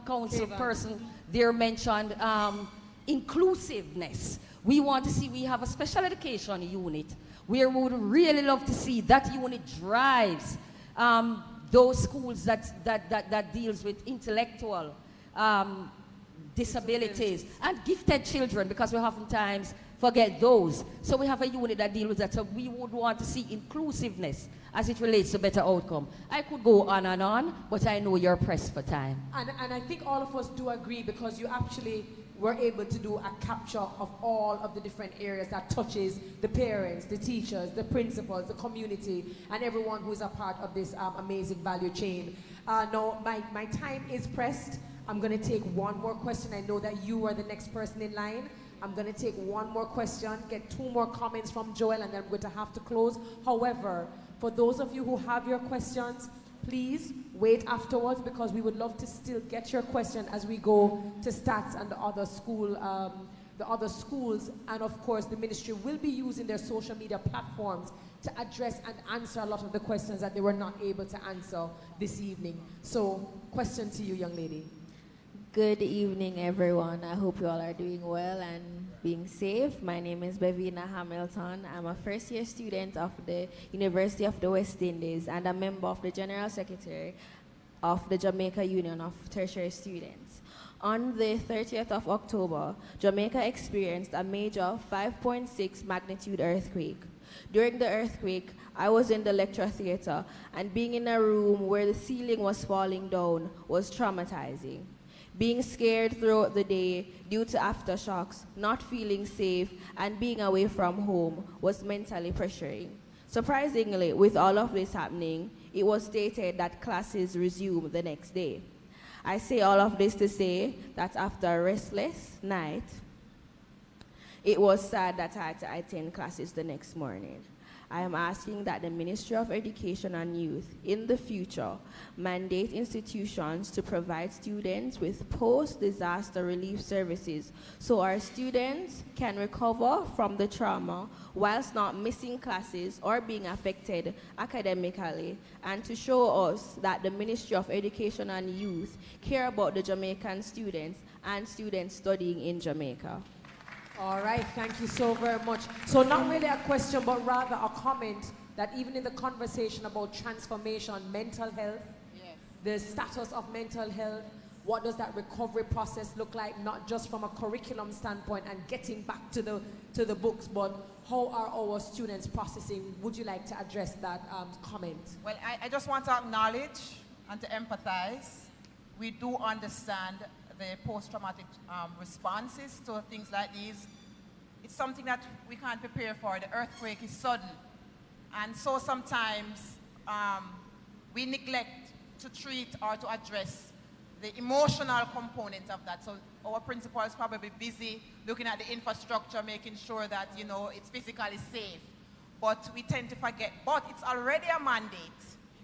[SPEAKER 28] council person there mentioned inclusiveness. We want to see we have a special education unit where we would really love to see that unit drives those schools that deals with intellectual disabilities and gifted children, because we oftentimes forget those. So we have a unit that deals with that. So we would want to see inclusiveness as it relates to better outcome. I could go on, but I know you're pressed for time.
[SPEAKER 3] And I think all of us do agree, because you actually were able to do a capture of all of the different areas that touches the parents, the teachers, the principals, the community, and everyone who is a part of this amazing value chain. Now, my time is pressed. I'm going to take one more question. I know that you are the next person in line. I'm going to take one more question, get 2 more comments from Joel, and then I'm going to have to close. However, for those of you who have your questions, please wait afterwards, because we would love to still get your question as we go to stats and the other schools. And of course, the ministry will be using their social media platforms to address and answer a lot of the questions that they were not able to answer this evening. So, question to you, young lady.
[SPEAKER 21] Good evening, everyone. I hope you all are doing well and being safe. My name is Bevina Hamilton. I'm a first-year student of the University of the West Indies and a member of the General Secretary of the Jamaica Union of Tertiary Students. On the 30th of October, Jamaica experienced a major 5.6 magnitude earthquake. During the earthquake, I was in the lecture theater, and being in a room where the ceiling was falling down was traumatizing. Being scared throughout the day due to aftershocks, not feeling safe, and being away from home was mentally pressuring. Surprisingly, with all of this happening, it was stated that classes resumed the next day. I say all of this to say that after a restless night, it was sad that I had to attend classes the next morning. I am asking that the Ministry of Education and Youth in the future mandate institutions to provide students with post-disaster relief services so our students can recover from the trauma whilst not missing classes or being affected academically, and to show us that the Ministry of Education and Youth care about the Jamaican students and students studying in Jamaica.
[SPEAKER 3] All right, thank you so very much. So not really a question, but rather a comment that even in the conversation about transformation, mental health, the status of mental health, what does that recovery process look like, not just from a curriculum standpoint and getting back to the books, but how are our students processing? Would you like to address that comment?
[SPEAKER 17] Well, I just want to acknowledge and to empathize. We do understand the post-traumatic responses to things like these. It's something that we can't prepare for. The earthquake is sudden. And so sometimes we neglect to treat or to address the emotional component of that. So our principal is probably busy looking at the infrastructure, making sure that, you know, it's physically safe. But we tend to forget. But it's already a mandate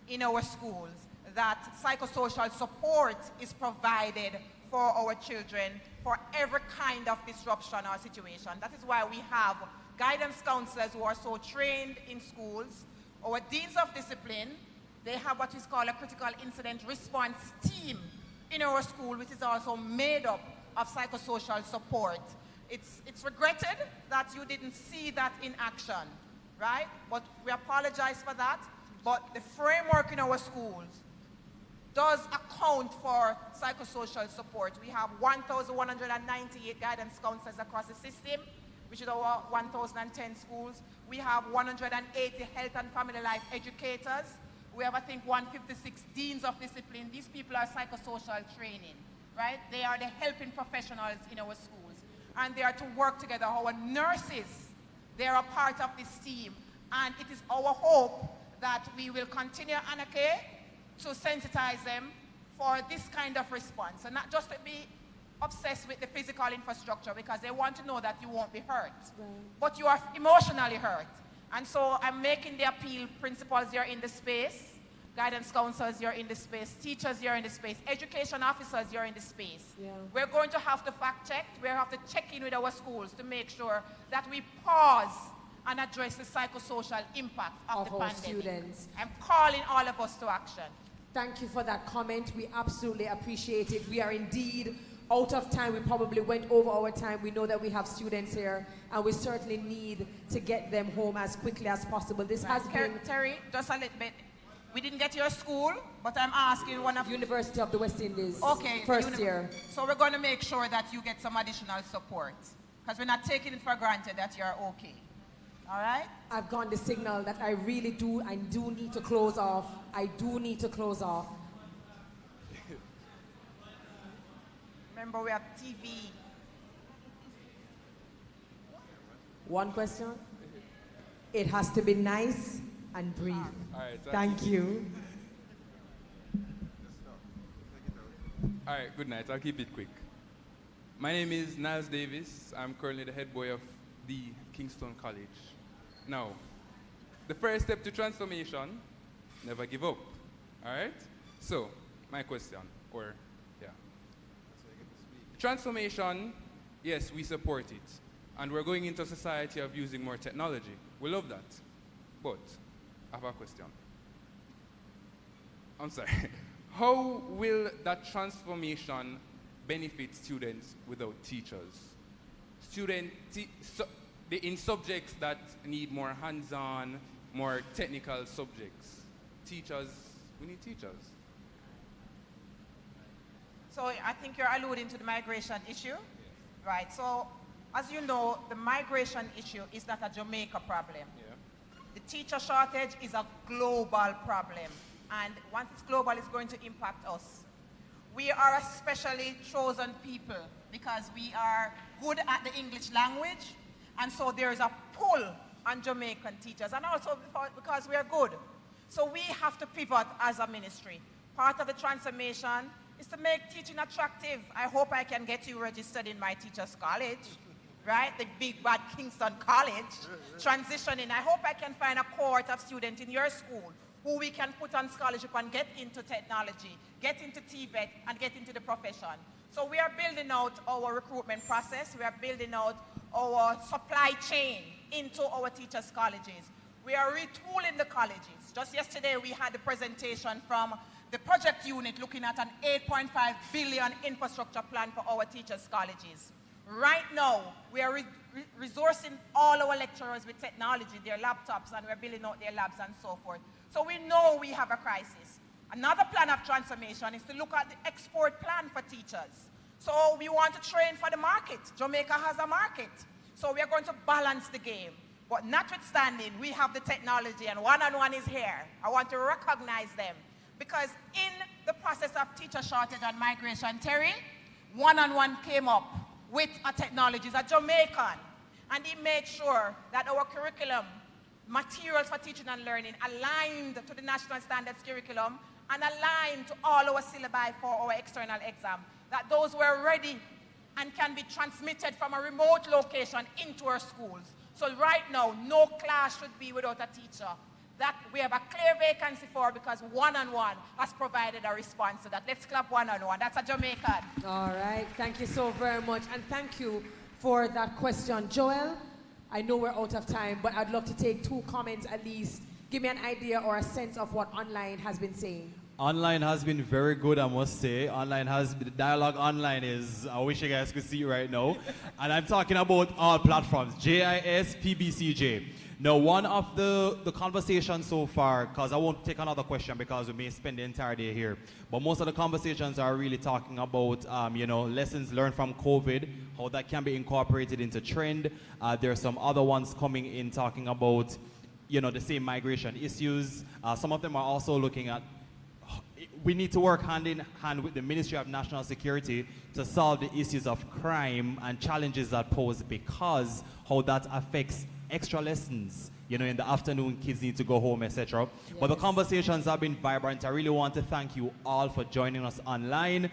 [SPEAKER 17] in our schools that psychosocial support is provided for our children for every kind of disruption or situation. That is why we have guidance counselors who are so trained in schools. Our deans of discipline, they have what is called a critical incident response team in our school, which is also made up of psychosocial support. It's regretted that you didn't see that in action, right? But we apologize for that. But the framework in our schools does account for psychosocial support. We have 1,198 guidance counselors across the system, which is our 1,010 schools. We have 180 health and family life educators. We have, I think, 156 deans of discipline. These people are psychosocial training, right? They are the helping professionals in our schools. And they are to work together. Our nurses, they are a part of this team. And it is our hope that we will continue, Anake, to sensitize them for this kind of response, and not just to be obsessed with the physical infrastructure, because they want to know that you won't be hurt, but you are emotionally hurt. And so I'm making the appeal. Principals, you're in the space. Guidance counselors, you're in the space. Teachers, you're in the space. Education officers, you're in the space. We're going to have to fact check. We have to check in with our schools to make sure that we pause and address the psychosocial impact of the
[SPEAKER 3] our
[SPEAKER 17] pandemic.
[SPEAKER 3] Students.
[SPEAKER 17] I'm calling all of us to action.
[SPEAKER 3] Thank you for that comment. We absolutely appreciate it. We are indeed out of time. We probably went over our time. We know that we have students here, and we certainly need to get them home as quickly as possible. This has been...
[SPEAKER 17] Terry, just a little bit. We didn't get your school, but I'm asking one of...
[SPEAKER 3] University of the West Indies.
[SPEAKER 17] Okay.
[SPEAKER 3] First year.
[SPEAKER 17] So we're going to make sure that you get some additional support, because we're not taking it for granted that you're okay. All right?
[SPEAKER 3] I've gotten the signal that I really do need to close off. I do need to close off.
[SPEAKER 17] Remember, we have TV.
[SPEAKER 3] One question? It has to be nice and brief.
[SPEAKER 5] All right,
[SPEAKER 3] Thank you.
[SPEAKER 5] All right, good night. I'll keep it quick. My name is Niles Davis. I'm currently the head boy of the Kingston College. Now, the first step to transformation, never give up. All right? So, my question, transformation, yes, we support it. And we're going into a society of using more technology. We love that. But, I have a question. I'm sorry. How will that transformation benefit students without teachers? In subjects that need more hands-on, more technical subjects. Teachers, we need teachers.
[SPEAKER 17] So I think you're alluding to the migration issue, right? So as you know, the migration issue is not a Jamaica problem. The teacher shortage is a global problem. And once it's global, it's going to impact us. We are a specially chosen people because we are good at the English language. And so there is a pull on Jamaican teachers. And also because we are good. So we have to pivot as a ministry. Part of the transformation is to make teaching attractive. I hope I can get you registered in my teacher's college, right? The big bad Kingston College. Transitioning. I hope I can find a cohort of students in your school who we can put on scholarship and get into technology, get into TVET, and get into the profession. So we are building out our recruitment process. We are building out our supply chain into our teachers' colleges. We are retooling the colleges. Just yesterday, we had the presentation from the project unit looking at an 8.5 billion infrastructure plan for our teachers' colleges. Right now, we are resourcing all our lecturers with technology, their laptops, and we're building out their labs and so forth. So we know we have a crisis. Another plan of transformation is to look at the export plan for teachers. So we want to train for the market. Jamaica has a market. So we are going to balance the game. But notwithstanding, we have the technology and one-on-one is here. I want to recognize them. Because in the process of teacher shortage and migration, Terry, one-on-one came up with a technology, a Jamaican. And he made sure that our curriculum, materials for teaching and learning, aligned to the national standards curriculum and aligned to all our syllabi for our external exam. That those were ready and can be transmitted from a remote location into our schools. So right now, no class should be without a teacher. That we have a clear vacancy for because one-on-one has provided a response to that. Let's clap one-on-one. That's a Jamaican.
[SPEAKER 3] All right. Thank you so very much. And thank you for that question. Joel, I know we're out of time, but I'd love to take 2 comments at least. Give me an idea or a sense of what online has been saying.
[SPEAKER 4] Online has been very good, I must say. The dialogue online is, I wish you guys could see it right now. And I'm talking about all platforms, JIS, PBCJ. Now, one of the conversations so far, because I won't take another question because we may spend the entire day here, but most of the conversations are really talking about, lessons learned from COVID, how that can be incorporated into trend. There are some other ones coming in talking about, the same migration issues. Some of them are also looking at we need to work hand in hand with the Ministry of National Security to solve the issues of crime and challenges that pose because how that affects extra lessons. In the afternoon, kids need to go home, etc. Yes. But the conversations have been vibrant. I really want to thank you all for joining us online.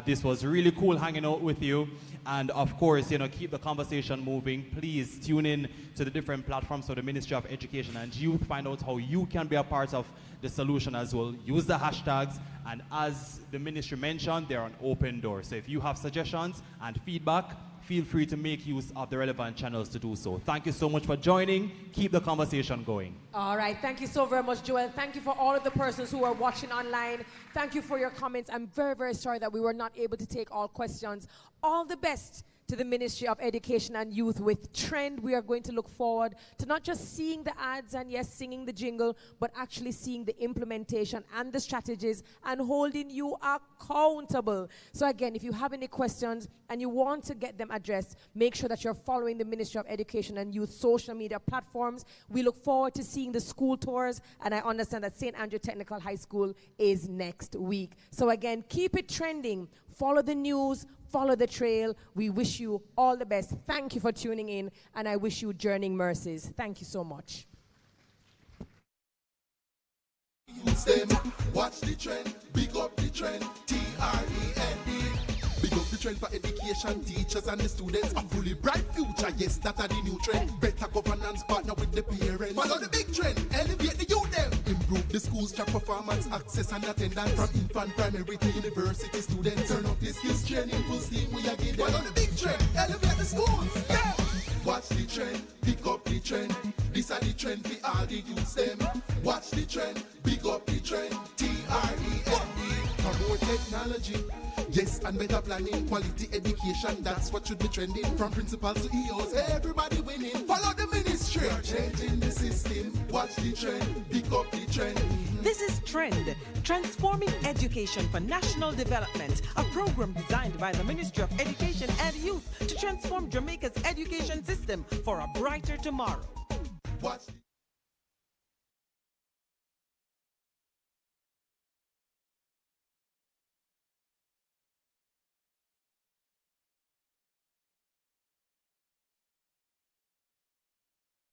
[SPEAKER 4] This was really cool hanging out with you. And of course, keep the conversation moving. Please tune in to the different platforms of the Ministry of Education and Youth. Find out how you can be a part of the solution as well. Use the hashtags. And as the ministry mentioned, they're an open door. So if you have suggestions and feedback, feel free to make use of the relevant channels to do so. Thank you so much for joining. Keep the conversation going.
[SPEAKER 3] All right. Thank you so very much, Joel. Thank you for all of the persons who are watching online. Thank you for your comments. I'm very, very sorry that we were not able to take all questions. All the best to the Ministry of Education and Youth with Trend. We are going to look forward to not just seeing the ads and yes, singing the jingle, but actually seeing the implementation and the strategies and holding you accountable. So again, if you have any questions and you want to get them addressed, make sure that you're following the Ministry of Education and Youth social media platforms. We look forward to seeing the school tours, and I understand that St. Andrew Technical High School is next week. So again, keep it trending. Follow the news. Follow the trail. We wish you all the best. Thank you for tuning in, and I wish you journeying mercies. Thank you so much.
[SPEAKER 2] Watch the trend, big up the trend, TREND. Big up the trend for education, teachers and the students. A fully bright future, yes, that are the new trend. Better governance, partner with the parents. Follow the big trend, elevate the youth them. Improve the schools, track performance, access and attendance. From infant, primary to university students. Turn up the skills training, full steam, we are getting. Follow the big trend, elevate the schools. Yeah. Watch the trend, pick up the trend. This are the trend for all the youths them. Watch the trend, pick up the trend. TREND. Promote technology, yes, and better planning. Quality education, that's what should be trending. From principals to EOs, everybody winning. Follow the ministry. We're changing the system. Watch the trend, pick up the trend.
[SPEAKER 6] This is Trend, Transforming Education for National Development, a program designed by the Ministry of Education and Youth to transform Jamaica's education system for a brighter tomorrow.
[SPEAKER 2] Watch